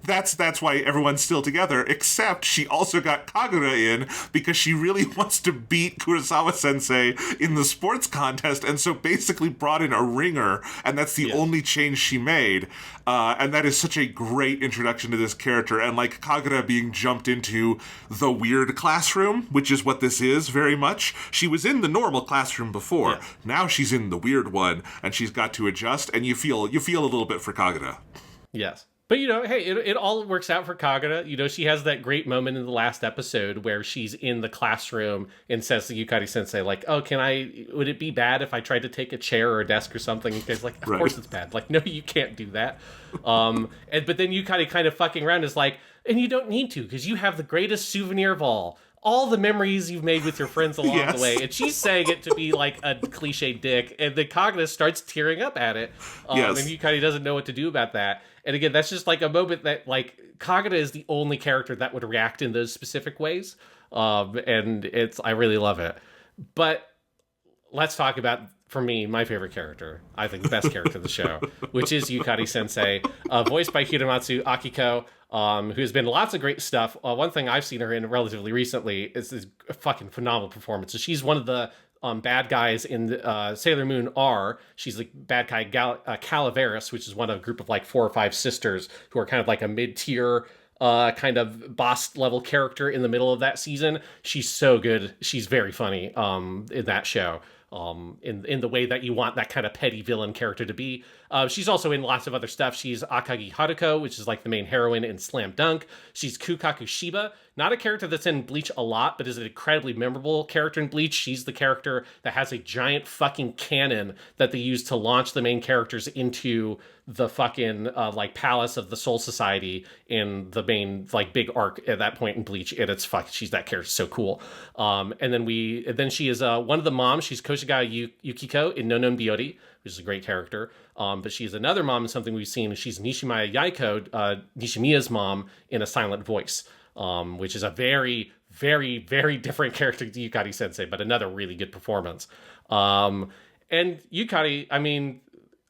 C: that's why everyone's still together, except she also got Kagura in because she really wants to beat Kurosawa-sensei in the sports contest, and so basically brought in a ringer, and that's the only change she made. And that is such a great introduction to this character. And Kagura being jumped into the weird classroom, which is what this is very much. She was in the normal classroom before. Yeah. Now she's in the weird one, and she's got to adjust, and you feel a little bit for Kagura.
B: Yes. But, hey, it all works out for Kagura. She has that great moment in the last episode where she's in the classroom and says to Yukari-sensei, would it be bad if I tried to take a chair or a desk or something? And he's like, of course it's bad. No, you can't do that. But then Yukari kind of fucking around is like, and you don't need to, because you have the greatest souvenir of all the memories you've made with your friends along the way. And she's saying it to be a cliche dick, and then Kagura starts tearing up at it. And Yukari doesn't know what to do about that. And again, that's just a moment that Kagura is the only character that would react in those specific ways. And I really love it. But let's talk about, for me, my favorite character. I think the best character of the show, which is Yukari-sensei, voiced by Hiramatsu Akiko, who has been in lots of great stuff. One thing I've seen her in relatively recently is this fucking phenomenal performance. So she's one of the bad guys in Sailor Moon R. She's the bad guy Calaveras, which is one of a group of 4 or 5 sisters who are kind of a mid-tier kind of boss level character in the middle of that season. She's so good. She's very funny in that show. In the way that you want that kind of petty villain character to be. She's also in lots of other stuff. She's Akagi Haruko, which is the main heroine in Slam Dunk. She's Kukaku Shiba, not a character that's in Bleach a lot, but is an incredibly memorable character in Bleach. She's the character that has a giant fucking cannon that they use to launch the main characters into the fucking palace of the Soul Society in the main big arc at that point in Bleach. And it's she's that character, so cool. And then she is one of the moms. She's Koshigaya Yukiko in No Non Biyori, which is a great character. But she's another mom in something we've seen. She's Nishimiya Yaiko, Nishimiya's mom, in A Silent Voice, which is a very, very, very different character to Yukari-sensei, but another really good performance. And Yukari,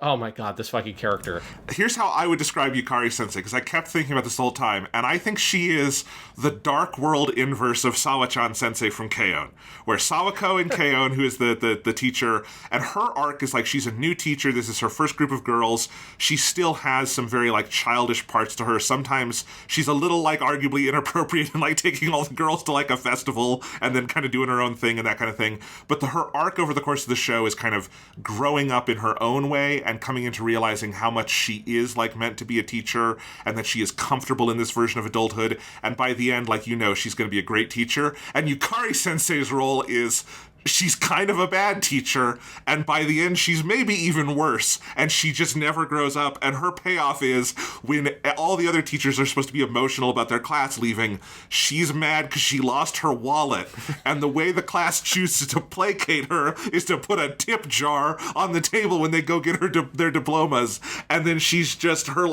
B: oh my god, this fucking character.
C: Here's how I would describe Yukari-sensei, because I kept thinking about this the whole time, and I think she is the Dark World inverse of Sawa-chan-sensei from K-On!, where Sawako in K-On!, who is the teacher, and her arc is she's a new teacher, this is her first group of girls, she still has some very childish parts to her. Sometimes she's a little arguably inappropriate and taking all the girls to a festival and then kind of doing her own thing and that kind of thing. But her arc over the course of the show is kind of growing up in her own way and coming into realizing how much she is meant to be a teacher, and that she is comfortable in this version of adulthood, and by the end, she's going to be a great teacher. And Yukari-sensei's role is she's kind of a bad teacher, and by the end she's maybe even worse, and she just never grows up. And her payoff is when all the other teachers are supposed to be emotional about their class leaving, she's mad because she lost her wallet, and the way the class chooses to placate her is to put a tip jar on the table when they go get their diplomas. And then she's just, her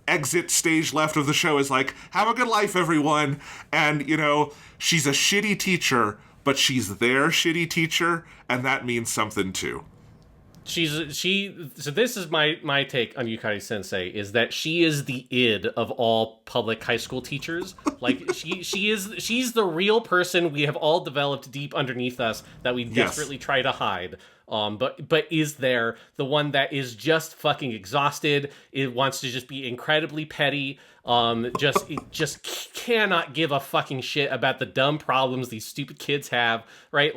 C: exit stage left of the show is have a good life, everyone. And she's a shitty teacher, but she's their shitty teacher, and that means something too.
B: So this is my take on Yukari-sensei, is that she is the id of all public high school teachers. She's the real person we have all developed deep underneath us that we desperately try to hide. But is there the one that is just fucking exhausted? It wants to just be incredibly petty. Just cannot give a fucking shit about the dumb problems these stupid kids have, right?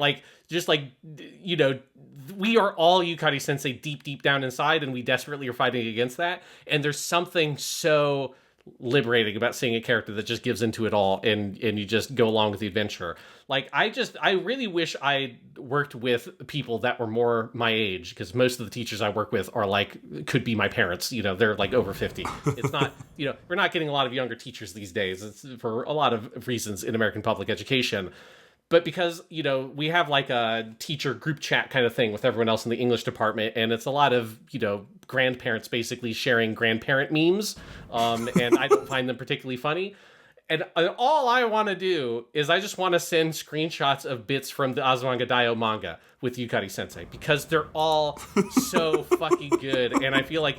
B: We are all Yukari-sensei deep down inside, and we desperately are fighting against that. And there's something so liberating about seeing a character that just gives into it all, and you just go along with the adventure. I really wish I worked with people that were more my age, because most of the teachers I work with are could be my parents. They're over 50. It's not, we're not getting a lot of younger teachers these days. It's for a lot of reasons in American public education. But because, you know, we have like a teacher group chat kind of thing with everyone else in the English department, and it's a lot of, you know, grandparents basically sharing grandparent memes, and I don't find them particularly funny. And all I want to do is I just want to send screenshots of bits from the Azumanga Daioh manga with Yukari Sensei, because they're all so fucking good. And I feel like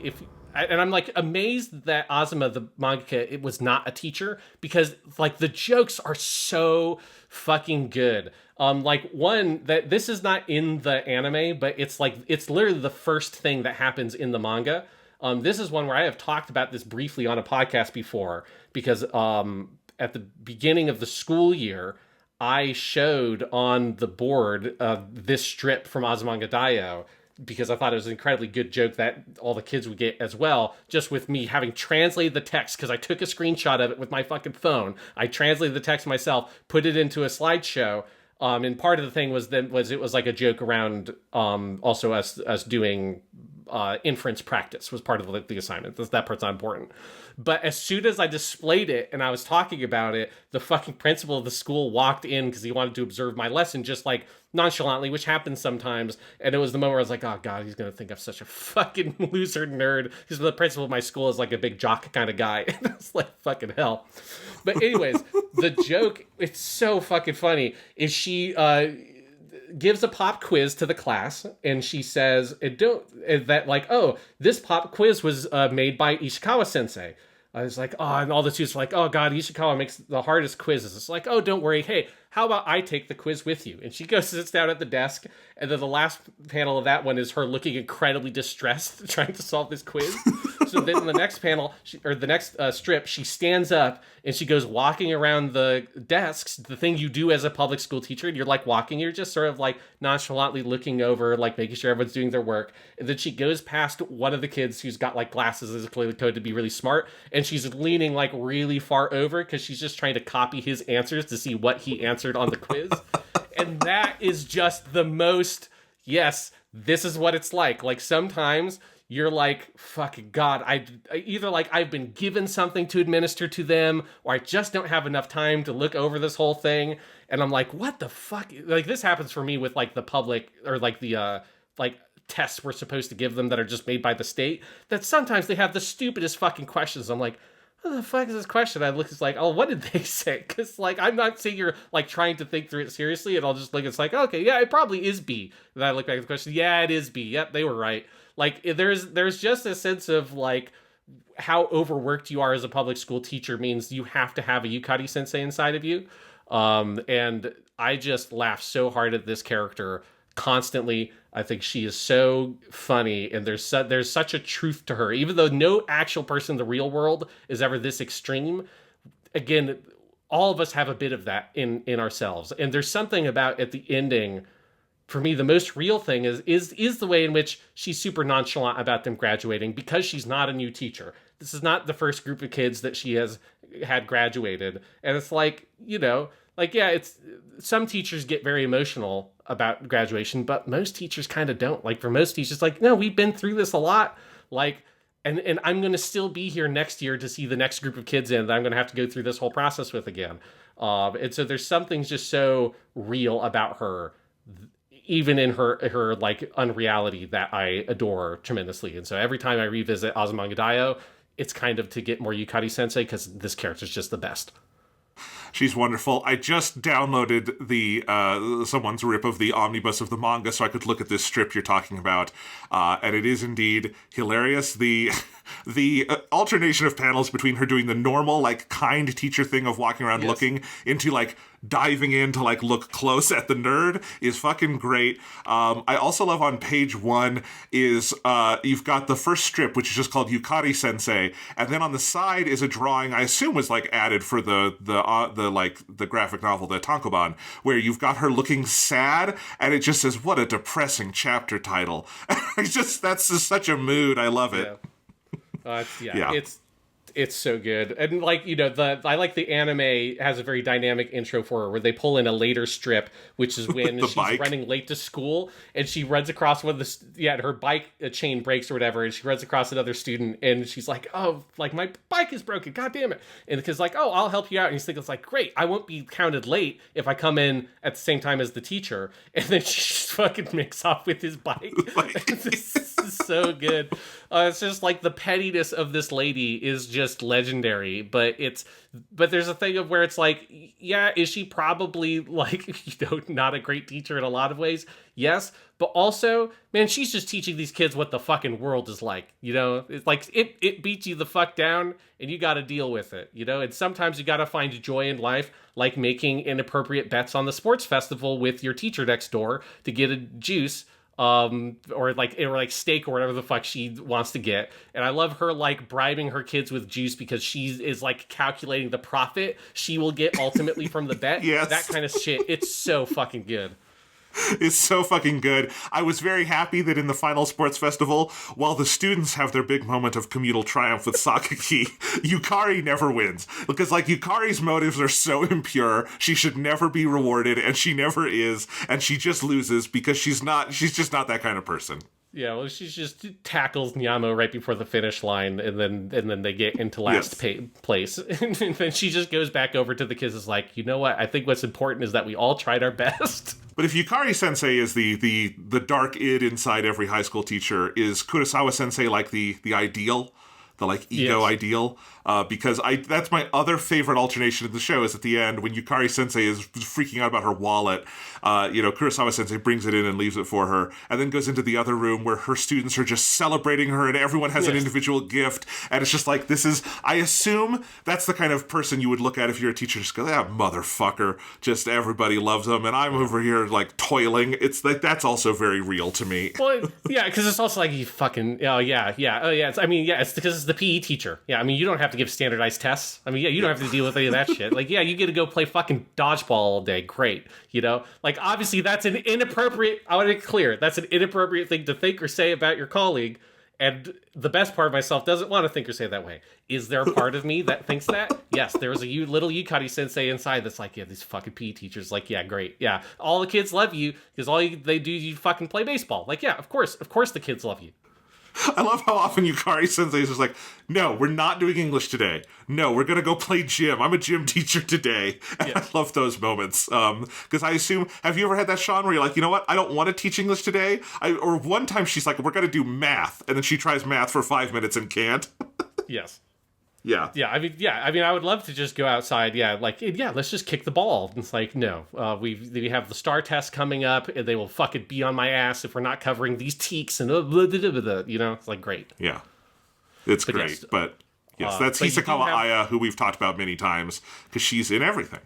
B: and I'm like amazed that Azuma, the mangaka, it was not a teacher, because like the jokes are so fucking good. Like one that this is not in the anime, but it's literally the first thing that happens in the manga. This is one where I have talked about this briefly on a podcast before, because at the beginning of the school year, I showed on the board this strip from Azumanga Daioh, because I thought it was an incredibly good joke that all the kids would get as well, just with me having translated the text, because I took a screenshot of it with my fucking phone. I translated the text myself, put it into a slideshow, and part of the thing was it was like a joke around also us doing inference practice was part of the assignment. That part's not important. But as soon as I displayed it and I was talking about it, the fucking principal of the school walked in because he wanted to observe my lesson, just like nonchalantly, which happens sometimes. And it was the moment where I was like, oh God, he's going to think I'm such a fucking loser nerd. Because the principal of my school is like a big jock kind of guy. And it's like, fucking hell. But anyways, the joke, it's so fucking funny, is she gives a pop quiz to the class, and she says this pop quiz was made by Ishikawa sensei. I was like, oh, and all the students were like, oh God, Ishikawa makes the hardest quizzes. It's like, oh, don't worry. Hey, how about I take the quiz with you? And she goes, sits down at the desk, and then the last panel of that one is her looking incredibly distressed trying to solve this quiz. So then in the next panel, the next strip, she stands up and she goes walking around the desks, the thing you do as a public school teacher. And you're like walking, you're just sort of like nonchalantly looking over, like making sure everyone's doing their work. And then she goes past one of the kids who's got like glasses, is clearly coded to be really smart. And she's leaning like really far over because she's just trying to copy his answers to see what he answered on the quiz. And that is just the most, yes, this is what it's like. Like sometimes you're like, fucking God, I either like I've been given something to administer to them, or I just don't have enough time to look over this whole thing. And I'm like, what the fuck? Like this happens for me with like the public, or like the like tests we're supposed to give them that are just made by the state, that sometimes they have the stupidest fucking questions. I'm like, what the fuck is this question? I look, it's like, oh, what did they say? Because like I'm not saying you're like trying to think through it seriously, and I'll just look, it's like, okay, yeah, it probably is B. And then I look back at the question, yeah, it is B. Yep, they were right. Like there's just a sense of like how overworked you are as a public school teacher means you have to have a Yukari sensei inside of you. And I just laugh so hard at this character constantly. I think she is so funny, and there's such a truth to her, even though no actual person in the real world is ever this extreme. Again, all of us have a bit of that in ourselves, and there's something about at the ending. For me, the most real thing is the way in which she's super nonchalant about them graduating, because she's not a new teacher. This is not the first group of kids that she has had graduated. And it's like, you know, like, yeah, it's some teachers get very emotional about graduation, but most teachers kind of don't. Like for most teachers, like, no, we've been through this a lot. Like, and I'm going to still be here next year to see the next group of kids in that I'm going to have to go through this whole process with again. And so there's something just so real about her, even in her like unreality, that I adore tremendously. And so every time I revisit Azumanga Daioh, it's kind of to get more Yukari sensei, because this character's just the best.
C: She's wonderful. I just downloaded the someone's rip of the omnibus of the manga so I could look at this strip you're talking about, and it is indeed hilarious. The alternation of panels between her doing the normal, like, kind teacher thing of walking around looking into, like, diving in to, like, look close at the nerd is fucking great. I also love on page 1 is you've got the first strip, which is just called Yukari Sensei, and then on the side is a drawing I assume was, like, added for the graphic novel, the Tankoban, where you've got her looking sad, and it just says, what a depressing chapter title. That's just such a mood. I love it.
B: It's It's so good. And like, I like the anime has a very dynamic intro for her where they pull in a later strip, which is when she's
C: bike.
B: running late to school and she runs across her bike chain breaks or whatever. And she runs across another student and she's like, oh, like my bike is broken. God damn it. And the kid's like, oh, I'll help you out. And he's thinking, it's like, great. I won't be counted late if I come in at the same time as the teacher. And then she just fucking makes off with his bike. This is so good. It's just like the pettiness of this lady is just legendary, but there's a thing of where it's like, yeah, is she probably like, not a great teacher in a lot of ways? Yes, but also, man, she's just teaching these kids what the fucking world is like, It's like, it beats you the fuck down, and you gotta deal with it, And sometimes you gotta find joy in life, like making inappropriate bets on the sports festival with your teacher next door to get a juice, or like steak or whatever the fuck she wants to get. And I love her like bribing her kids with juice because she is like calculating the profit she will get ultimately from the bet.
C: Yes.
B: That kind of shit. It's so fucking good.
C: It's so fucking good. I was very happy that in the final sports festival, while the students have their big moment of communal triumph with Sakaki, Yukari never wins. Because, like, Yukari's motives are so impure, she should never be rewarded, and she never is, and she just loses because she's just not that kind of person.
B: Yeah, well, she just tackles Nyamo right before the finish line, and then they get into last place. And then she just goes back over to the kids and is like, you know what? I think what's important is that we all tried our best.
C: But if Yukari Sensei is the dark id inside every high school teacher, is Kurosawa Sensei like the ideal? The like ego ideal? Because that's my other favorite alternation in the show is at the end when Yukari Sensei is freaking out about her wallet. Kurosawa Sensei brings it in and leaves it for her, and then goes into the other room where her students are just celebrating her and everyone has an individual gift. And it's just like, I assume that's the kind of person you would look at if you're a teacher, just go, motherfucker, just everybody loves them. And I'm over here like toiling. It's like, that's also very real to me.
B: Well, yeah, because it's also like you fucking, it's because it's the PE teacher. Yeah, I mean, you don't have to give standardized tests. I mean, yeah, you don't have to deal with any of that shit. Like, yeah, you get to go play fucking dodgeball all day. Great. Like, obviously that's an inappropriate, I want to be clear, that's an inappropriate thing to think or say about your colleague. And the best part of myself doesn't want to think or say that way. Is there a part of me that thinks that? Yes, there was a little Yukari Sensei inside that's like, yeah, these fucking PE teachers, like, yeah, great. Yeah, all the kids love you because they do, you fucking play baseball. Like, yeah, of course the kids love you.
C: I love how often Yukari Sensei is just like, no, we're not doing English today. No, we're going to go play gym. I'm a gym teacher today. And I love those moments. Because I assume, have you ever had that, Sean, where you're like, you know what? I don't want to teach English today. Or one time she's like, we're going to do math. And then she tries math for 5 minutes and can't.
B: Yes.
C: Yeah.
B: I mean, I would love to just go outside. Yeah, like, yeah, let's just kick the ball. It's like, no, we have the STAR test coming up, and they will fucking be on my ass if we're not covering these teaks and it's like, great.
C: Yeah, it's great. But that's Hisakawa Aya, who we've talked about many times because she's in everything.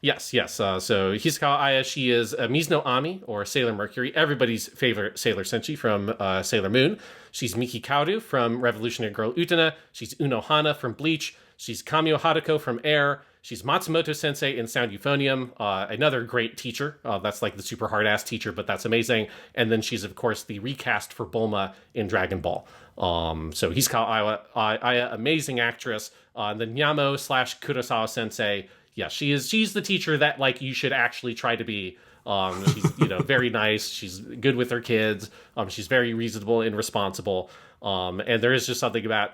B: Yes. So Hisakawa Aya, she is Mizuno Ami, or Sailor Mercury, everybody's favorite Sailor Senshi from Sailor Moon. She's Miki Kaoru from Revolutionary Girl Utena. She's Uno Hana from Bleach. She's Kamio Haruko from Air. She's Matsumoto Sensei in Sound Euphonium, another great teacher. That's like the super hard-ass teacher, but that's amazing. And then she's, of course, the recast for Bulma in Dragon Ball. So Hisakawa Aya, amazing actress. And then Nyamo / Kurosawa Sensei, yeah, she's the teacher that, like, you should actually try to be. She's, very nice. She's good with her kids. She's very reasonable and responsible. And there is just something about,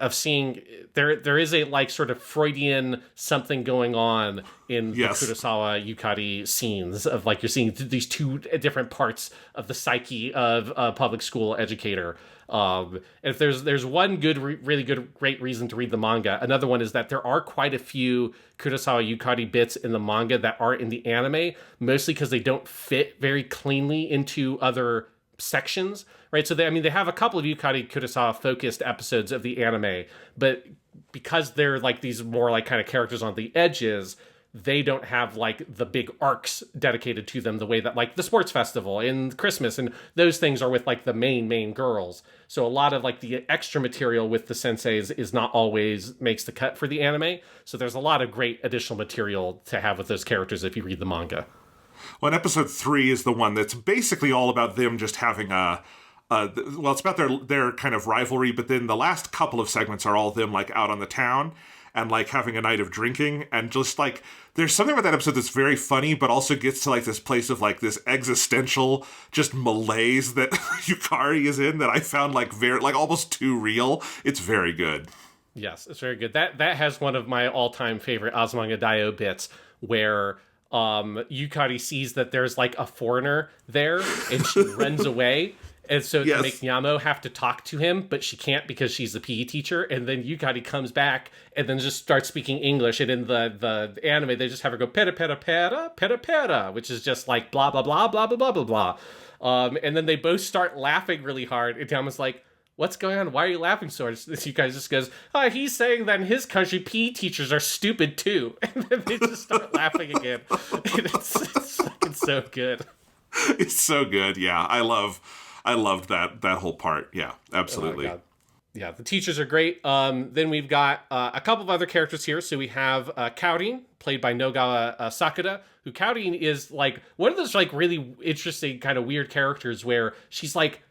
B: of seeing, there is a, like, sort of Freudian something going on in the Kurosawa Yukari scenes of, like, you're seeing these two different parts of the psyche of a public school educator. And if there's one good, really good, great reason to read the manga, another one is that there are quite a few Kurosawa Yukari bits in the manga that are in the anime, mostly because they don't fit very cleanly into other sections, right? So they have a couple of Yukari Kurosawa focused episodes of the anime, but because they're like these more like kind of characters on the edges, they don't have like the big arcs dedicated to them the way that like the sports festival and Christmas and those things are with like the main girls. So a lot of like the extra material with the senseis is not always makes the cut for the anime. So there's a lot of great additional material to have with those characters if you read the manga.
C: Well, and episode 3 is the one that's basically all about them just having a it's about their kind of rivalry, but then the last couple of segments are all them like out on the town and like having a night of drinking, and just like there's something about that episode that's very funny, but also gets to like this place of like this existential just malaise that Yukari is in that I found like very like almost too real. It's very good.
B: Yes, it's very good. That has one of my all-time favorite Azumanga Daioh bits where Yukari sees that there's like a foreigner there and she runs away. And so to make Nyamo have to talk to him, but she can't because she's the PE teacher. And then Yukari comes back and then just starts speaking English. And in the anime, they just have her go pera pera pera pera pera, which is just like blah blah blah blah blah blah blah blah. And then they both start laughing really hard. And Nyama's like, "What's going on? Why are you laughing so hard?" Yukari just goes, "He's saying that in his country, PE teachers are stupid too." And then they just start laughing again. And it's fucking so good.
C: It's so good. Yeah, I loved that whole part. Yeah, absolutely.
B: Oh, yeah, the teachers are great. Then we've got a couple of other characters here. So we have Kaorin, played by Nogawa Sakura, who Kaorin is like one of those like really interesting kind of weird characters where she's like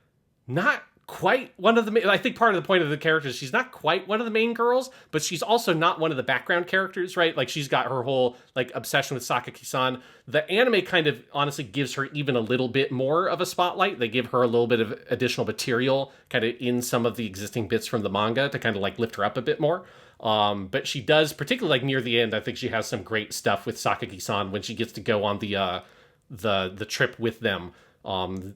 B: not quite one of the I think part of the point of the character is she's not quite one of the main girls, but she's also not one of the background characters, right? Like she's got her whole like obsession with Sakaki-san. The anime kind of honestly gives her even a little bit more of a spotlight. They give her a little bit of additional material kind of in some of the existing bits from the manga to kind of like lift her up a bit more. But she does, particularly like near the end, I think she has some great stuff with Sakaki-san when she gets to go on the trip with them.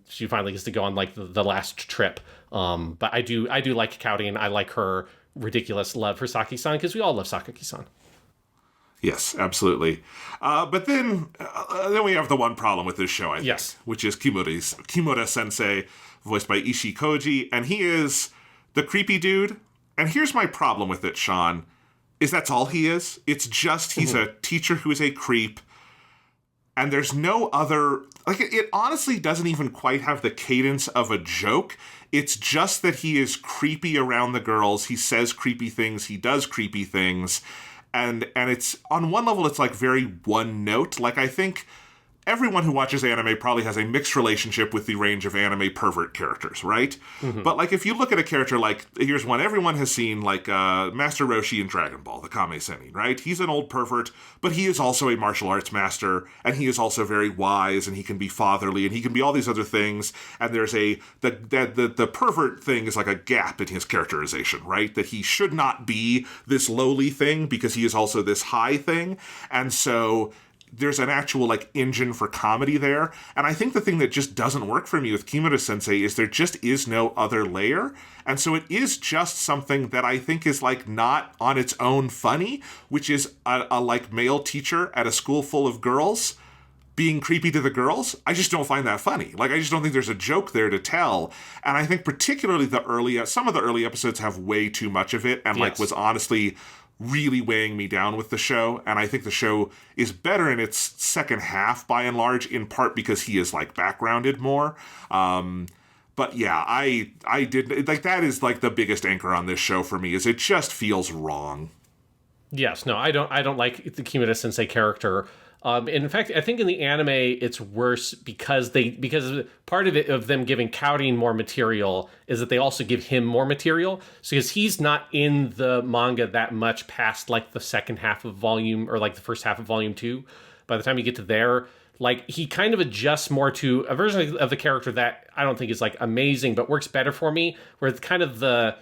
B: She finally gets to go on like the last trip. But I do like Kaori, and I like her ridiculous love for Saki-san because we all love Sakaki-san.
C: Yes, absolutely. But then we have the one problem with this show, I think, which is Kimura Sensei, voiced by Ishii Koji, and he is the creepy dude. And here's my problem with it, Sean, is that's all he is. It's just he's a teacher who is a creep. And there's no other, like, it honestly doesn't even quite have the cadence of a joke. It's just that he is creepy around the girls. He says creepy things. He does creepy things. And it's, on one level, it's like very one note. Like, I think everyone who watches anime probably has a mixed relationship with the range of anime pervert characters, right? Mm-hmm. But, like, if you look at a character like, here's one everyone has seen, like Master Roshi in Dragon Ball, the Kame Sennin, right? He's an old pervert, but he is also a martial arts master, and he is also very wise, and he can be fatherly, and he can be all these other things, and there's the pervert thing is like a gap in his characterization, right? That he should not be this lowly thing, because he is also this high thing, and so there's an actual, like, engine for comedy there. And I think the thing that just doesn't work for me with Kimura Sensei is there just is no other layer. And so it is just something that I think is, like, not on its own funny, which is a like, male teacher at a school full of girls being creepy to the girls. I just don't find that funny. Like, I just don't think there's a joke there to tell. And I think particularly some of the early episodes have way too much of it and, like, was honestly really weighing me down with the show, and I think the show is better in its second half by and large, in part because he is like backgrounded more. But yeah, I did like that is like the biggest anchor on this show for me is it just feels wrong.
B: Yes, no, I don't like the Kimura Sensei character. In fact, I think in the anime it's worse because part of it of them giving Kaorin more material is that they also give him more material. So because he's not in the manga that much past like the second half of volume or like the first half of volume 2. By the time you get to there, like he kind of adjusts more to a version of the character that I don't think is like amazing, but works better for me. Where it's kind of the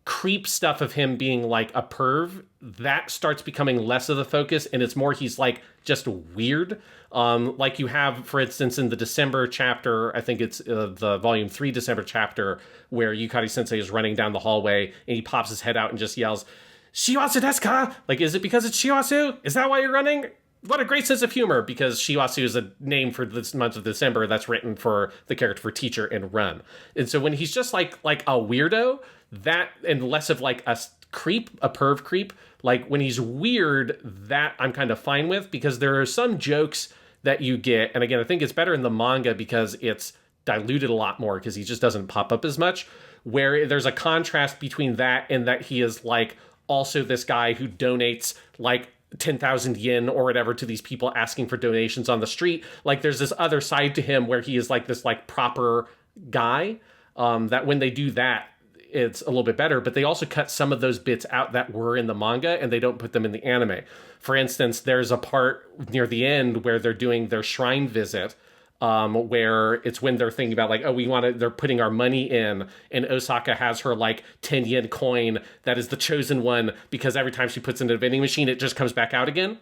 B: creep stuff of him being like a perv that starts becoming less of the focus, and it's more he's like just weird. Like you have, for instance, in the December chapter, I think it's the volume 3 December chapter, where Yukari Sensei is running down the hallway and he pops his head out and just yells, "Shiwasu desu ka?" Like, is it because it's Shiwasu? Is that why you're running? What a great sense of humor, because Shiwasu is a name for this month of December that's written for the character for teacher and run. And so when he's just like a weirdo, that, and less of like a creep, a perv creep, like when he's weird, that I'm kind of fine with, because there are some jokes that you get, and again, I think it's better in the manga because it's diluted a lot more because he just doesn't pop up as much, where there's a contrast between that and that he is like also this guy who donates like 10,000 yen or whatever to these people asking for donations on the street. Like there's this other side to him where he is like this like proper guy. that when they do that, it's a little bit better, but they also cut some of those bits out that were in the manga and they don't put them in the anime. For instance, there's a part near the end where they're doing their shrine visit, where it's when they're thinking about like, oh, they're putting our money in, and Osaka has her like 10 yen coin that is the chosen one because every time she puts it in a vending machine, it just comes back out again.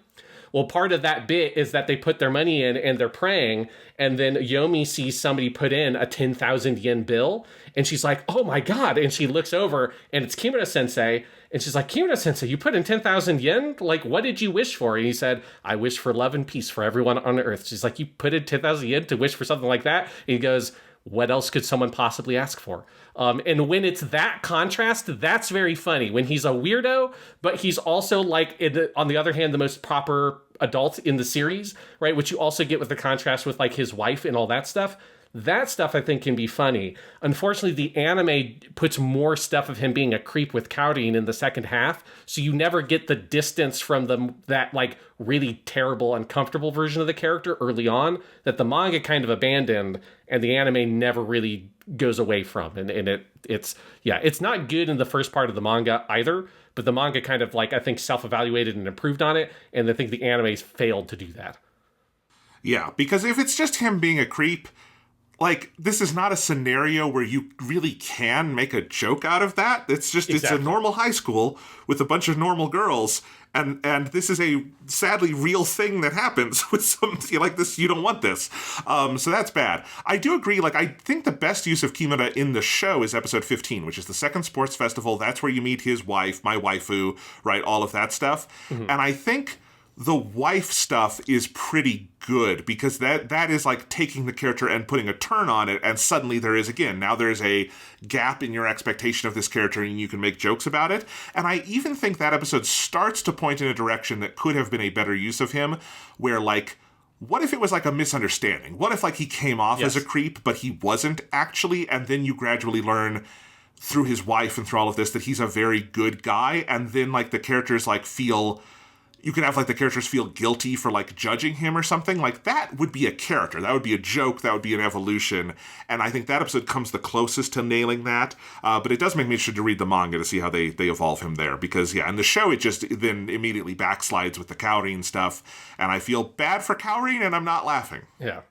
B: Well, part of that bit is that they put their money in and they're praying, and then Yomi sees somebody put in a 10,000 yen bill, and she's like, oh my god, and she looks over, and it's Kimura Sensei, and she's like, Kimura Sensei, you put in 10,000 yen? Like, what did you wish for? And he said, I wish for love and peace for everyone on Earth. She's like, you put in 10,000 yen to wish for something like that? And he goes, what else could someone possibly ask for? And when it's that contrast, that's very funny. When he's a weirdo, but he's also like, on the other hand, the most proper adult in the series, right? Which you also get with the contrast with like his wife and all that stuff. That stuff I think can be funny. Unfortunately, the anime puts more stuff of him being a creep with Kaorin in the second half, so you never get the distance from that like really terrible, uncomfortable version of the character early on that the manga kind of abandoned, and the anime never really goes away from. And it's not good in the first part of the manga either, but the manga kind of like I think self-evaluated and improved on it, and I think the anime's failed to do that.
C: Yeah, because if it's just him being a creep, like, this is not a scenario where you really can make a joke out of that. It's just, It's a normal high school with a bunch of normal girls, and this is a sadly real thing that happens with something like this. You don't want this. So that's bad. I do agree, like, I think the best use of Kimura in the show is episode 15, which is the second sports festival. That's where you meet his wife, my waifu, right, all of that stuff. Mm-hmm. And I think the wife stuff is pretty good because that is like taking the character and putting a turn on it, and suddenly there's a gap in your expectation of this character and you can make jokes about it. And I even think that episode starts to point in a direction that could have been a better use of him, where like, what if it was like a misunderstanding? What if like he came off as a creep but he wasn't actually, and then you gradually learn through his wife and through all of this that he's a very good guy, and then like the characters like you can have like the characters feel guilty for like judging him or something. Like, that would be a character. That would be a joke. That would be an evolution. And I think that episode comes the closest to nailing that. But it does make me interested to read the manga to see how they evolve him there. Because, yeah, in the show, it just then immediately backslides with the Kaorin stuff. And I feel bad for Kaorin, and I'm not laughing.
B: Yeah.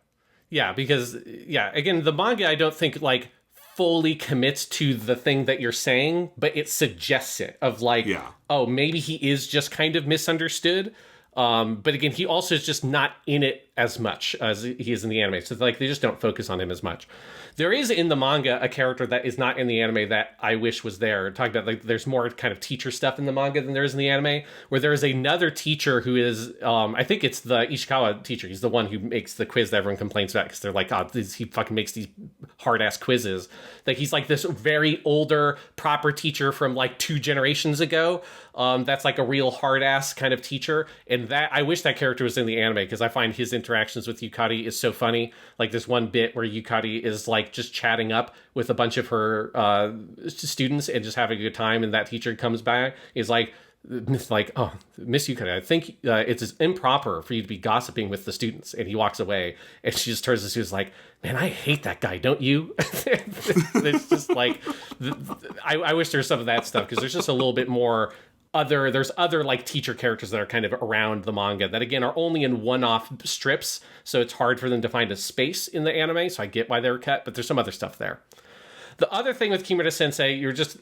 B: Yeah, because, yeah, again, the manga, I don't think, like, fully commits to the thing that you're saying, but it suggests it of like, oh, maybe he is just kind of misunderstood. But again, he also is just not in it as much as he is in the anime. So like, they just don't focus on him as much. There is in the manga a character that is not in the anime that I wish was there. Talking about like, there's more kind of teacher stuff in the manga than there is in the anime, where there is another teacher who is, I think it's the Ishikawa teacher. He's the one who makes the quiz that everyone complains about because they're like, oh, he fucking makes these hard ass quizzes. Like, he's like this very older, proper teacher from like 2 generations ago. That's like a real hard ass kind of teacher. And that, I wish that character was in the anime because I find his interactions with Yukari is so funny. Like, this one bit where Yukari is like just chatting up with a bunch of her students and just having a good time, and that teacher comes back is like, oh, Miss Yukari, I think it's improper for you to be gossiping with the students. And he walks away, and she just turns to Sue's like, man, I hate that guy, don't you? It's just like, I wish there was some of that stuff, because there's just a little bit more there's other like teacher characters that are kind of around the manga that again are only in one-off strips, so it's hard for them to find a space in the anime, so I get why they were cut, but there's some other stuff there. The other thing with Kimura Sensei, you're just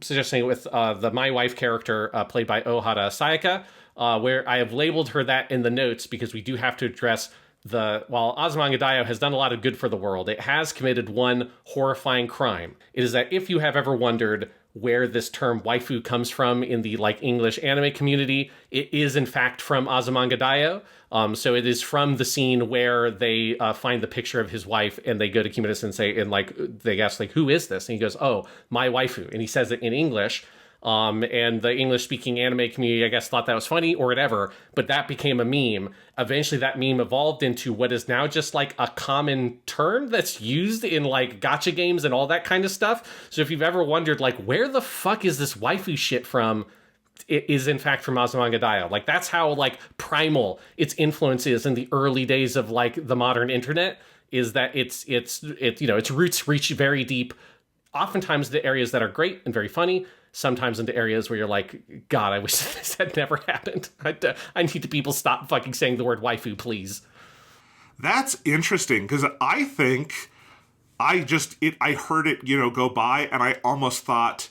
B: suggesting with the My Wife character played by Ohara Sayaka, where I have labeled her that in the notes because we do have to address while Azumanga Daioh has done a lot of good for the world, it has committed one horrifying crime. It is that if you have ever wondered where this term waifu comes from in the like English anime community, it is in fact from Azumanga Daioh. So it is from the scene where they find the picture of his wife and they go to Kimura Sensei and like they ask like, who is this? And he goes, oh, my waifu. And he says it in English. And the English-speaking anime community, I guess, thought that was funny or whatever, but that became a meme. Eventually, that meme evolved into what is now just like a common term that's used in like gacha games and all that kind of stuff. So if you've ever wondered, like, where the fuck is this waifu shit from? It is in fact from Azumanga Daioh. Like, that's how like primal its influence is in the early days of like the modern internet. is that its roots reach very deep, oftentimes the areas that are great and very funny, sometimes into areas where you're like, God, I wish this had never happened. I need to people stop fucking saying the word waifu, please.
C: That's interesting, because I think I heard it, go by, and I almost thought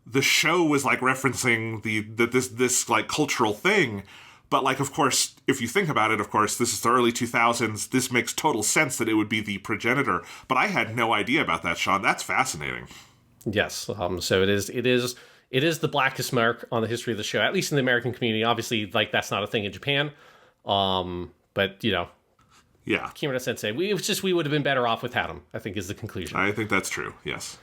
C: the show was like referencing this like cultural thing. But like, of course, if you think about it, of course, this is the early 2000s. This makes total sense that it would be the progenitor. But I had no idea about that, Sean. That's fascinating.
B: Yes. So it is the blackest mark on the history of the show, at least in the American community. Obviously, like, that's not a thing in Japan. But
C: yeah,
B: Kimura Sensei, we would have been better off without him, I think, is the conclusion.
C: I think that's true. Yes.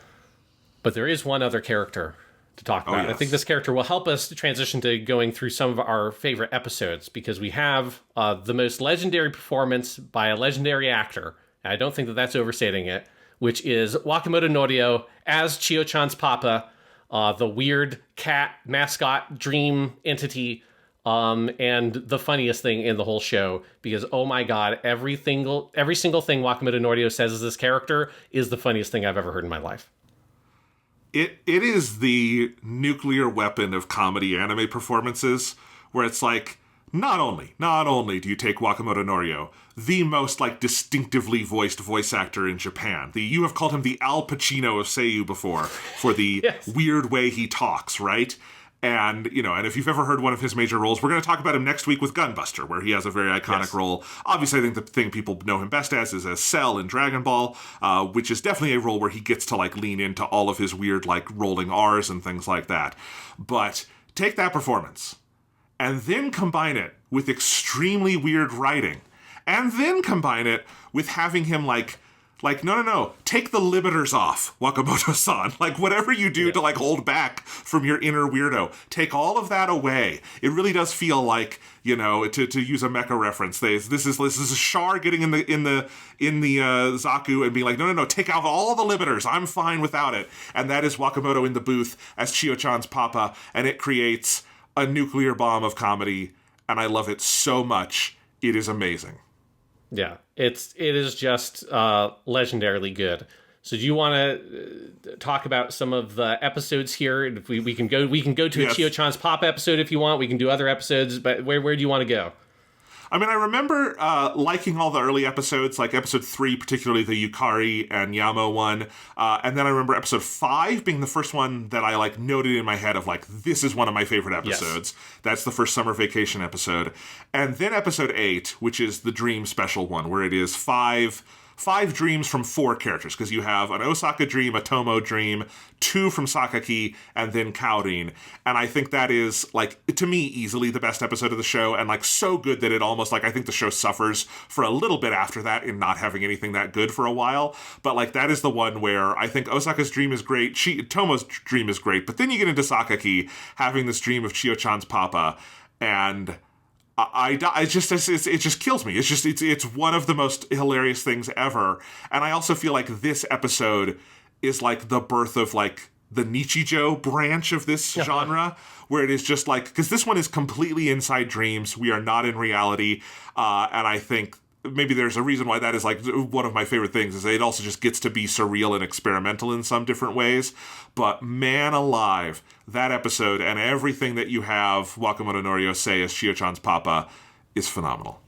B: But there is one other character to talk about.
C: Yes.
B: I think this character will help us to transition to going through some of our favorite episodes, because we have the most legendary performance by a legendary actor. And I don't think that that's overstating it, which is Wakamoto Norio as Chiyo-chan's papa, the weird cat mascot dream entity, and the funniest thing in the whole show, because, oh my God, every single thing Wakamoto Norio says as this character is the funniest thing I've ever heard in my life.
C: It is the nuclear weapon of comedy anime performances, where it's like, not only do you take Wakamoto Norio, the most like distinctively voiced voice actor in Japan. You have called him the Al Pacino of Seiyu before, for the
B: yes.
C: weird way he talks, right? And, and if you've ever heard one of his major roles, we're going to talk about him next week with Gunbuster, where he has a very iconic role. Obviously, I think the thing people know him best as is as Cell in Dragon Ball, which is definitely a role where he gets to, like, lean into all of his weird, like, rolling R's and things like that. But take that performance, and then combine it with extremely weird writing, and then combine it with having him, like, no, take the limiters off, Wakamoto-san. Like, whatever you do to, like, hold back from your inner weirdo, take all of that away. It really does feel like, to use a mecha reference, this is Char getting in the Zaku and being like, no, take out all the limiters. I'm fine without it. And that is Wakamoto in the booth as Chiyo-chan's papa, and it creates a nuclear bomb of comedy, and I love it so much. It is amazing.
B: Yeah, it is just legendarily good. So do you want to talk about some of the episodes here? If we can go to a Chiyo-chan's Pop episode if you want. We can do other episodes, but where do you want to go?
C: I mean, I remember liking all the early episodes, like episode 3, particularly the Yukari and Yamo one. And then I remember episode 5 being the first one that I, like, noted in my head of, like, this is one of my favorite episodes. Yes. That's the first summer vacation episode. And then episode 8, which is the dream special one, where it is five dreams from 4 characters, because you have an Osaka dream, a Tomo dream, 2 from Sakaki, and then Kaorin. And I think that is, like, to me, easily the best episode of the show, and, like, so good that it almost, like, I think the show suffers for a little bit after that in not having anything that good for a while. But, like, that is the one where I think Osaka's dream is great, Tomo's dream is great, but then you get into Sakaki having this dream of Chiyo-chan's papa, and it just kills me. It's one of the most hilarious things ever. And I also feel like this episode is like the birth of, like, the Nichijou branch of this genre, where it is just like, because this one is completely inside dreams. We are not in reality. And I think maybe there's a reason why that is, like, one of my favorite things, is it also just gets to be surreal and experimental in some different ways. But man alive, that episode and everything that you have Wakamoto Norio say as Chiyo-chan's papa is phenomenal.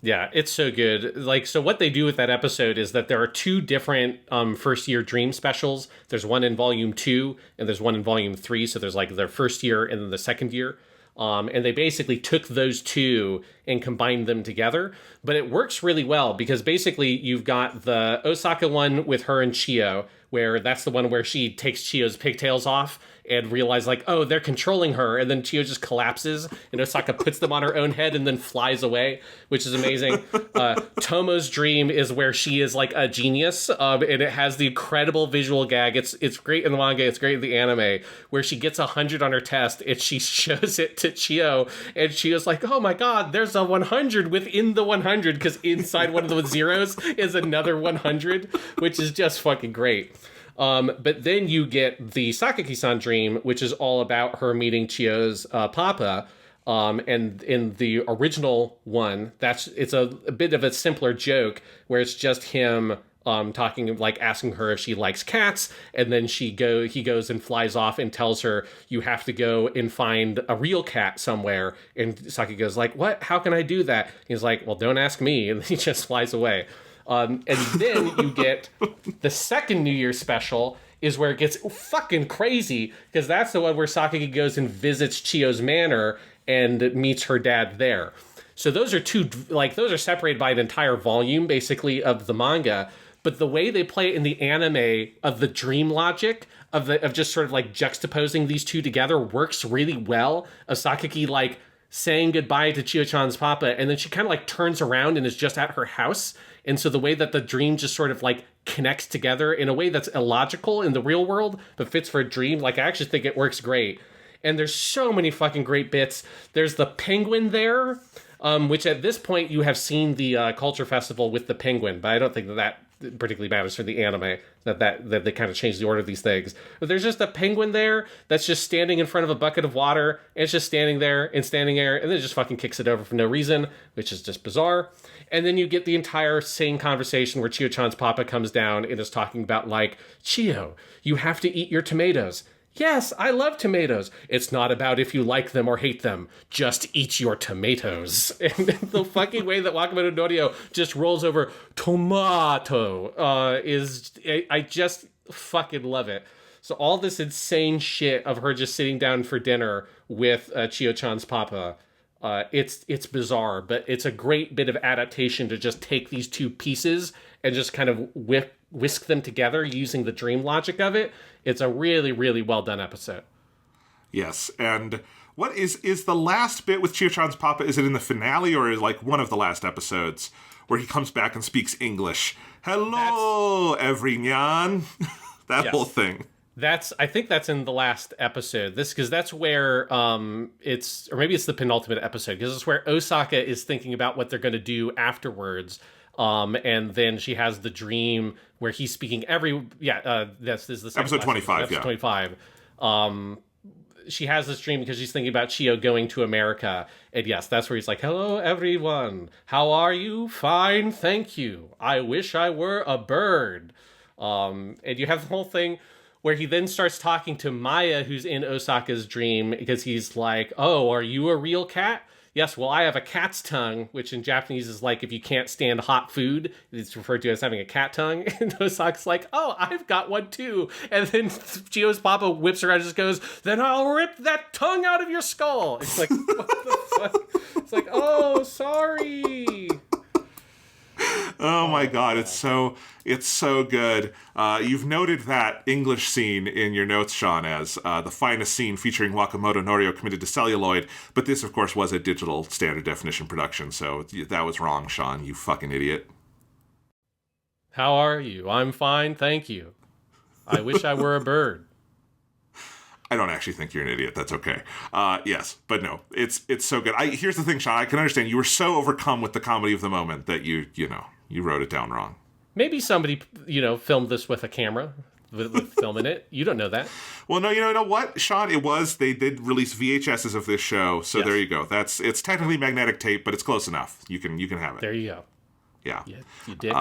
B: Yeah, it's so good. Like, so what they do with that episode is that there are 2 different first year dream specials. There's one in volume 2 and there's one in volume 3. So there's, like, their first year and then the second year. And they basically took those 2 and combined them together. But it works really well, because basically you've got the Osaka one with her and Chiyo, where that's the one where she takes Chiyo's pigtails off and realize, like, oh, they're controlling her. And then Chiyo just collapses and Osaka puts them on her own head and then flies away, which is amazing. Tomo's dream is where she is, like, a genius. And it has the incredible visual gag. It's great in the manga. It's great in the anime, where she gets 100 on her test and she shows it to Chiyo. And Chiyo's like, oh my God, there's a 100 within the 100, because inside one of the zeros is another 100, which is just fucking great. But then you get the Sakaki-san dream, which is all about her meeting Chiyo's papa, And in the original one, it's a bit of a simpler joke where it's just him talking, like asking her if she likes cats, and then he goes and flies off and tells her, you have to go and find a real cat somewhere. And Saki goes like, what? How can I do that? He's like, well, don't ask me. And he just flies away. And then you get the second New Year special is where it gets fucking crazy, because that's the one where Saki goes and visits Chiyo's manor and meets her dad there. So those are separated by an entire volume, basically, of the manga. But the way they play it in the anime of the dream logic of just sort of like juxtaposing these two together works really well. Of Sakaki like saying goodbye to Chiyo-chan's papa, and then she kind of like turns around and is just at her house. And so the way that the dream just sort of like connects together in a way that's illogical in the real world, but fits for a dream, like I actually think it works great. And there's so many fucking great bits. There's the penguin there, which at this point you have seen the culture festival with the penguin, but I don't think that particularly matters for the anime, that they kind of change the order of these things. But there's just a penguin there that's just standing in front of a bucket of water, and it's just standing there, and then it just fucking kicks it over for no reason, which is just bizarre. And then you get the entire same conversation where Chiyo-chan's papa comes down and is talking about like, Chiyo, you have to eat your tomatoes. Yes, I love tomatoes. It's not about if you like them or hate them. Just eat your tomatoes. And the fucking way that Wakamoto Norio just rolls over tomato I just fucking love it. So all this insane shit of her just sitting down for dinner with Chiyo-chan's papa, it's bizarre, but it's a great bit of adaptation to just take these two pieces and just kind of whisk them together using the dream logic of it. It's a really, really well done episode.
C: Yes, and what is the last bit with Chiyo-chan's papa? Is it in the finale, or is like one of the last episodes where he comes back and speaks English? Hello, everyone. That whole thing.
B: I think that's in the last episode. Because that's where or maybe it's the penultimate episode, because it's where Osaka is thinking about what they're going to do afterwards. And then she has the dream where he's speaking this is the
C: episode 25.
B: Episode 25. She has this dream because she's thinking about Chiyo going to America. And yes, that's where he's like, hello, everyone. How are you? Fine, thank you. I wish I were a bird. And you have the whole thing where he then starts talking to Maya, who's in Osaka's dream, because he's like, oh, are you a real cat? Yes, well, I have a cat's tongue, which in Japanese is like if you can't stand hot food, it's referred to as having a cat tongue. And Osaka's like, oh, I've got one too. And then Chiyo's papa whips around and just goes, then I'll rip that tongue out of your skull. It's like, what the fuck? It's like, oh, sorry.
C: Oh my God, it's so good. You've noted that English scene in your notes, Sean, as the finest scene featuring Wakamoto Norio committed to celluloid, but this, of course, was a digital standard definition production, so that was wrong, Sean, you fucking idiot.
B: How are you? I'm fine, thank you. I wish I were a bird.
C: I don't actually think you're an idiot. That's okay. Yes, but no, it's so good. Here's the thing, Sean. I can understand you were so overcome with the comedy of the moment that you wrote it down wrong.
B: Maybe somebody filmed this with a camera, with filming it. You don't know that.
C: Well, no, you know what, Sean? They did release VHSs of this show, so yes. There you go. It's technically magnetic tape, but it's close enough. You can have it.
B: There you go.
C: Yeah.
B: You did.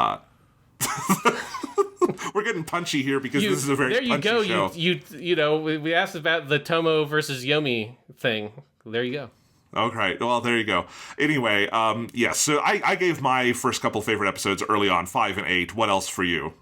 C: We're getting punchy here because this is a very punchy show.
B: There you go. We asked about the Tomo versus Yomi thing. There you go.
C: Okay, well, there you go. Anyway, yes, so I gave my first couple favorite episodes early on, 5 and 8. What else for you?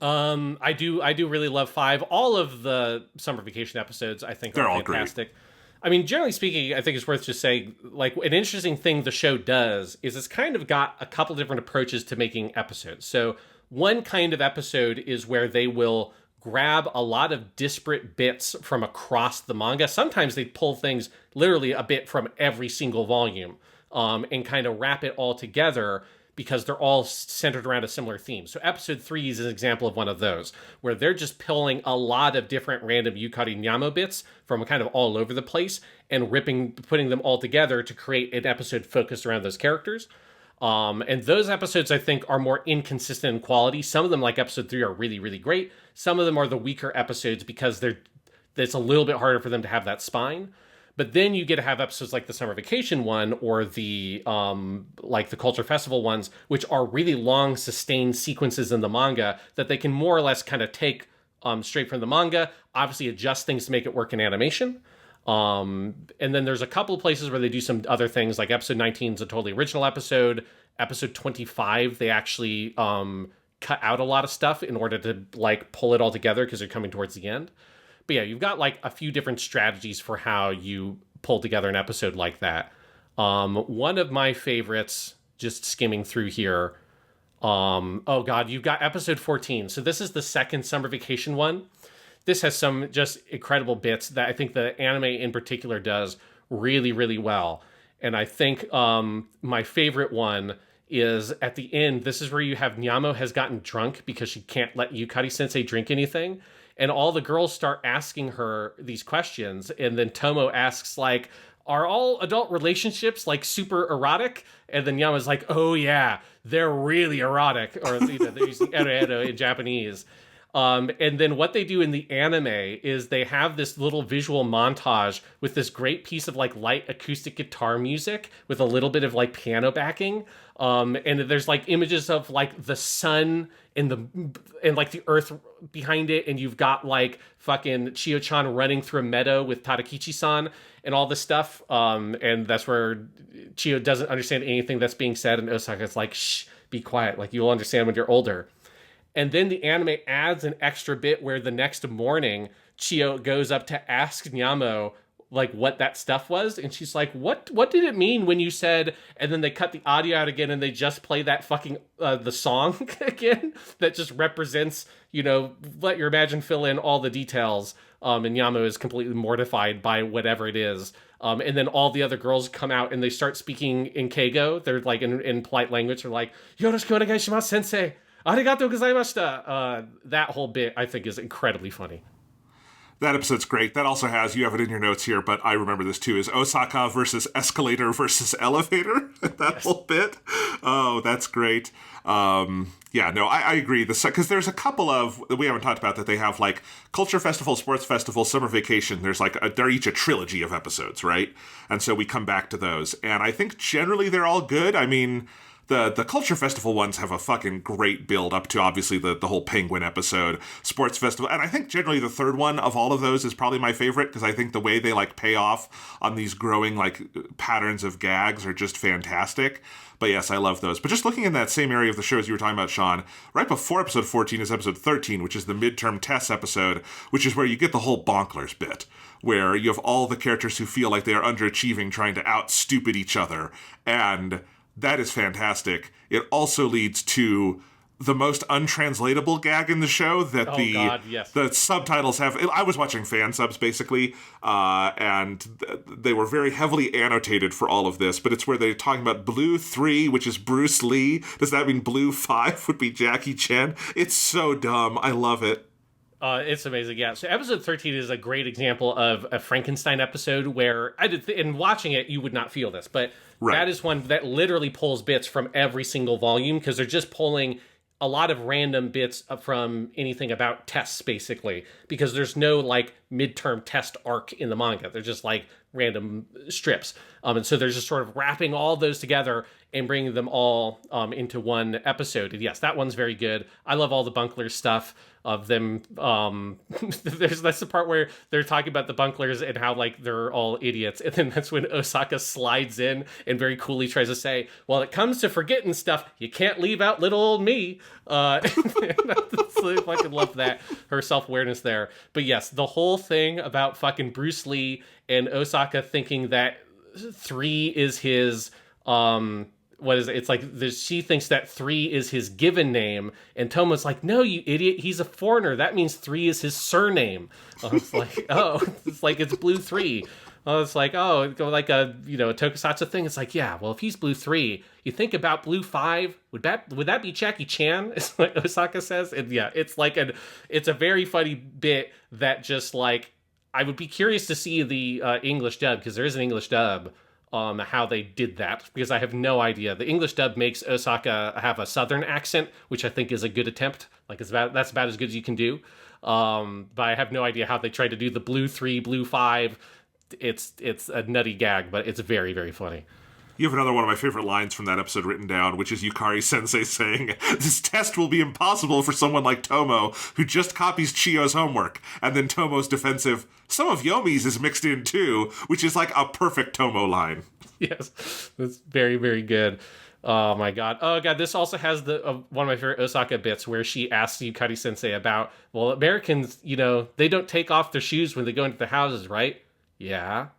B: I do really love 5. All of the summer vacation episodes, I think, are fantastic. Great. I mean, generally speaking, I think it's worth just saying, like, an interesting thing the show does is it's kind of got a couple different approaches to making episodes. So one kind of episode is where they will grab a lot of disparate bits from across the manga. Sometimes they pull things literally a bit from every single volume and kind of wrap it all together because they're all centered around a similar theme. So episode 3 is an example of one of those, where they're just pulling a lot of different random Yukari Nyamo bits from kind of all over the place and putting them all together to create an episode focused around those characters. And those episodes, I think, are more inconsistent in quality. Some of them, like episode 3, are really, really great. Some of them are the weaker episodes because it's a little bit harder for them to have that spine. But then you get to have episodes like the Summer Vacation one or the like the Culture Festival ones, which are really long, sustained sequences in the manga that they can more or less kind of take straight from the manga, obviously adjust things to make it work in animation. And then there's a couple of places where they do some other things, like episode 19 is a totally original episode. Episode 25, they actually cut out a lot of stuff in order to like pull it all together because they're coming towards the end. But yeah, you've got like a few different strategies for how you pull together an episode like that. One of my favorites, just skimming through here, oh god, you've got episode 14. So this is the second Summer Vacation one. This has some just incredible bits that I think the anime in particular does really, really well. And I think my favorite one is at the end. This is where you have Nyamo has gotten drunk because she can't let Yukari-sensei drink anything. And all the girls start asking her these questions. And then Tomo asks, like, are all adult relationships, like, super erotic? And then Nyama's like, oh, yeah, they're really erotic. Or they're using ero in Japanese. And then what they do in the anime is they have this little visual montage with this great piece of like light acoustic guitar music with a little bit of like piano backing. And there's like images of like the sun and like the earth behind it. And you've got like fucking Chiyo-chan running through a meadow with Tadakichi-san and all this stuff. And that's where Chiyo doesn't understand anything that's being said. And Osaka's like, shh, be quiet. Like you'll understand when you're older. And then the anime adds an extra bit where the next morning, Chiyo goes up to ask Nyamo, like, what that stuff was. And she's like, what did it mean when you said... And then they cut the audio out again and they just play that fucking, the song again that just represents, you know, let your imagination fill in all the details. And Nyamo is completely mortified by whatever it is. And then all the other girls come out and they start speaking in Keigo. They're like, in polite language, they're like, Yoroshiku onegaishimasu, sensei. Arigatou gozaimashita. That whole bit, I think, is incredibly funny.
C: That episode's great. That also has, you have it in your notes here, but I remember this too, is Osaka versus escalator versus elevator. That whole bit. Oh, that's great. Yeah, no, I agree. Because there's a couple of, we haven't talked about, that they have like Culture Festival, Sports Festival, Summer Vacation. There's like, they're each a trilogy of episodes, right? And so we come back to those. And I think generally they're all good. I mean... The Culture Festival ones have a fucking great build up to, obviously, the whole Penguin episode, Sports Festival. And I think generally the third one of all of those is probably my favorite, because I think the way they, like, pay off on these growing, like, patterns of gags are just fantastic. But yes, I love those. But just looking in that same area of the shows you were talking about, Sean, right before episode 14 is episode 13, which is the midterm tests episode, which is where you get the whole bonklers bit, where you have all the characters who feel like they are underachieving trying to out-stupid each other. And... that is fantastic. It also leads to the most untranslatable gag in the show that the subtitles have. I was watching fan subs, basically, and they were very heavily annotated for all of this, but it's where they're talking about Blue 3, which is Bruce Lee. Does that mean Blue 5 would be Jackie Chan? It's so dumb. I love it.
B: It's amazing, yeah. So episode 13 is a great example of a Frankenstein episode where, in watching it, you would not feel this, but that is one that literally pulls bits from every single volume, because they're just pulling a lot of random bits from anything about tests, basically, because there's no, like, midterm test arc in the manga. They're just, like, random strips. And so they're just sort of wrapping all those together and bringing them all into one episode. And yes, that one's very good. I love all the Bunkler stuff of them. That's the part where they're talking about the Bunklers and how, like, they're all idiots. And then that's when Osaka slides in and very coolly tries to say, well, it comes to forgetting stuff, you can't leave out little old me. I fucking love that, her self-awareness there. But yes, the whole thing about fucking Bruce Lee and Osaka thinking that 3 is his... what is it? It's like she thinks that 3 is his given name, and Tomo's like, "No, you idiot! He's a foreigner. That means 3 is his surname." It's like, oh, it's like it's Blue 3. It's like, oh, like a a tokusatsu thing. It's like, yeah, well, if he's Blue 3, you think about Blue 5. Would that be Jackie Chan? Is what Osaka says, and yeah, it's like it's a very funny bit that just like I would be curious to see the English dub, because there is an English dub. How they did that, because I have no idea. The English dub makes Osaka have a southern accent, which I think is a good attempt. Like that's about as good as you can do. But I have no idea how they tried to do the Blue 3, Blue 5 it's a nutty gag, but it's very, very funny.
C: You have another one of my favorite lines from that episode written down, which is Yukari Sensei saying, "This test will be impossible for someone like Tomo, who just copies Chiyo's homework." And then Tomo's defensive, "Some of Yomi's is mixed in too," which is like a perfect Tomo line.
B: Yes, that's very, very good. Oh my god. Oh god, this also has the one of my favorite Osaka bits where she asks Yukari Sensei about, well, Americans, they don't take off their shoes when they go into their houses, right? Yeah.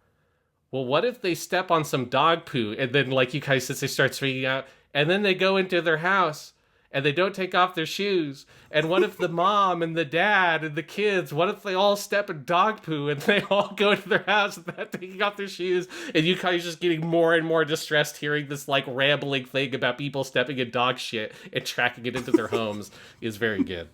B: Well, what if they step on some dog poo and then, like, Yukari Sensei starts freaking out, and then they go into their house and they don't take off their shoes? And what if the mom and the dad and the kids, what if they all step in dog poo and they all go into their house without taking off their shoes? And Yukari's just getting more and more distressed hearing this, like, rambling thing about people stepping in dog shit and tracking it into their homes is very good.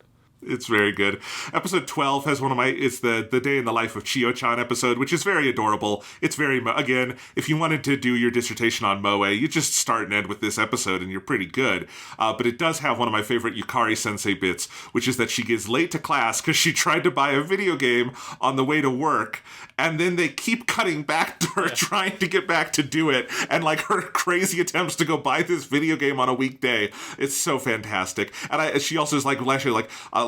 C: It's very good. Episode 12 has it's the Day in the Life of Chiyo-chan episode, which is very adorable. It's very, again, if you wanted to do your dissertation on Moe, you just start and end with this episode and you're pretty good. But it does have one of my favorite Yukari Sensei bits, which is that she gets late to class because she tried to buy a video game on the way to work, and then they keep cutting back to her trying to get back to do it, and like her crazy attempts to go buy this video game on a weekday. It's so fantastic. And she also is like,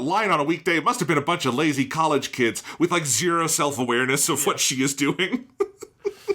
C: line on a weekday, it must have been a bunch of lazy college kids with like zero self-awareness of what she is doing.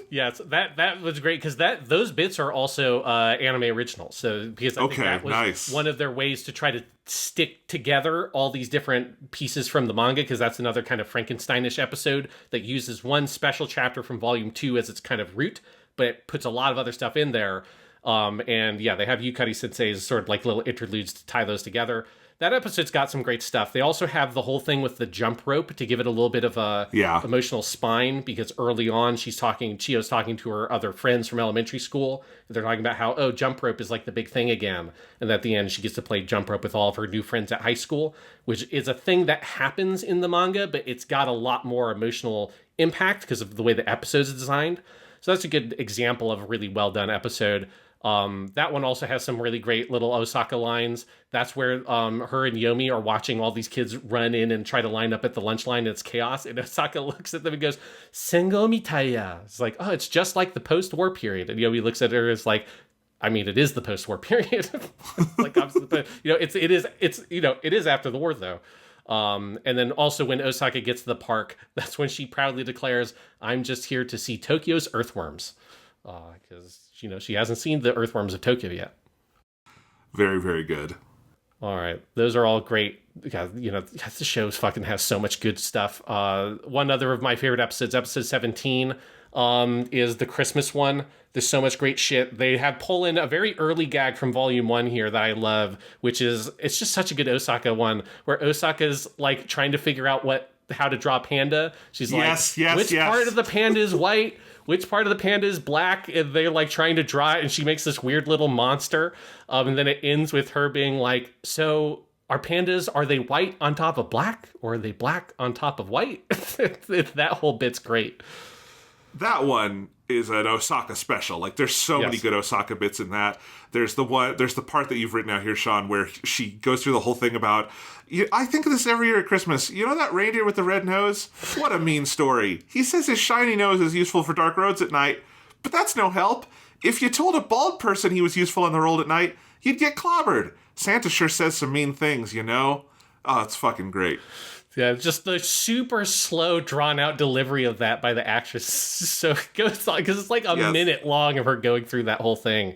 B: Yeah, that was great because those bits are also anime originals. So because I think that was
C: nice.
B: One of their ways to try to stick together all these different pieces from the manga, because that's another kind of Frankensteinish episode that uses one special chapter from volume 2 as its kind of root, but it puts a lot of other stuff in there. And yeah, they have Yukari Sensei's sort of like little interludes to tie those together. That episode's got some great stuff. They also have the whole thing with the jump rope to give it a little bit of a emotional spine, because early on Chiyo's talking to her other friends from elementary school. And they're talking about how, jump rope is like the big thing again. And at the end, she gets to play jump rope with all of her new friends at high school, which is a thing that happens in the manga, but it's got a lot more emotional impact because of the way the episode's designed. So that's a good example of a really well done episode. That one also has some really great little Osaka lines. That's where her and Yomi are watching all these kids run in and try to line up at the lunch line. And it's chaos. And Osaka looks at them and goes, "Sengo mitaya." It's like, oh, it's just like the post-war period. And Yomi looks at her and is like, I mean, it is the post-war period. Like, obviously, it is after the war though. And then also when Osaka gets to the park, that's when she proudly declares, "I'm just here to see Tokyo's earthworms." Because she hasn't seen the earthworms of Tokyo yet.
C: Very, very good.
B: All right, those are all great. The show fucking has so much good stuff. One other of my favorite episodes, episode 17, is the Christmas one. There's so much great shit. They have pull in a very early gag from volume 1 here that I love, which is, it's just such a good Osaka one, where Osaka's like trying to figure out how to draw a panda. She's which part of the panda is white? Which part of the panda is black? And they're like trying to draw it, and she makes this weird little monster. And then it ends with her being like, "So are pandas, are they white on top of black, or are they black on top of white?" That whole bit's great.
C: That one is an Osaka special. Like, there's so many good Osaka bits in that. There's the part that you've written out here, Sean, where she goes through the whole thing about, I think of this every year at Christmas. You know that reindeer with the red nose? What a mean story. He says his shiny nose is useful for dark roads at night, but that's no help. If you told a bald person he was useful on the road at night, you'd get clobbered. Santa sure says some mean things, Oh, it's fucking great.
B: Yeah, just the super slow, drawn-out delivery of that by the actress. So it goes on, because it's like a minute long of her going through that whole thing.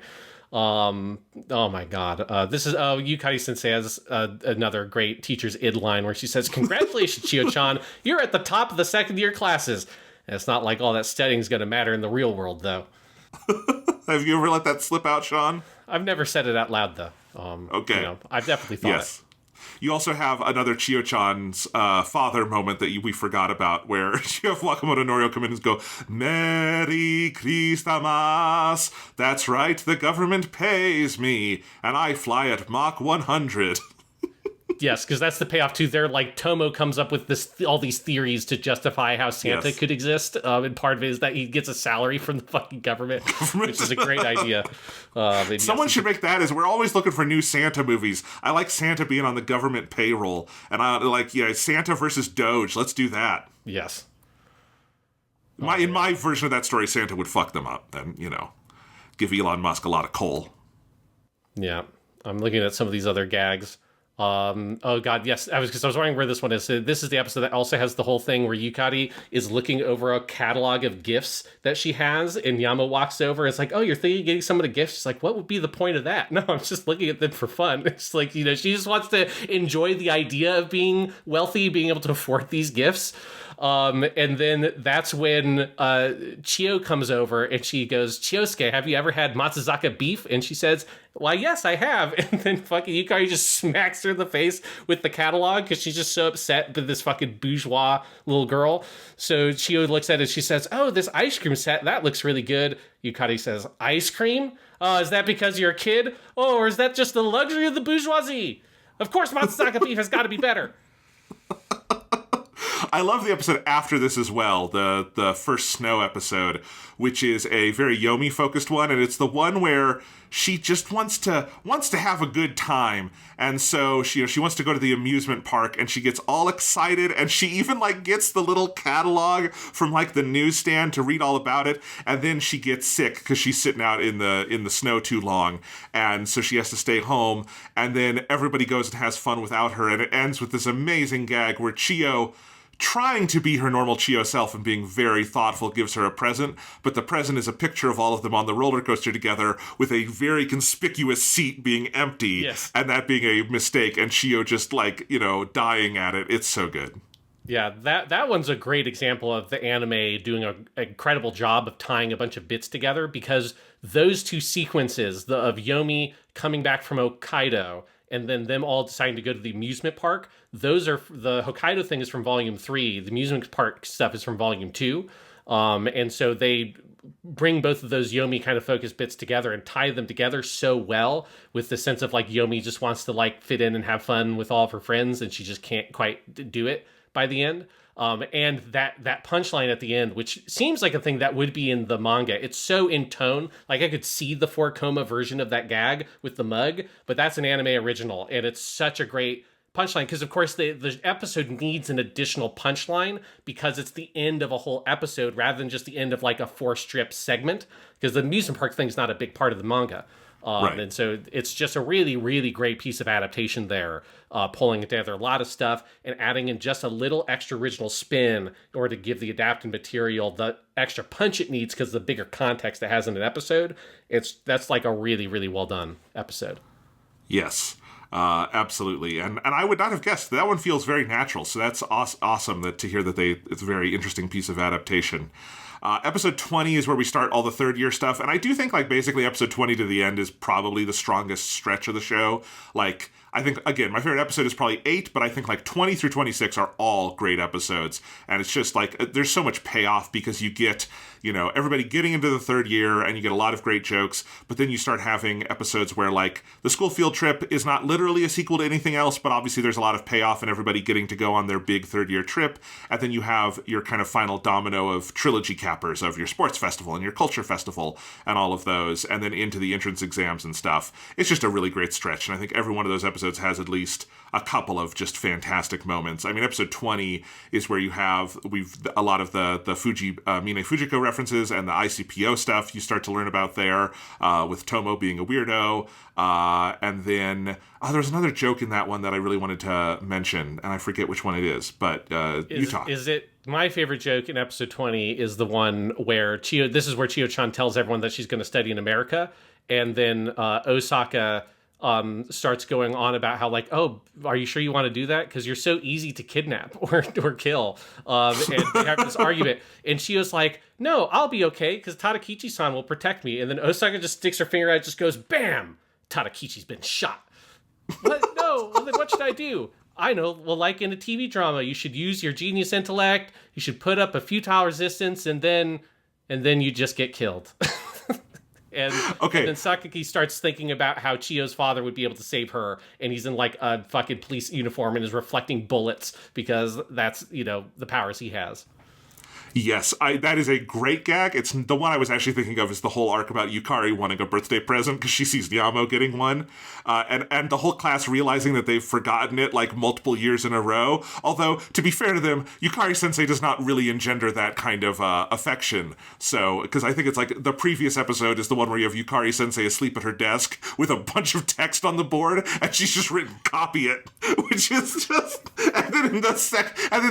B: Oh my god. This is Yukari Sensei has another great teacher's id line where she says, "Congratulations, Chiyo-chan, you're at the top of the second year classes." And it's not like all that studying is going to matter in the real world, though.
C: Have you ever let that slip out, Sean?
B: I've never said it out loud, though.
C: Okay.
B: I've definitely thought it.
C: You also have another Chiyo-chan's father moment that we forgot about, where you have Wakamoto Norio come in and go, "Merry Christmas! That's right, the government pays me, and I fly at Mach 100.
B: Yes, because that's the payoff too. They're like, Tomo comes up with all these theories to justify how Santa could exist, and part of it is that he gets a salary from the fucking government. Which is a great idea.
C: Someone should make that. We're always looking for new Santa movies. I like Santa being on the government payroll, and I like Santa versus Doge. Let's do that.
B: Yes.
C: In my version of that story, Santa would fuck them up and, give Elon Musk a lot of coal.
B: Yeah. I'm looking at some of these other gags. Oh god, yes. I was wondering where this one is. So this is the episode that also has the whole thing where Yukari is looking over a catalog of gifts that she has, and Yama walks over. It's like, oh, you're thinking of getting some of the gifts? She's like, what would be the point of that? No, I'm just looking at them for fun. It's like, she just wants to enjoy the idea of being wealthy, being able to afford these gifts. And then that's when Chiyo comes over and she goes, Chiyosuke, have you ever had Matsuzaka beef? And she says, why, yes, I have. And then fucking Yukari just smacks her in the face with the catalog because she's just so upset with this fucking bourgeois little girl. So Chiyo looks at it and she says, oh, this ice cream set, that looks really good. Yukari says, ice cream? Is that because you're a kid? Oh, or is that just the luxury of the bourgeoisie? Of course Matsuzaka beef has got to be better.
C: I love the episode after this as well, the first snow episode, which is a very Yomi focused one, and it's the one where she just wants to have a good time, and so she wants to go to the amusement park, and she gets all excited, and she even gets the little catalog from the newsstand to read all about it, and then she gets sick because she's sitting out in the snow too long, and so she has to stay home, and then everybody goes and has fun without her, and it ends with this amazing gag where Chiyo, trying to be her normal Chiyo self and being very thoughtful, gives her a present, but the present is a picture of all of them on the roller coaster together with a very conspicuous seat being empty,
B: yes,
C: and that being a mistake, and Chiyo just dying at it. It's so good.
B: Yeah, that one's a great example of the anime doing an incredible job of tying a bunch of bits together, because those two sequences, of Yomi coming back from Hokkaido and then them all deciding to go to the amusement park, those are, the Hokkaido thing is from volume 3, the amusement park stuff is from volume 2, and so they bring both of those Yomi kind of focused bits together and tie them together so well, with the sense of Yomi just wants to fit in and have fun with all of her friends, and she just can't quite do it by the end. And that punchline at the end, which seems like a thing that would be in the manga. It's so in tone. I could see the 4-koma version of that gag with the mug, but that's an anime original. And it's such a great punchline because, of course, the episode needs an additional punchline because it's the end of a whole episode rather than just the end of a 4-strip segment, because the amusement park thing is not a big part of the manga.
C: Right.
B: And so it's just a really, really great piece of adaptation there, pulling it together a lot of stuff and adding in just a little extra original spin in order to give the adapted material the extra punch it needs because the bigger context it has in an episode. That's a really, really well done episode.
C: Yes, absolutely. And I would not have guessed. That one feels very natural. So that's awesome to hear that it's a very interesting piece of adaptation. Episode 20 is where we start all the third year stuff. And I do think basically episode 20 to the end is probably the strongest stretch of the show. I think, again, my favorite episode is probably 8, but I think 20 through 26 are all great episodes. And it's just there's so much payoff because you get, everybody getting into the third year and you get a lot of great jokes. But then you start having episodes where the school field trip is not literally a sequel to anything else, but obviously there's a lot of payoff and everybody getting to go on their big third year trip. And then you have your kind of final domino of trilogy cappers of your sports festival and your culture festival and all of those. And then into the entrance exams and stuff. It's just a really great stretch. And I think every one of those episodes has at least a couple of just fantastic moments. I mean, episode 20 is where you have a lot of the Mine Fujiko references and the ICPO stuff you start to learn about there, with Tomo being a weirdo. And then there's another joke in that one that I really wanted to mention, and I forget which one it is, but you talk.
B: Is it my favorite joke in episode 20 is the one where this is where Chiyo-chan tells everyone that she's going to study in America, and then Osaka starts going on about how oh, are you sure you want to do that? Because you're so easy to kidnap or kill. And they have this argument. And Chiyo's like, no, I'll be okay because Tadakichi-san will protect me. And then Osaka just sticks her finger out, just goes, bam! Tadakichi's been shot. What? No, well then what should I do? I know, well, in a TV drama, you should use your genius intellect, you should put up a futile resistance, and then you just get killed. And then Sakaki starts thinking about how Chiyo's father would be able to save her, and he's in a fucking police uniform and is reflecting bullets because that's, the powers he has.
C: Yes, that is a great gag. It's the one I was actually thinking of is the whole arc about Yukari wanting a birthday present because she sees Yamo getting one, and the whole class realizing that they've forgotten it like multiple years in a row. Although, to be fair to them, Yukari-sensei does not really engender that kind of affection. So, because I think it's like the previous episode is the one where you have Yukari-sensei asleep at her desk with a bunch of text on the board, and she's just written "copy it," which is just. And then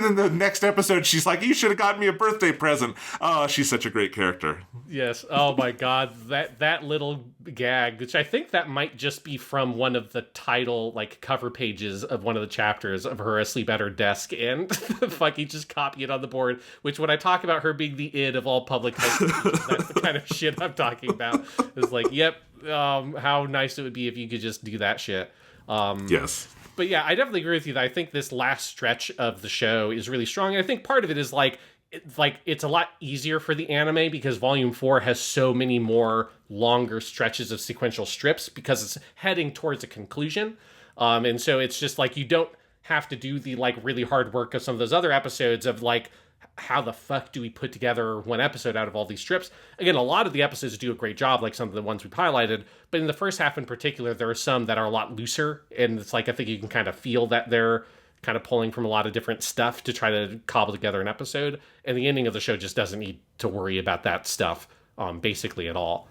C: in the next episode, she's like, "You should have gotten me a birthday present." Oh, she's such a great character.
B: Yes. Oh my God, that little gag, which I think that might just be from one of the title like cover pages of one of the chapters of her asleep at her desk, and fucking just copy it on the board. Which when I talk about her being the id of all public high school teachers, that's the kind of shit I'm talking about. It's like, yep, how nice it would be if you could just do that shit.
C: Yes.
B: But yeah, I definitely agree with you that I think this last stretch of the show is really strong. And I think part of it is it's a lot easier for the anime because Volume 4 has so many more longer stretches of sequential strips because it's heading towards a conclusion. And so it's just like you don't have to do the like really hard work of some of those other episodes of like, how the fuck do we put together one episode out of all these strips? Again, a lot of the episodes do a great job, like some of the ones we've highlighted, but in the first half in particular, there are some that are a lot looser, and it's like I think you can kind of feel that they're kind of pulling from a lot of different stuff to try to cobble together an episode, and the ending of the show just doesn't need to worry about that stuff basically at all.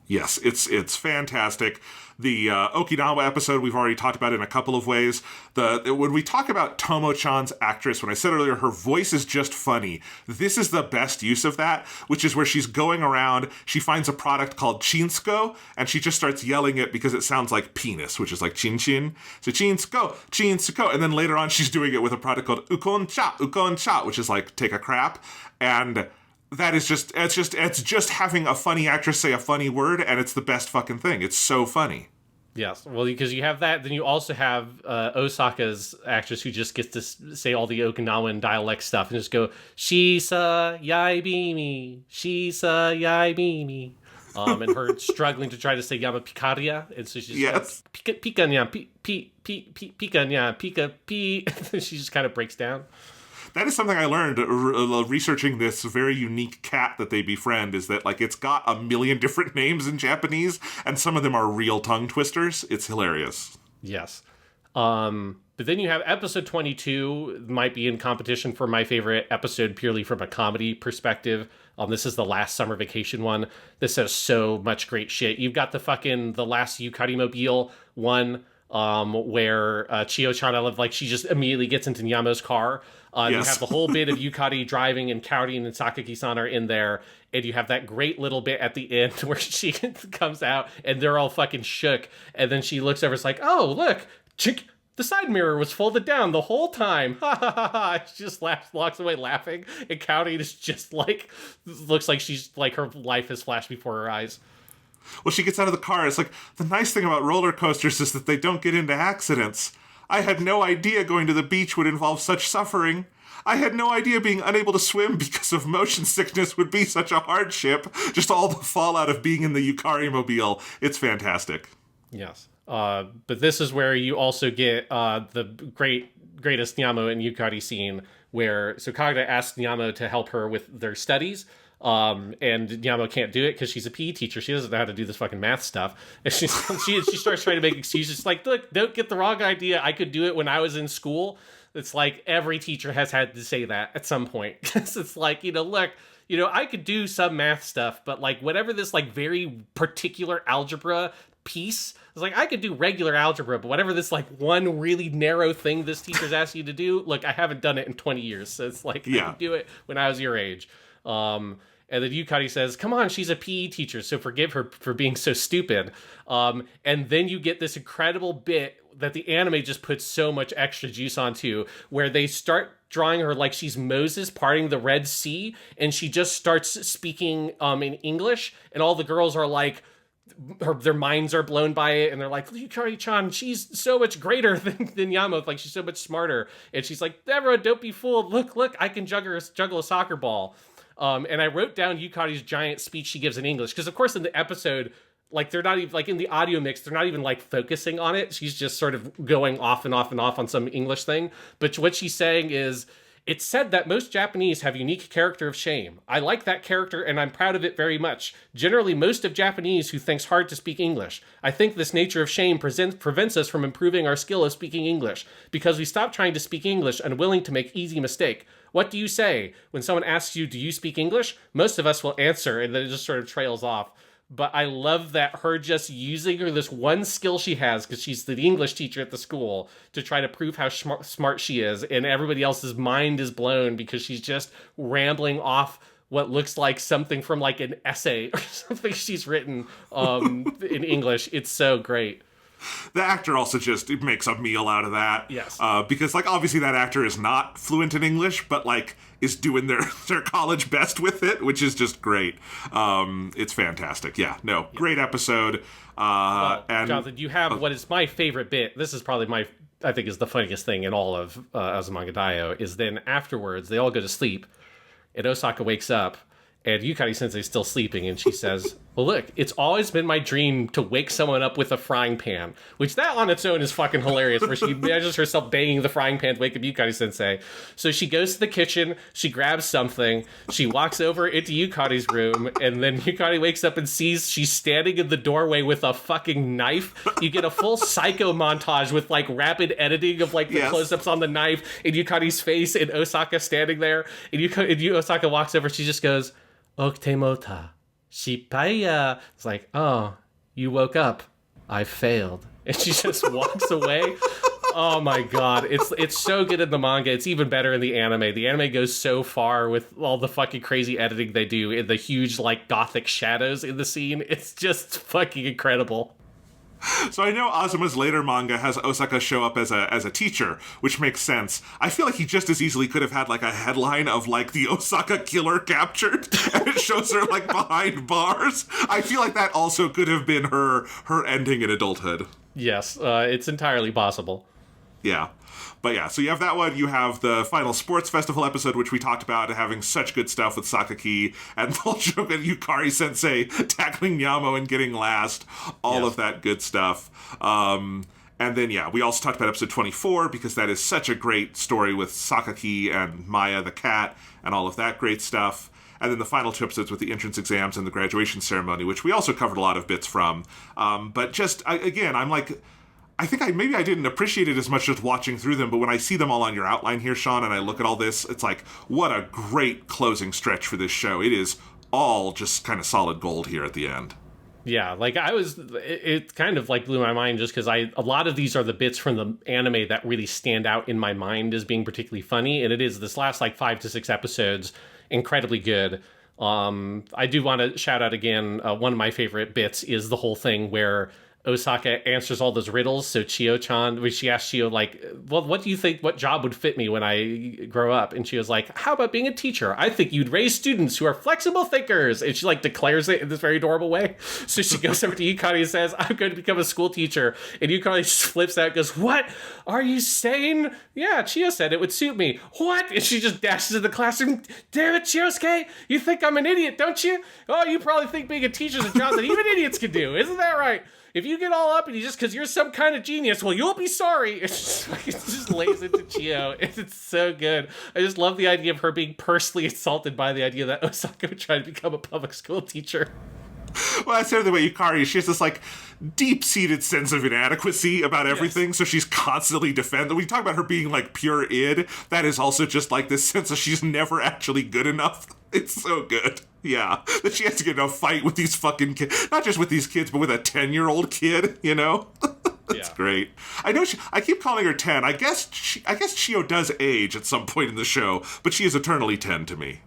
C: Yes, it's fantastic. The Okinawa episode we've already talked about in a couple of ways. When we talk about Tomo-chan's actress, when I said earlier her voice is just funny, this is the best use of that, which is where she's going around, she finds a product called Chinsko, and she just starts yelling it because it sounds like penis, which is like chin-chin. So Chinsko, Chinsko, and then later on she's doing it with a product called Ukon-cha, which is like take a crap, and that is it's just having a funny actress say a funny word, and it's the best fucking thing. It's so funny.
B: Yes, well, because you have that, then you also have Osaka's actress who just gets to say all the Okinawan dialect stuff and just go, "Shisa yai bimi, shisa yai bimi," and her struggling to try to say Yama Picaria, and so she's
C: yes,
B: Pika nya, Pika nya, Pika pi. She just kind of breaks down.
C: That is something I learned researching this very unique cat that they befriend, is that like it's got a million different names in Japanese, and some of them are real tongue twisters. It's hilarious.
B: Yes. But then you have episode 22, might be in competition for my favorite episode purely from a comedy perspective. This is the last summer vacation one. This has so much great shit. You've got the last Yukari-mobile one, where Chiyo-chan, I love, like, she just immediately gets into Nyamo's car.
C: Yes.
B: You have the whole bit of Yukari driving, and Kaori and Sakaki-san are in there, and you have that great little bit at the end where she comes out, and they're all fucking shook, and then she looks over, it's like, oh, look, the side mirror was folded down the whole time. Ha ha ha ha. She just walks away laughing, and Kaori is just like, looks like she's like her life has flashed before her eyes.
C: Well, she gets out of the car. It's like, the nice thing about roller coasters is that they don't get into accidents. I had no idea going to the beach would involve such suffering. I had no idea being unable to swim because of motion sickness would be such a hardship. Just all the fallout of being in the Yukari-mobile. It's fantastic.
B: Yes. But this is where you also get the greatest Nyamo and Yukari scene where Kagura asks Nyamo to help her with their studies. And Nyamo can't do it because she's a PE teacher. She doesn't know how to do this fucking math stuff. And she starts trying to make excuses. She's like, look, don't get the wrong idea. I could do it when I was in school. It's like every teacher has had to say that at some point. It's like, look, I could do some math stuff, but like whatever this like very particular algebra piece, it's like I could do regular algebra, but whatever this like one really narrow thing this teacher's asked you to do, look, I haven't done it in 20 years. So it's like, I could do it when I was your age. And then Yukari says, come on, she's a PE teacher, so forgive her for being so stupid. And then you get this incredible bit that the anime just puts so much extra juice onto, where they start drawing her like she's Moses parting the Red Sea, and she just starts speaking in English, and all the girls are like, their minds are blown by it, and they're like, Yukari-chan, she's so much greater than Yamo, like she's so much smarter. And she's like, everyone, don't be fooled. Look, I can juggle a soccer ball. And I wrote down Yukari's giant speech she gives in English, because of course in the episode, like they're not even like in the audio mix, they're not even like focusing on it. She's just sort of going off and off and off on some English thing. But what she's saying is, It's said that most Japanese have unique character of shame. I like that character and I'm proud of it very much. Generally, most of Japanese who thinks hard to speak English. I think this nature of shame prevents us from improving our skill of speaking English because we stop trying to speak English and willing to make easy mistake. What do you say? When someone asks you, do you speak English? Most of us will answer and then it just sort of trails off. But I love that her just using this one skill she has, because she's the English teacher at the school, to try to prove how smart she is, and everybody else's mind is blown because she's just rambling off what looks like something from like an essay or something she's written in English. It's so great.
C: The actor also just makes a meal out of that.
B: Yes.
C: Because, like, obviously that actor is not fluent in English, but, like, is doing their college best with it, which is just great. It's fantastic. Yeah, no, great episode.
B: Well,
C: and
B: Jonathan, you have what is my favorite bit. This is probably I think is the funniest thing in all of Azumanga Daioh, is then afterwards, they all go to sleep, and Osaka wakes up, and Yukari Sensei's still sleeping, and she says, well, look, it's always been my dream to wake someone up with a frying pan, which that on its own is fucking hilarious, where she imagines herself banging the frying pan to wake up Yukari Sensei. So she goes to the kitchen, she grabs something, she walks over into Yukari's room, and then Yukari wakes up and sees she's standing in the doorway with a fucking knife. You get a full Psycho montage with, like, rapid editing of, like, the close-ups on the knife, and Yukari's face, and Osaka standing there, and Osaka walks over, she just goes, Oktemota. Shipaya. It's like, oh, you woke up. I failed. And she just walks away. Oh my god. It's so good in the manga. It's even better in the anime. The anime goes so far with all the fucking crazy editing they do and the huge, like, gothic shadows in the scene. It's just fucking incredible.
C: So I know Azuma's later manga has Osaka show up as a teacher, which makes sense. I feel like he just as easily could have had like a headline of like the Osaka killer captured, and it shows her like behind bars. I feel like that also could have been her ending in adulthood.
B: Yes, it's entirely possible.
C: Yeah. But yeah, so you have that one. You have the final sports festival episode, which we talked about, having such good stuff with Sakaki and the whole joke of Yukari Sensei tackling Nyamo and getting last. All of that good stuff. And then, yeah, we also talked about episode 24, because that is such a great story with Sakaki and Maya the cat and all of that great stuff. And then the final two episodes with the entrance exams and the graduation ceremony, which we also covered a lot of bits from. But just, again, I'm like, I think maybe I didn't appreciate it as much just watching through them, but when I see them all on your outline here, Sean, and I look at all this, it's like, what a great closing stretch for this show. It is all just kind of solid gold here at the end.
B: Yeah, like it kind of like blew my mind just because a lot of these are the bits from the anime that really stand out in my mind as being particularly funny, and it is this last like 5 to 6 episodes incredibly good. I do want to shout out again, one of my favorite bits is the whole thing where Osaka answers all those riddles. So Chiyo-chan, when she asked Chiyo, like, well, what do you think, what job would fit me when I grow up? And she was like, how about being a teacher? I think you'd raise students who are flexible thinkers. And she like declares it in this very adorable way. So she goes over to Yukari and says, I'm going to become a school teacher. And Yukari just flips out and goes, what are you saying? Yeah, Chiyo said it would suit me. What? And she just dashes in the classroom. Damn it, Chiyosuke, you think I'm an idiot, don't you? Oh, you probably think being a teacher is a job that even idiots can do. Isn't that right? If you get all up and you just because you're some kind of genius, well, you'll be sorry. It just lays into Chiyo. It's so good. I just love the idea of her being personally insulted by the idea that Osaka would try to become a public school teacher.
C: Well, that's the other way Yukari, she has this, like, deep-seated sense of inadequacy about everything, so she's constantly defending. When you talk about her being, like, pure id, that is also just, like, this sense of she's never actually good enough. It's so good. Yeah. That she has to get in a fight with these fucking kids. Not just with these kids, but with a 10-year-old kid, you know? That's great. I know I keep calling her 10. I guess Chiyo does age at some point in the show, but she is eternally 10 to me.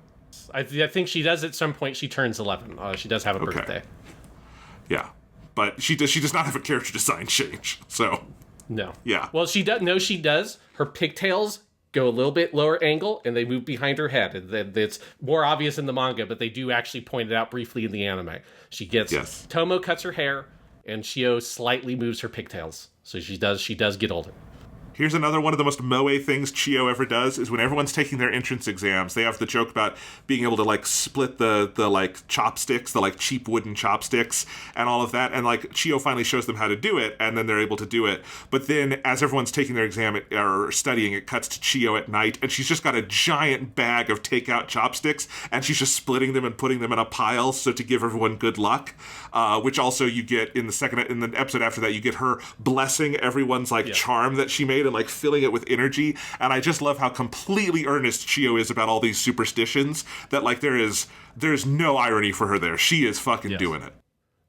B: I think she does at some point. She turns 11. She does have a birthday.
C: Yeah, but she does not have a character design change. So
B: no.
C: Yeah.
B: Well, she does. No, she does. Her pigtails go a little bit lower angle, and they move behind her head. It's more obvious in the manga, but they do actually point it out briefly in the anime. She gets Tomo cuts her hair, and Chiyo slightly moves her pigtails. So she does get older.
C: Here's another one of the most moe things Chiyo ever does is when everyone's taking their entrance exams, they have the joke about being able to, like, split the like, chopsticks, the, like, cheap wooden chopsticks and all of that. And, like, Chiyo finally shows them how to do it, and then they're able to do it. But then, as everyone's taking their exam or studying, it cuts to Chiyo at night, and she's just got a giant bag of takeout chopsticks, and she's just splitting them and putting them in a pile so to give everyone good luck. Which also you get in the episode after that, you get her blessing everyone's, like, charm that she made and, like, filling it with energy. And I just love how completely earnest Chiyo is about all these superstitions that, like, there's no irony for her there. She is fucking doing it.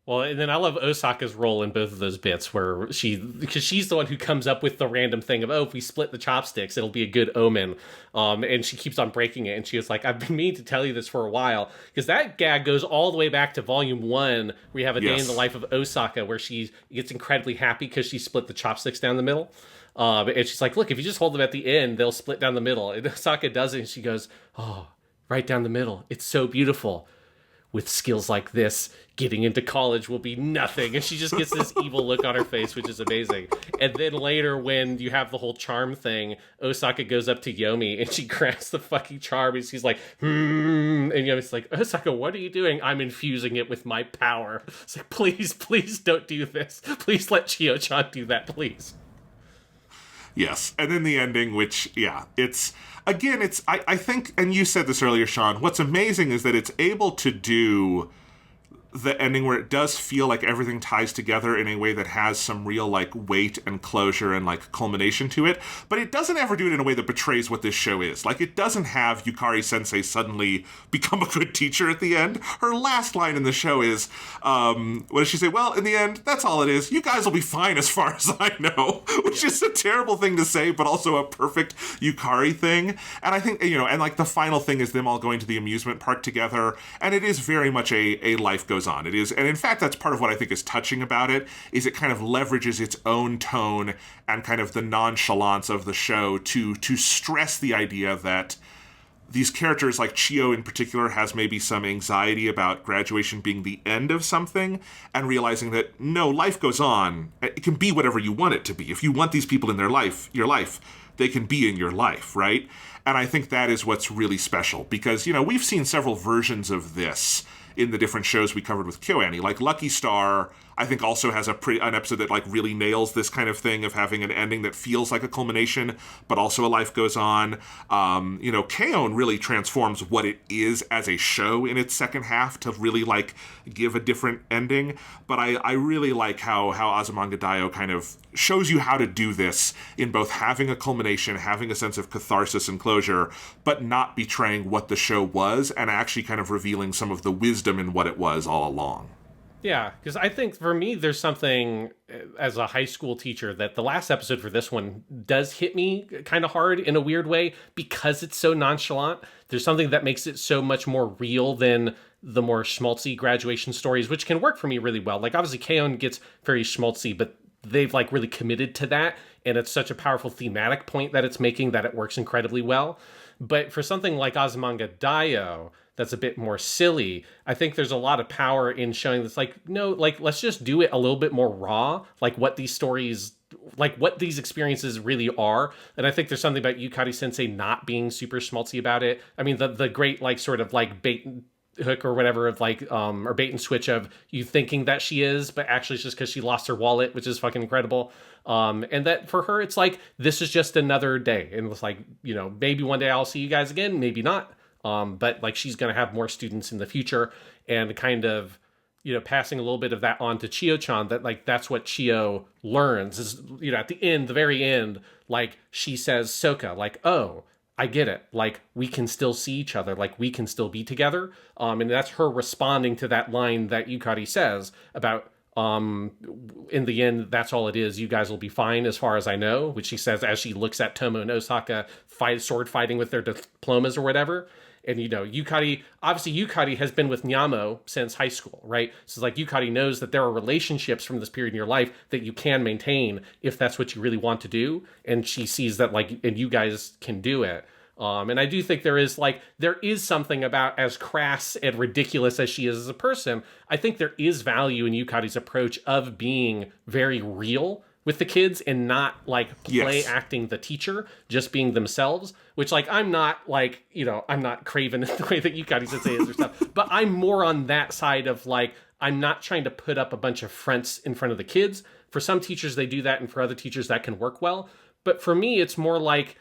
B: Well, and then I love Osaka's role in both of those bits because she's the one who comes up with the random thing of, oh, if we split the chopsticks, it'll be a good omen. And she keeps on breaking it. And she was like, I've been meaning to tell you this for a while. Because that gag goes all the way back to volume 1, where you have a day in the life of Osaka, where she gets incredibly happy because she split the chopsticks down the middle. And she's like, look, if you just hold them at the end, they'll split down the middle. And Osaka does it, and she goes, oh, right down the middle. It's so beautiful. With skills like this, getting into college will be nothing. And she just gets this evil look on her face, which is amazing. And then later, when you have the whole charm thing, Osaka goes up to Yomi and she grabs the fucking charm and she's like, And Yomi's like, Osaka, what are you doing? I'm infusing it with my power. It's like, please don't do this. Please let Chiyo-chan do that, please.
C: Yes. And then the ending, which, it's... Again, I think, and you said this earlier, Sean, what's amazing is that it's able to do the ending where it does feel like everything ties together in a way that has some real, like, weight and closure and, like, culmination to it, but it doesn't ever do it in a way that betrays what this show is. Like, it doesn't have Yukari-sensei suddenly become a good teacher at the end. Her last line in the show is, what does she say? Well, in the end, that's all it is. You guys will be fine as far as I know, which is a terrible thing to say, but also a perfect Yukari thing. And I think, and, like, the final thing is them all going to the amusement park together, and it is very much a life goes on. It is, and in fact, that's part of what I think is touching about it, is it kind of leverages its own tone and kind of the nonchalance of the show to stress the idea that these characters, like Chiyo in particular, has maybe some anxiety about graduation being the end of something, and realizing that, no, life goes on. It can be whatever you want it to be. If you want these people in your life, they can be in your life, right? And I think that is what's really special, because, we've seen several versions of this in the different shows we covered with KyoAni. Like Lucky Star, I think, also has an episode that, like, really nails this kind of thing of having an ending that feels like a culmination, but also a life goes on. K-On! Really transforms what it is as a show in its second half to really, like, give a different ending. But I really like how Azumanga Daioh kind of shows you how to do this in both having a culmination, having a sense of catharsis and closure, but not betraying what the show was, and actually kind of revealing some of the wisdom in what it was all along.
B: Yeah, because I think for me, there's something as a high school teacher that the last episode for this one does hit me kind of hard in a weird way because it's so nonchalant. There's something that makes it so much more real than the more schmaltzy graduation stories, which can work for me really well. Like, obviously, K-On! Gets very schmaltzy, but they've, like, really committed to that, and it's such a powerful thematic point that it's making that it works incredibly well. But for something like Azumanga Daioh, that's a bit more silly, I think there's a lot of power in showing this, like, no, like, let's just do it a little bit more raw, like what these stories, like what these experiences really are. And I think there's something about Yukari Sensei not being super schmaltzy about it. I mean, the great, like, sort of, like, bait and hook or whatever of, like, or bait and switch of you thinking that she is, but actually it's just because she lost her wallet, which is fucking incredible. And that for her, it's like, this is just another day. And it's like, maybe one day I'll see you guys again, maybe not. But, like, she's going to have more students in the future, and kind of, passing a little bit of that on to Chiyo-chan, that, like, that's what Chiyo learns is, at the very end, like, she says, Soka, like, oh, I get it. Like, we can still see each other. Like, we can still be together. And that's her responding to that line that Yukari says about, in the end, that's all it is. You guys will be fine as far as I know, which she says as she looks at Tomo and Osaka sword fighting with their diplomas or whatever. And, Yukari has been with Nyamo since high school, right? So it's like Yukari knows that there are relationships from this period in your life that you can maintain if that's what you really want to do. And she sees that, like, and you guys can do it. And I do think there is something about, as crass and ridiculous as she is as a person, I think there is value in Yukari's approach of being very real, with the kids and not like play
C: Yes.
B: acting the teacher, just being themselves, which like I'm not like, I'm not craven the way that Yukari Sensei is or stuff, but I'm more on that side of like, I'm not trying to put up a bunch of fronts in front of the kids. For some teachers, they do that, and for other teachers, that can work well. But for me, it's more like,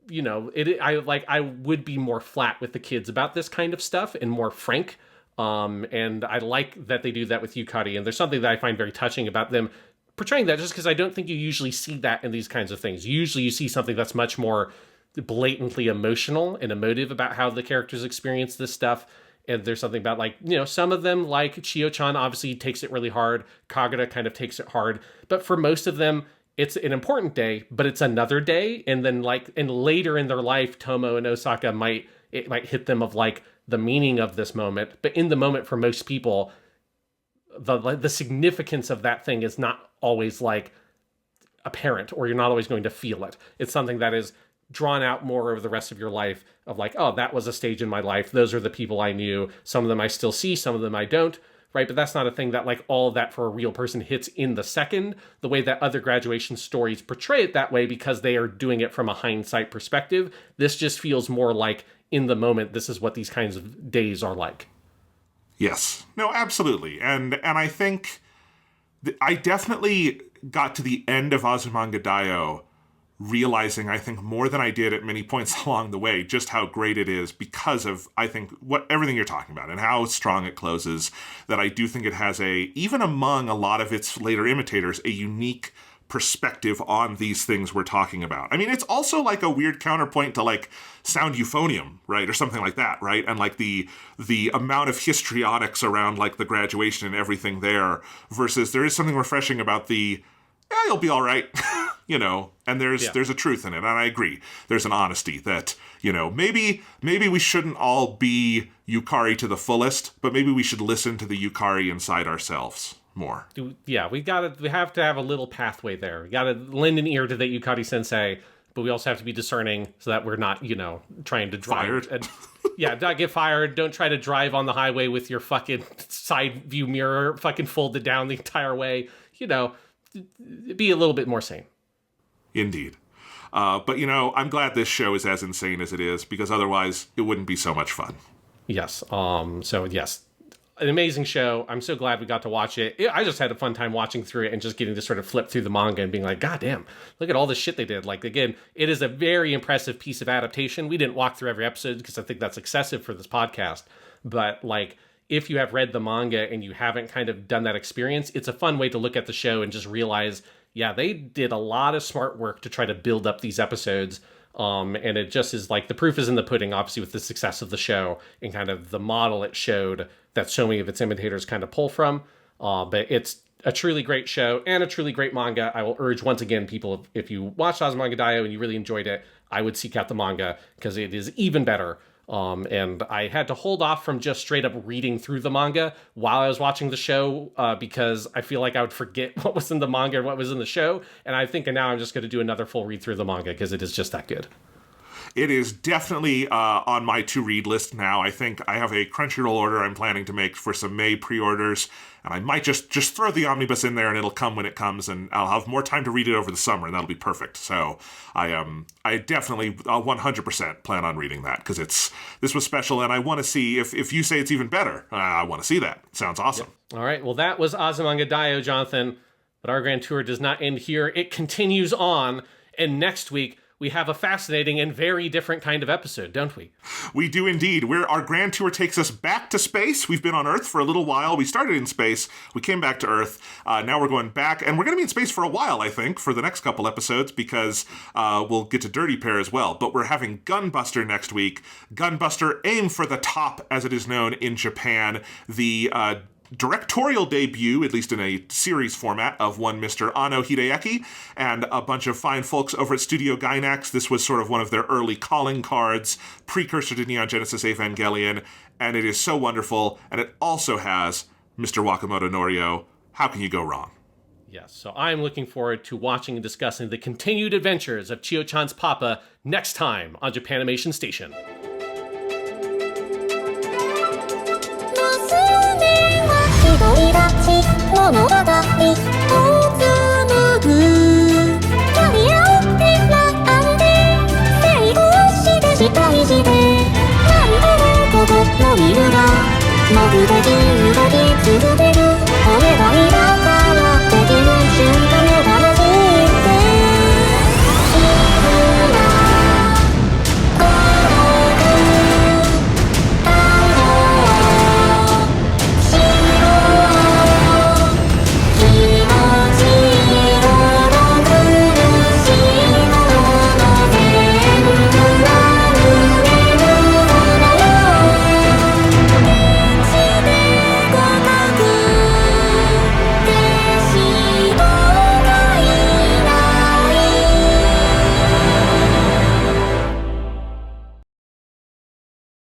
B: I would be more flat with the kids about this kind of stuff and more frank. And I like that they do that with Yukari. And there's something that I find very touching about them portraying that, just because I don't think you usually see that in these kinds of things. Usually you see something that's much more blatantly emotional and emotive about how the characters experience this stuff. And there's something about like, some of them, like Chiyo-chan obviously takes it really hard. Kagura kind of takes it hard. But for most of them, it's an important day, but it's another day. And then and later in their life, Tomo and Osaka might hit them of like the meaning of this moment. But in the moment, for most people, the significance of that thing is not always like apparent, or you're not always going to feel it. It's something that is drawn out more over the rest of your life of like, oh, that was a stage in my life. Those are the people I knew. Some of them I still see, some of them I don't. Right. But that's not a thing that like all of that for a real person hits in the second, the way that other graduation stories portray it that way, because they are doing it from a hindsight perspective. This just feels more like in the moment. This is what these kinds of days are like.
C: Yes. No, absolutely. And I think I definitely got to the end of Azumanga Daioh realizing, I think, more than I did at many points along the way, just how great it is because of, I think, everything you're talking about and how strong it closes, that I do think it has even among a lot of its later imitators, a unique perspective on these things we're talking about. I mean, it's also like a weird counterpoint to like Sound Euphonium, right? Or something like that, right? And like the amount of histrionics around like the graduation and everything there, versus there is something refreshing about you'll be all right, and there's a truth in it. And I agree. There's an honesty that, maybe we shouldn't all be Yukari to the fullest, but maybe we should listen to the Yukari inside ourselves more.
B: Yeah, we have to have a little pathway there. We got to lend an ear to the Yukari sensei, but we also have to be discerning so that we're not, trying to drive.
C: Fired.
B: Not get fired. Don't try to drive on the highway with your fucking side view mirror fucking folded down the entire way. Be a little bit more sane.
C: Indeed. But, I'm glad this show is as insane as it is, because otherwise it wouldn't be so much fun.
B: Yes. Yes, an amazing show. I'm so glad we got to watch it. I just had a fun time watching through it and just getting to sort of flip through the manga and being like, God damn, look at all the shit they did. Like, again, it is a very impressive piece of adaptation. We didn't walk through every episode because I think that's excessive for this podcast. But, like, if you have read the manga and you haven't kind of done that experience, it's a fun way to look at the show and just realize, yeah, they did a lot of smart work to try to build up these episodes. And it just is like the proof is in the pudding, obviously, with the success of the show and kind of the model it showed that so many of its imitators kind of pull from. But it's a truly great show and a truly great manga. I will urge once again, people, if you watched Azumanga Daioh and you really enjoyed it, I would seek out the manga because it is even better. And I had to hold off from just straight up reading through the manga while I was watching the show because I feel like I would forget what was in the manga and what was in the show. And I think now I'm just going to do another full read through the manga because it is just that good.
C: It is definitely on my to-read list now. I think I have a Crunchyroll order I'm planning to make for some May pre-orders, and I might just throw the omnibus in there, and it'll come when it comes, and I'll have more time to read it over the summer, and that'll be perfect. So I definitely 100% plan on reading that, because this was special, and I want to see, if you say it's even better, I want to see that. Sounds awesome.
B: Yep. All right, well, that was Azumanga Daioh, Jonathan, but our grand tour does not end here. It continues on, and next week, we have a fascinating and very different kind of episode, don't we?
C: We do indeed. Our grand tour takes us back to space. We've been on Earth for a little while. We started in space. We came back to Earth. Now we're going back. And we're going to be in space for a while, I think, for the next couple episodes, because we'll get to Dirty Pair as well. But we're having Gunbuster next week. Gunbuster, Aim for the Top, as it is known in Japan. The directorial debut, at least in a series format, of one Mr. Ano Hideyeki and a bunch of fine folks over at Studio Gainax. This was sort of one of their early calling cards, precursor to Neon Genesis Evangelion, and it is so wonderful. And it also has Mr. Wakamoto Norio. How can you go wrong?
B: Yes, so I'm looking forward to watching and discussing the continued adventures of Chiyo-chan's Papa next time on Japanimation Station.
A: 独り立ち物語大紡ぐじでなんでもここのビルがモブで